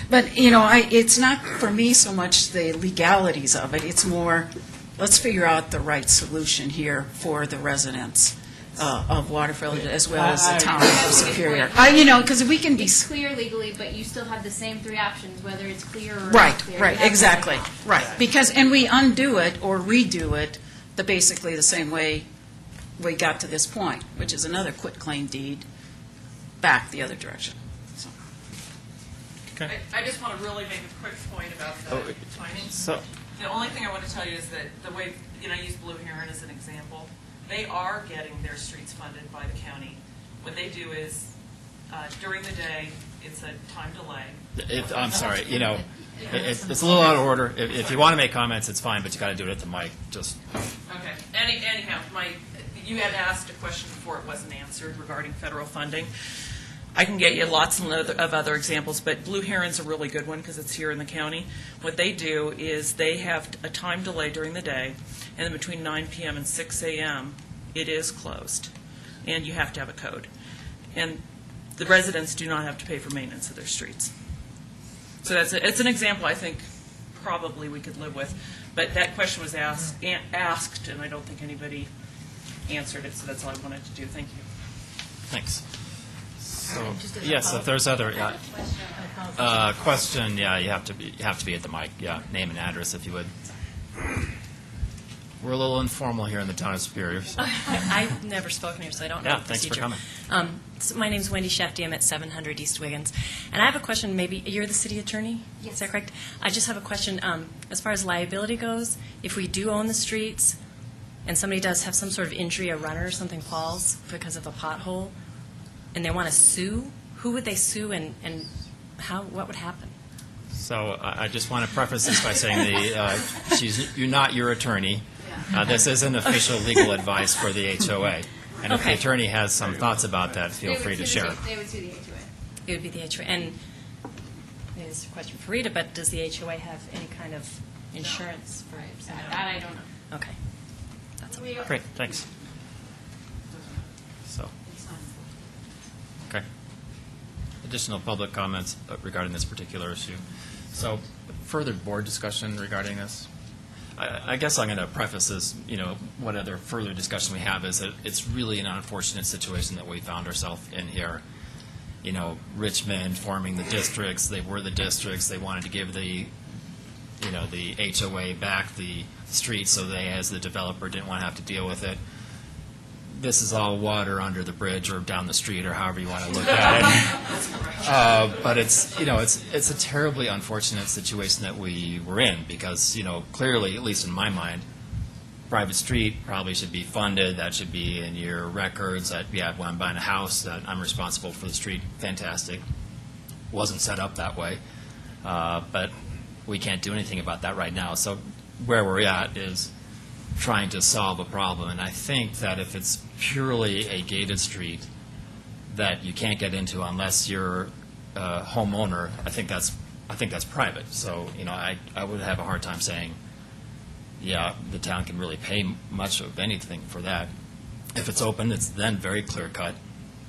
But, it's not for me so much the legalities of it. It's more, let's figure out the right solution here for the residents of Waterfield as well as the town of Superior. Because we can be... It's clear legally, but you still have the same three options, whether it's clear or Right, unclear. right, exactly, right. And we undo it or redo it basically the same way we got to this point, which is another quitclaim deed back the other direction. So. I just want to really make a quick point about the timing. The only thing I want to tell you is that the way, I use Blue Heron as an example. They are getting their streets funded by the county. What they do is, during the day, it's a time delay. I'm sorry, it's a little out of order. If you want to make comments, it's fine, but you got to do it at the mic. Okay. Anyhow, you had asked a question before it wasn't answered regarding federal funding. I can get you lots of other examples, but Blue Heron's a really good one because it's here in the county. What they do is they have a time delay during the day, and then between 9 p.m. and 6 a.m., it is closed, and you have to have a code. And the residents do not have to pay for maintenance of their streets. So it's an example I think probably we could live with. But that question was asked, and I don't think anybody answered it, so that's all I wanted to do. Thank you. Thanks. So, yes, if there's other question, you have to be at the mic. Yeah, name and address if you would. We're a little informal here in the town of Superior. So. I've never spoken here, so I don't know the thanks procedure. for coming. So my name's Wendy Shefty. I'm at 700 East Wiggins. And I have a question. Maybe you're the city attorney? Yes. Is that correct? I just have a question. As far as liability goes, if we do own the streets and somebody does have some sort of injury, a runner or something falls because of a pothole, and they want to sue, who would they sue and what would happen? So I just want to preface this by saying you're not your attorney. This isn't official legal advice for the HOA. And if the attorney has some thoughts about that, feel free to share. They would sue the HOA. It would be the HOA. And maybe this is a question for Rita, but does the HOA have any kind of insurance for That I don't know. Okay. That's all. Great, thanks. So, okay. Additional public comments regarding this particular issue. So, further board discussion regarding this? I guess I'm going to preface this, what other further discussion we have is that it's really an unfortunate situation that we found ourselves in here. Richmond forming the districts, they were the districts, they wanted to give the HOA back the street so they, as the developer, didn't want to have to deal with it. This is all water under the bridge or down the street or however you want to look at it. But it's a terribly unfortunate situation that we were in because, clearly, at least in my mind, private street probably should be funded. That should be in your records that, when I'm buying a house, that I'm responsible for the street. Fantastic. Wasn't set up that way. But we can't do anything about that right now. So where we're at is trying to solve a problem. And I think that if it's purely a gated street that you can't get into unless you're a homeowner, I think that's private. So, I would have a hard time saying, the town can really pay much of anything for that. If it's open, it's then very clear cut.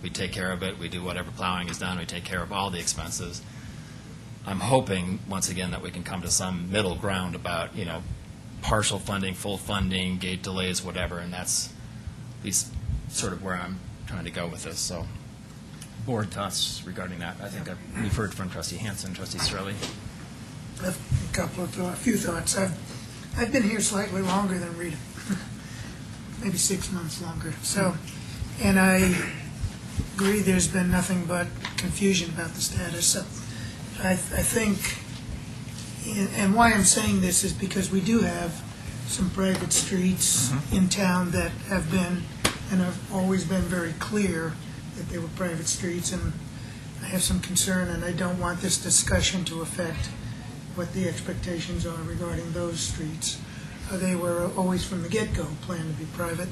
We take care of it. We do whatever plowing is done. We take care of all the expenses. I'm hoping, once again, that we can come to some middle ground about, partial funding, full funding, gate delays, whatever, and that's at least sort of where I'm trying to go with this. So, board thoughts regarding that? I think we've heard from Trustee Hanson, Trustee Strelly. I have a few thoughts. I've been here slightly longer than Rita, maybe 6 months longer. So, and I agree there's been nothing but confusion about the status. So I think, and why I'm saying this is because we do have some private streets in town that have been and have always been very clear that they were private streets, and I have some concern, and I don't want this discussion to affect what the expectations are regarding those streets. They were always from the get-go planned to be private.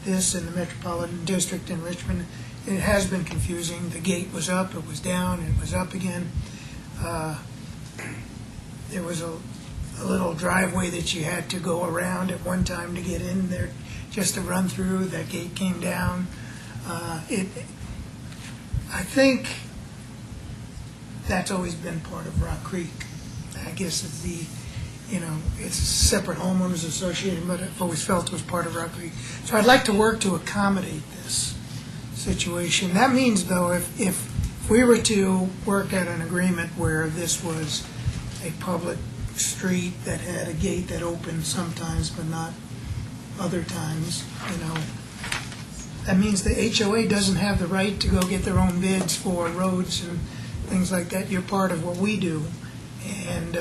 This in the Metropolitan District in Richmond, it has been confusing. The gate was up, it was down, it was up again. There was a little driveway that you had to go around at one time to get in there, just to run through. That gate came down. I think that's always been part of Rock Creek. I guess it's it's a separate homeowners association, but I've always felt it was part of Rock Creek. So I'd like to work to accommodate this situation. That means, though, if we were to work at an agreement where this was a public street that had a gate that opened sometimes but not other times, that means the HOA doesn't have the right to go get their own bids for roads and things like that. You're part of what we do. And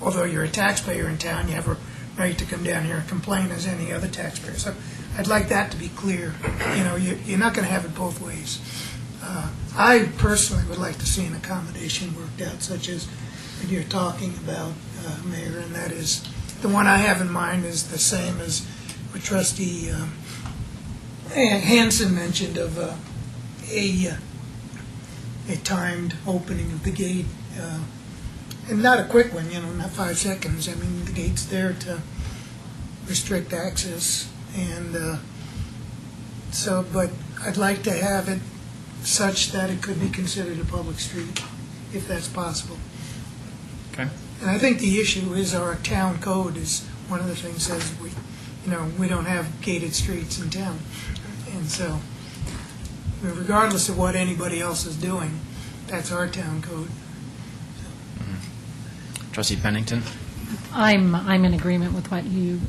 although you're a taxpayer in town, you have a right to come down here and complain as any other taxpayer. So I'd like that to be clear. You're not going to have it both ways. I personally would like to see an accommodation worked out, such as what you're talking about, Mayor, and that is, the one I have in mind is the same as what Trustee Hanson mentioned of a timed opening of the gate, and not a quick one, not 5 seconds. I mean, the gate's there to restrict access, and but I'd like to have it such that it could be considered a public street, if that's possible. Okay. And I think the issue is our town code is one of the things says we don't have gated streets in town. And so, regardless of what anybody else is doing, that's our town code. Trustee Pennington? I'm in agreement with what you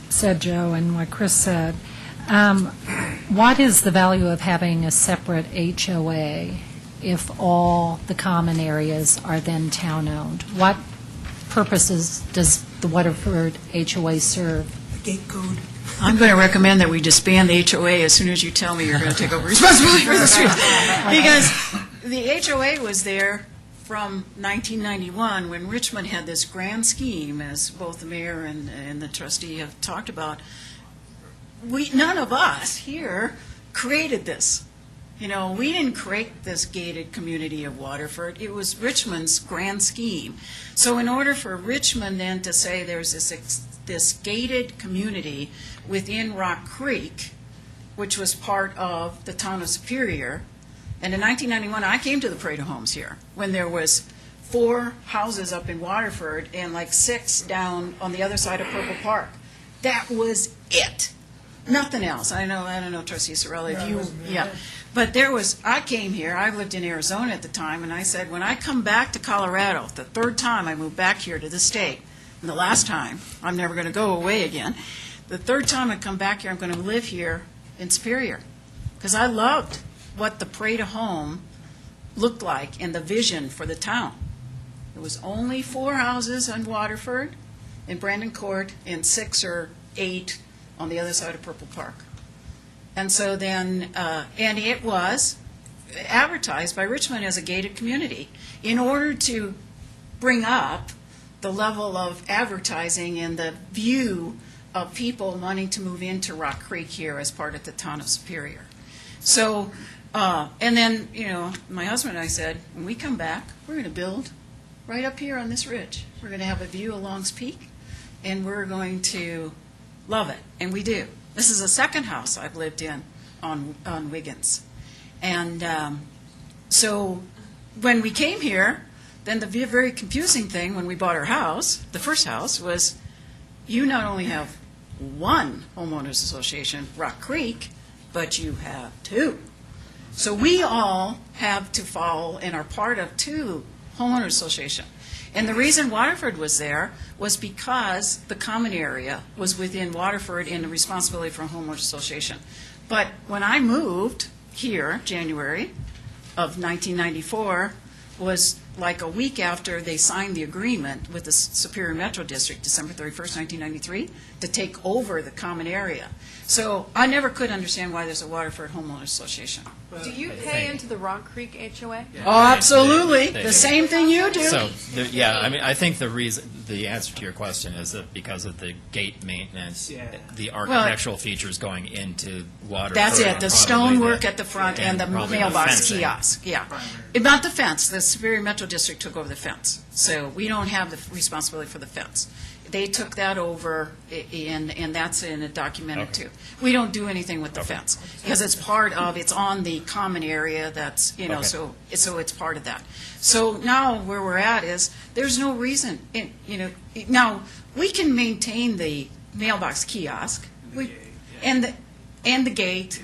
said, Joe, and what Chris said. What is the value of having a separate HOA if all the common areas are then town-owned? What purposes does the Waterford HOA serve? The gate code. I'm going to recommend that we disband the HOA as soon as you tell me you're going to take over responsibility for the streets. Because the HOA was there from 1991 when Richmond had this grand scheme, as both the mayor and the trustee have talked about. None of us here created this. We didn't create this gated community of Waterford. It was Richmond's grand scheme. So in order for Richmond then to say there's this gated community within Rock Creek, which was part of the town of Superior, and in 1991 I came to the Parade of Homes here when there was 4 houses up in Waterford and like 6 down on the other side of Purple Park. That was it. Nothing else. I don't know, Trustee Sorelli, if you, But I came here, I lived in Arizona at the time, and I said, when I come back to Colorado, the 3rd time I moved back here to the state, and the last time, I'm never going to go away again, the 3rd time I come back here, I'm going to live here in Superior. Because I loved what the Parade of Home looked like and the vision for the town. There was only 4 houses on Waterford, in Brandon Court, and 6 or 8 on the other side of Purple Park. And so then, and it was advertised by Richmond as a gated community in order to bring up the level of advertising and the view of people wanting to move into Rock Creek here as part of the town of Superior. So, and then, my husband and I said, when we come back, we're going to build right up here on this ridge. We're going to have a view of Long's Peak, and we're going to love it, and we do. This is the 2nd house I've lived in on Wiggins. And so when we came here, then the very confusing thing when we bought our house, the first house, was you not only have one homeowners association, Rock Creek, but you have 2. So we all have to follow and are part of 2 homeowners associations. And the reason Waterford was there was because the common area was within Waterford and the responsibility for a homeowners association. But when I moved here, January of 1994, was like a week after they signed the agreement with the Superior Metro District, December 31st, 1993, to take over the common area. So I never could understand why there's a Waterford Homeowners Association. Do you pay into the Rock Creek HOA? Oh, absolutely. They The do. same thing you do. So, yeah, I mean, I think the answer to your question is that because of the gate maintenance, the architectural features going into water. That's it, the stonework at the front and and the probably the mailbox fencing. kiosk, yeah. About the fence, the Superior Metro District took over the fence, so we don't have the responsibility for the fence. They took that over, and that's in it documented too. We don't do anything with the fence, because it's part of, it's on the common area that's, you know, Okay. so it's part of that. So now where we're at is, there's no reason, you know, now, we can maintain the mailbox kiosk, and the gate,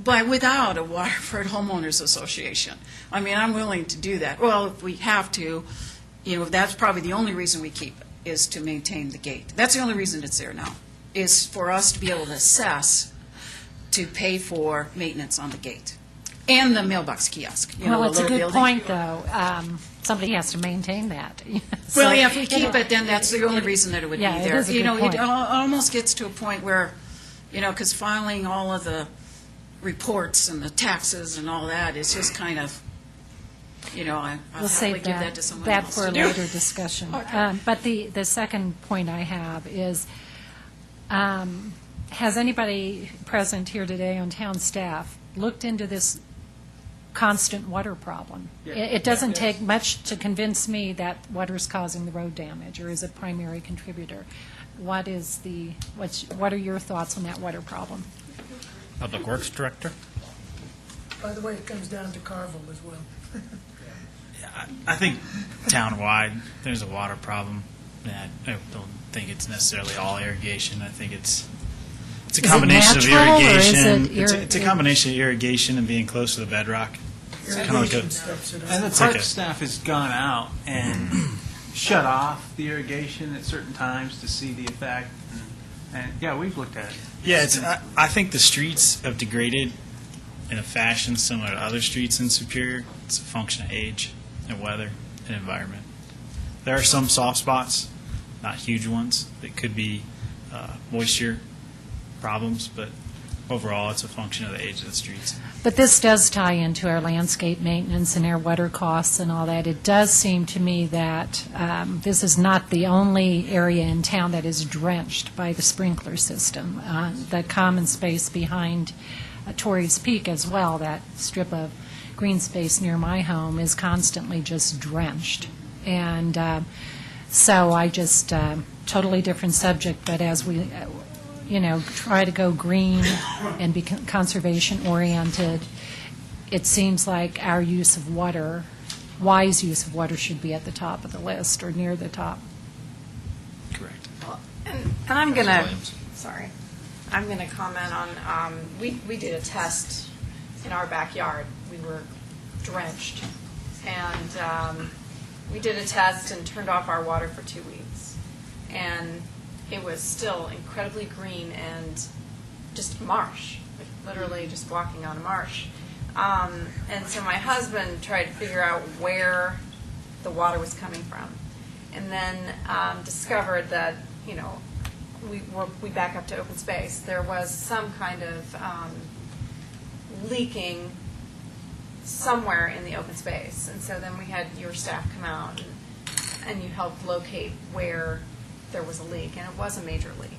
but without a Waterford Homeowners Association. I mean, I'm willing to do that. Well, if we have to, you know, that's probably the only reason we keep it, is to maintain the gate. That's the only reason it's there now, is for us to be able to assess, to pay for maintenance on the gate and the mailbox kiosk. You know, Well, it's a little good building. point, though. Somebody has to maintain that. So, Well, yeah, if we you keep know, it, then that's the only reason that it would be Yeah, it there. is a You good know, point. it almost gets to a point where, you know, because filing all of the reports and the taxes and all that is just kind of, you know, I'll We'll save happily give that to someone that else for to a do. later discussion. But the second point I have is, has anybody present here today on town staff looked into this constant water problem? It doesn't take much to convince me that water's causing the road damage or is a primary contributor. What are your thoughts on that water problem? Public Works Director? By the way, it comes down to Carville as well. I think town-wide, there's a water problem. I don't think it's necessarily all irrigation. I think it's a Is it combination of natural, or is irrigation. it It's a combination of irrigation and being close to the bedrock. It's kind of like Irrigation steps it up. And the It's like park a- staff has gone out and shut off the irrigation at certain times to see the effect. And yeah, we've looked at it. Yeah, I think the streets have degraded in a fashion similar to other streets in Superior. It's a function of age and weather and environment. There are some soft spots, not huge ones, that could be moisture problems, but overall, it's a function of the age of the streets. But this does tie into our landscape maintenance and our water costs and all that. It does seem to me that this is not the only area in town that is drenched by the sprinkler system. The common space behind Torrey's Peak as well, that strip of green space near my home, is constantly just drenched. And so I just, totally different subject, but as we try to go green and be conservation-oriented, it seems like our use of water, wise use of water, should be at the top of the list or near the top. Correct. And I'm going to, sorry, I'm going to comment on, we did a test in our backyard. We were drenched. And we did a test and turned off our water for 2 weeks. And it was still incredibly green and just marsh, like literally just walking on a marsh. And so my husband tried to figure out where the water was coming from, and then discovered that, we back up to open space. There was some kind of leaking somewhere in the open space, and so then we had your staff come out and you helped locate where there was a leak, and it was a major leak.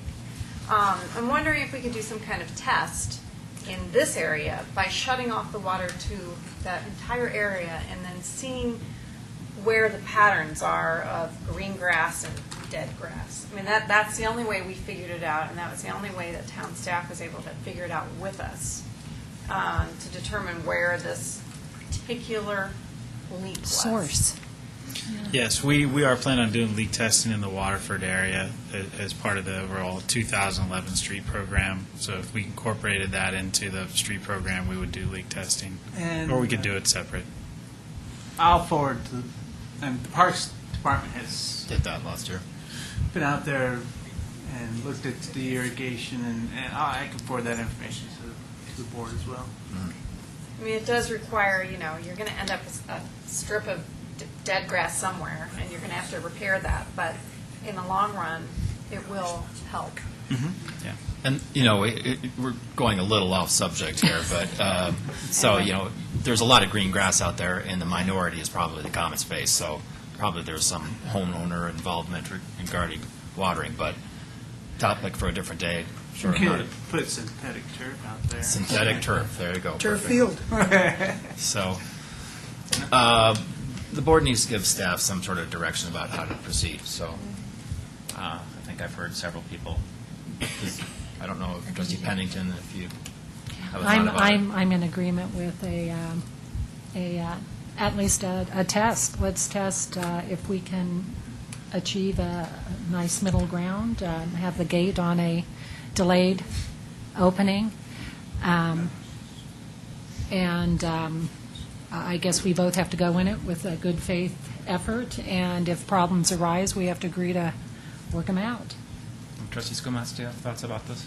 I'm wondering if we could do some kind of test in this area by shutting off the water to that entire area and then seeing where the patterns are of green grass and dead grass. I mean, that's the only way we figured it out, and that was the only way that town staff was able to figure it out with us, to determine where this particular leak was. Source. Yes, we are planning on doing leak testing in the Waterford area as part of the overall 2011 street program. So if we incorporated that into the street program, we would do leak testing, And or we could do it separate. I'll forward to, and the Parks Department has Did that last year. been out there and looked at the irrigation, and I can forward that information to the board as well. I mean, it does require, you're going to end up with a strip of dead grass somewhere, and you're going to have to repair that. But in the long run, it will help. Yeah. And, we're going a little off subject here, but, there's a lot of green grass out there, and the minority is probably the common space, so probably there's some homeowner involvement regarding watering, but topic for a different day. Sure. You not could put synthetic turf out there. Synthetic turf, there you go. Turf perfect. field. So, the board needs to give staff some sort of direction about how to proceed, so I think I've heard several people. I don't know, if Trustee Pennington, if you have a thought about it. I'm in agreement with at least a test. Let's test if we can achieve a nice middle ground, have the gate on a delayed opening. I guess we both have to go in it with a good faith effort, and if problems arise, we have to agree to work them out. Trustee Skomas, do you have thoughts about this?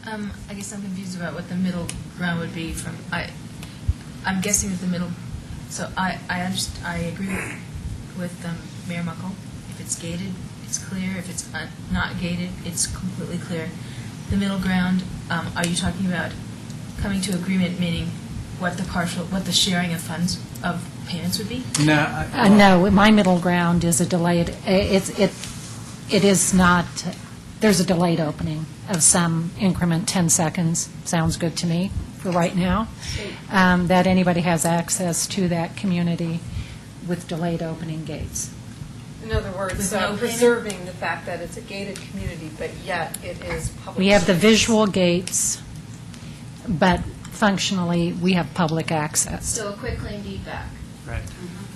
I guess I'm confused about what the middle ground would be from, I'm guessing that the middle, so I agree with Mayor Muckle. If it's gated, it's clear. If it's not gated, it's completely clear. The middle ground, are you talking about coming to agreement, meaning what the sharing of funds, of payments would be? No. No, my middle ground is a delayed, it is not, there's a delayed opening of some increment, 10 seconds, sounds good to me for right now, that anybody has access to that community with delayed opening gates. In other words, With no payment? preserving the fact that it's a gated community, but yet it is public. We have the service. visual gates, but functionally, we have public access. So a quick claim deed back. Right.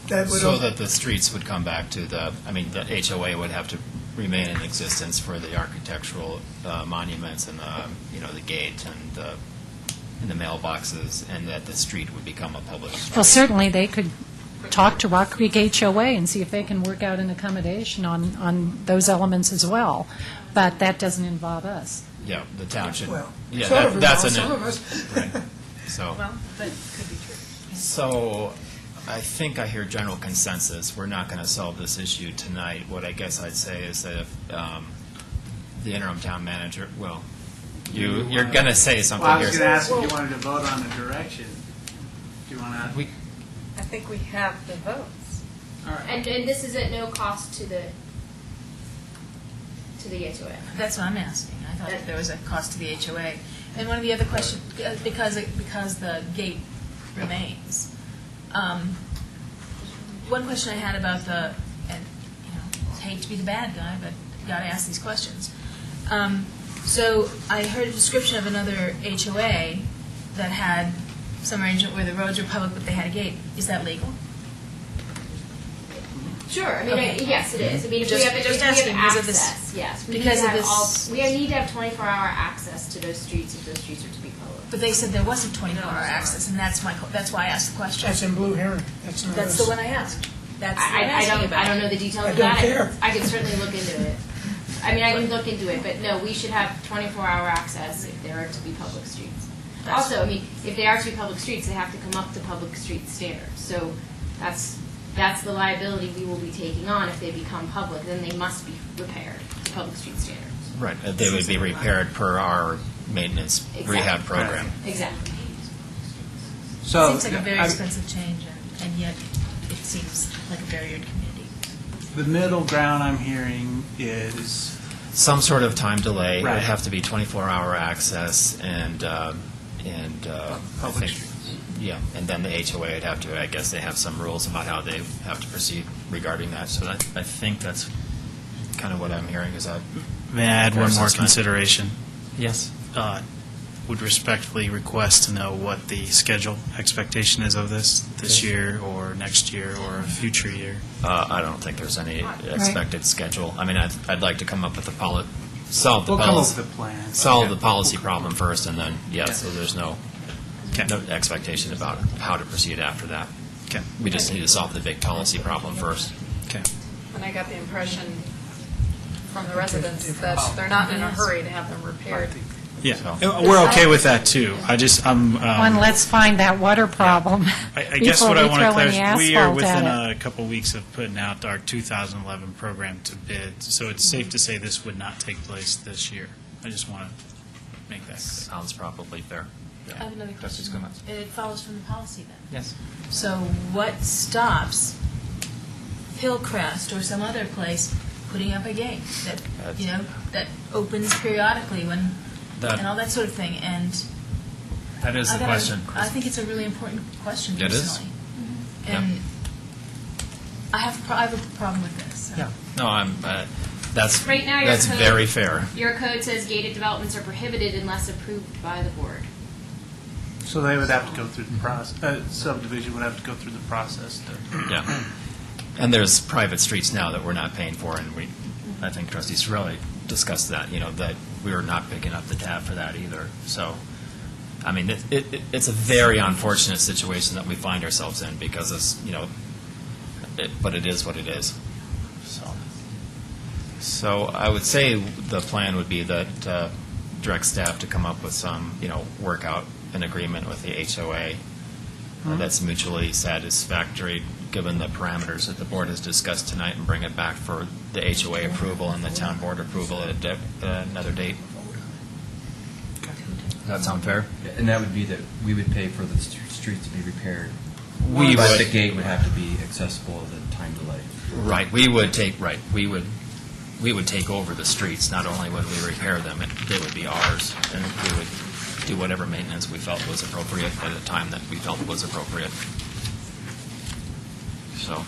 That would So that the streets would come back to the HOA would have to remain in existence for the architectural monuments and the gate and the mailboxes, and that the street would become a public street. Well, certainly, they could talk to Rock Creek HOA and see if they can work out an accommodation on those elements as well, but that doesn't involve us. Yeah, the town should. Well, Yeah, sort of that's involves some of us. Right. So. Well, that could be true. So, I think I hear general consensus. We're not going to solve this issue tonight. What I guess I'd say is that if the interim town manager, you're going to say something Well, I here. was going to ask if you wanted to vote on the direction. Do you want to? I think we have the votes. All right. And this is at no cost to the HOA. That's what I'm asking. I thought that there was a cost to the HOA. And one of the other questions, because the gate remains, one question I had about hate to be the bad guy, but got to ask these questions. So I heard a description of another HOA that had some arrangement where the roads are public, but they had a gate. Is that legal? Sure, I mean, Okay. yes, it is. I mean, if Just- we have, just if we asking have because of this- access, yes. We because need to of have this- we need to have 24-hour access to those streets if those streets are to be public. But they said there wasn't 24-hour access, and that's why I asked the question. That's in Blue Heron. That's not That's us. the one I asked. That's the one I'm I asking about. don't know the details I of don't that. care. I can certainly look into it. I mean, I can look into it, but no, we should have 24-hour access if there are to be public streets. Also, I mean, if they are to be public streets, they have to come up to public street standards. So that's the liability we will be taking on if they become public. Then they must be repaired to public street standards. Right, they would be repaired per our maintenance rehab program. Exactly. So, Seems like a very I- expensive change, and yet it seems like a barrier to community. the middle ground I'm hearing is Some sort of time delay. It would Right. have to be 24-hour access and I public think- streets. Yeah, and then the HOA would have to, I guess they have some rules about how they have to proceed regarding that. So I think that's kind of what I'm hearing. Is that May I add fair one more assessment? consideration? Yes. Would respectfully request to know what the schedule expectation is of this year or next year or a future year. I don't think there's any expected schedule. I mean, I'd like to come up with solve the We'll come up policy. with a plan. Solve Okay. the policy problem first, and then, so there's no expectation about how to proceed after that. Okay. We just need to solve the big policy problem first. Okay. And I got the impression from the residents that they're not in a hurry to have them repaired. Yeah, So- we're okay with that too. I'm. And let's find that water problem I guess before what I we want to throw any clarify, we are asphalt within at it. a couple weeks of putting out our 2011 program to bid, so it's safe to say this would not take place this year. I just want to make that clear. Sounds probably fair. I have another Trustees question. comments? It follows from the policy then. Yes. So what stops Hillcrest or some other place putting up a gate that, that opens periodically when, and all that sort of thing? And That is the question. I think it's a really important question It is. personally. And I have a problem with this. So. Yeah. No, that's Right now, your that's code- very fair. Your code says gated developments are prohibited unless approved by the board. So they would have to go through the process, subdivision would have to go through the process to. Yeah. And there's private streets now that we're not paying for, and I think Trustee Sorelli discussed that, that we were not picking up the tab for that either. So, I mean, it's a very unfortunate situation that we find ourselves in because it's, but it is what it is. So I would say the plan would be that direct staff to come up with some, work out an agreement with the HOA that's mutually satisfactory, given the parameters that the board has discussed tonight, and bring it back for the HOA approval and the town board approval at another date. Does that sound fair? And that would be that we would pay for the streets to be repaired. We But would. the gate would have to be accessible at the time delay. Right. We would take over the streets. Not only would we repair them, they would be ours, and we would do whatever maintenance we felt was appropriate at a time that we felt was appropriate. So,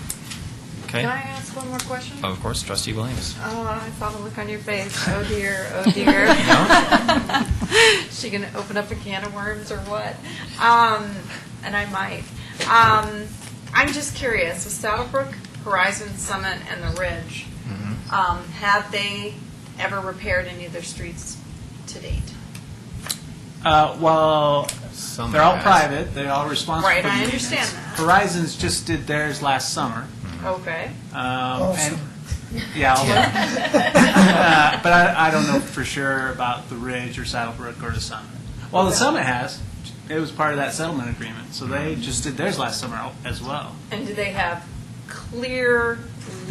okay. Can I ask one more question? Of course, Trustee Williams. Oh, I saw the look on your face. Oh dear, oh dear. Is she going to open up a can of worms or what? And I might. I'm just curious. With Saddlebrook, Horizon, Summit, and the Ridge, have they ever repaired any of their streets to date? Well, Some they're all has. private, they're all responsible. Right, for I maintenance. understand that. Horizons just did theirs last summer. Okay. And, yeah, but I don't know for sure about the Ridge or Saddlebrook or the Summit. Well, the Summit has. It was part of that settlement agreement, so they just did theirs last summer as well. And do they have clear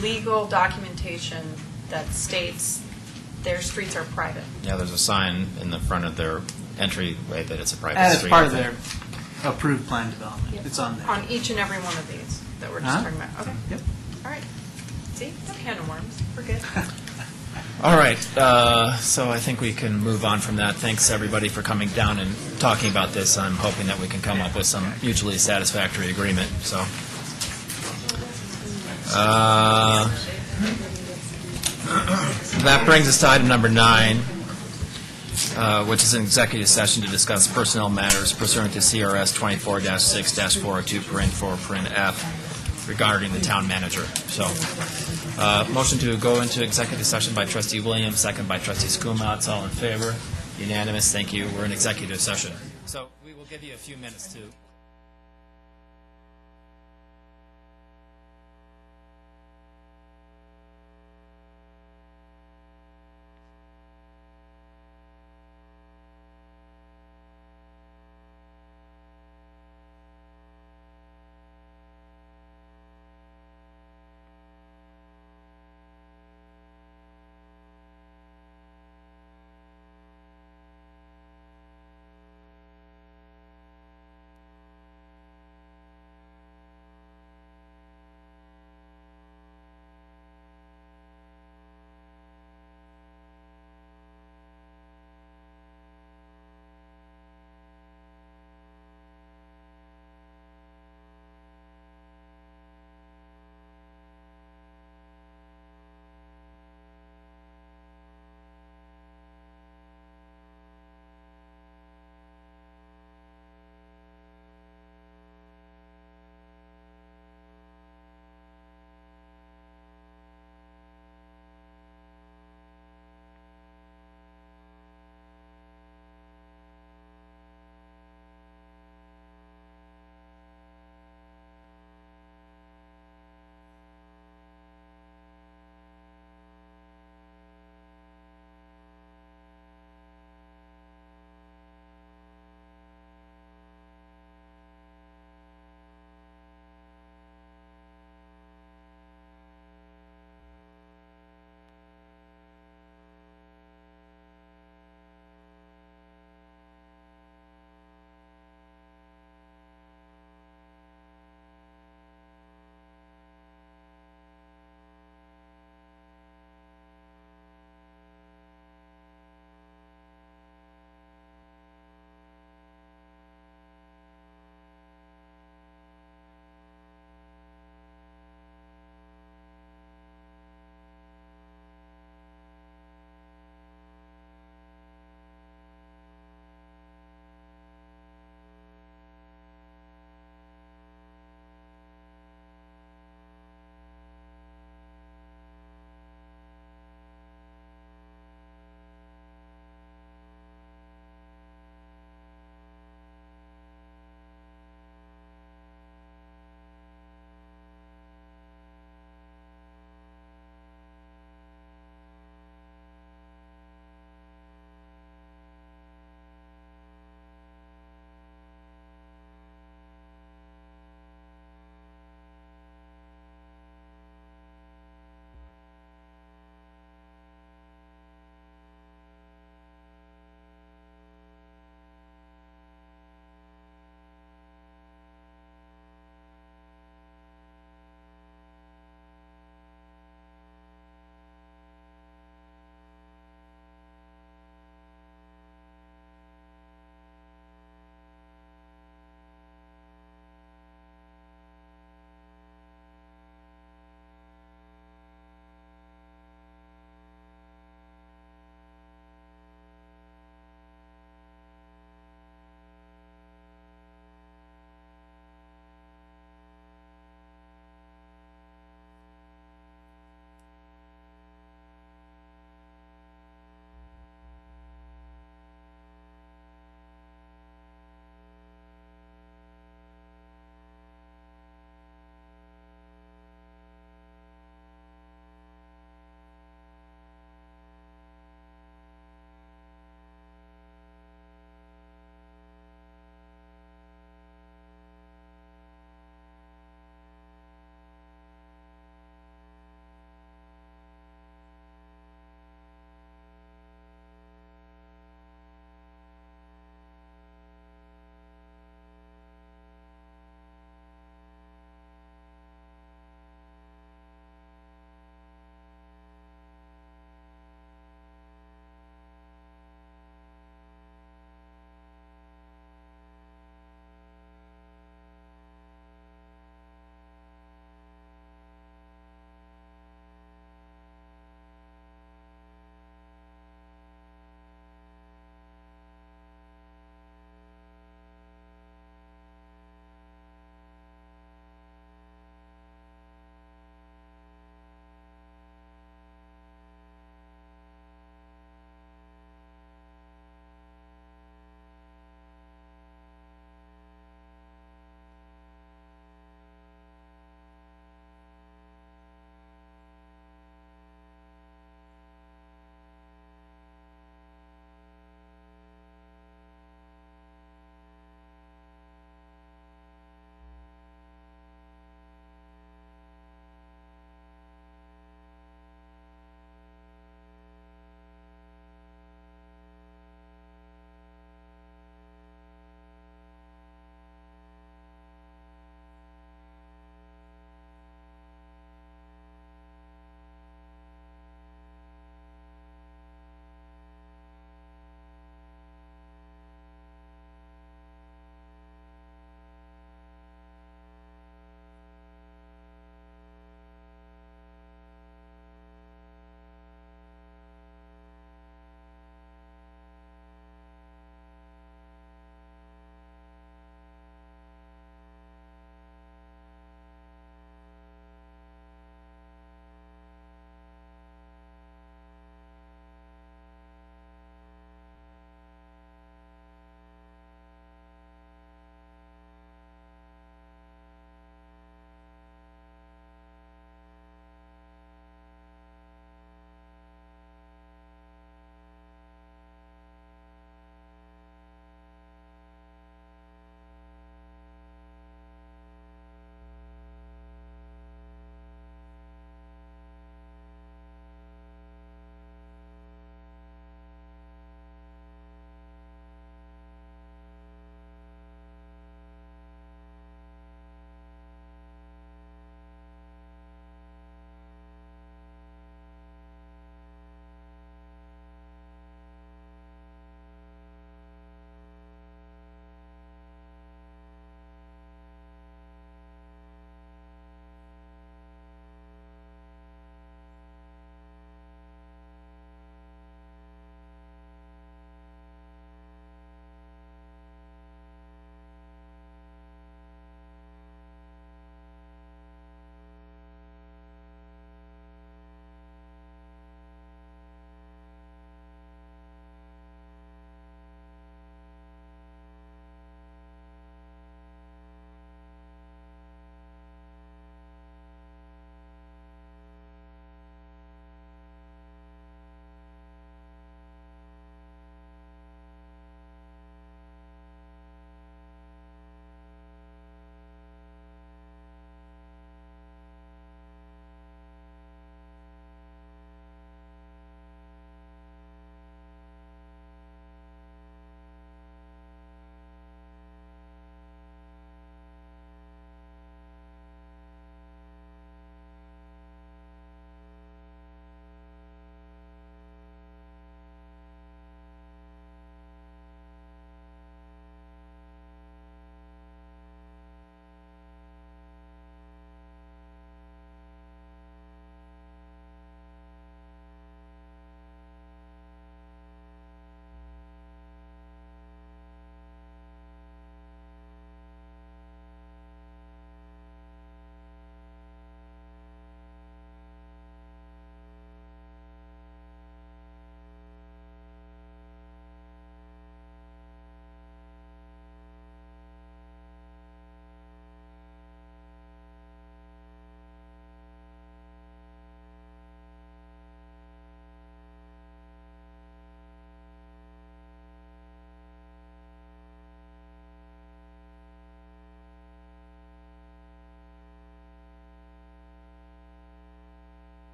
legal documentation that states their streets are private? Yeah, there's a sign in the front of their entryway that it's a private And street. it's part of their approved plan development. It's on there. On each and every one of these that we're just Huh? talking about? Okay. Yep. All right. See? No can of worms. We're good. All right, so I think we can move on from that. Thanks, everybody, for coming down and talking about this. I'm hoping that we can come up with some mutually satisfactory agreement, so. That brings us to item number 9, which is an executive session to discuss personnel matters pursuant to CRS 24-6-402, regarding the town manager. So, motion to go into executive session by Trustee Williams, second by Trustee Skumatz. All in favor? Unanimous. Thank you. We're in executive session. So we will give you a few minutes to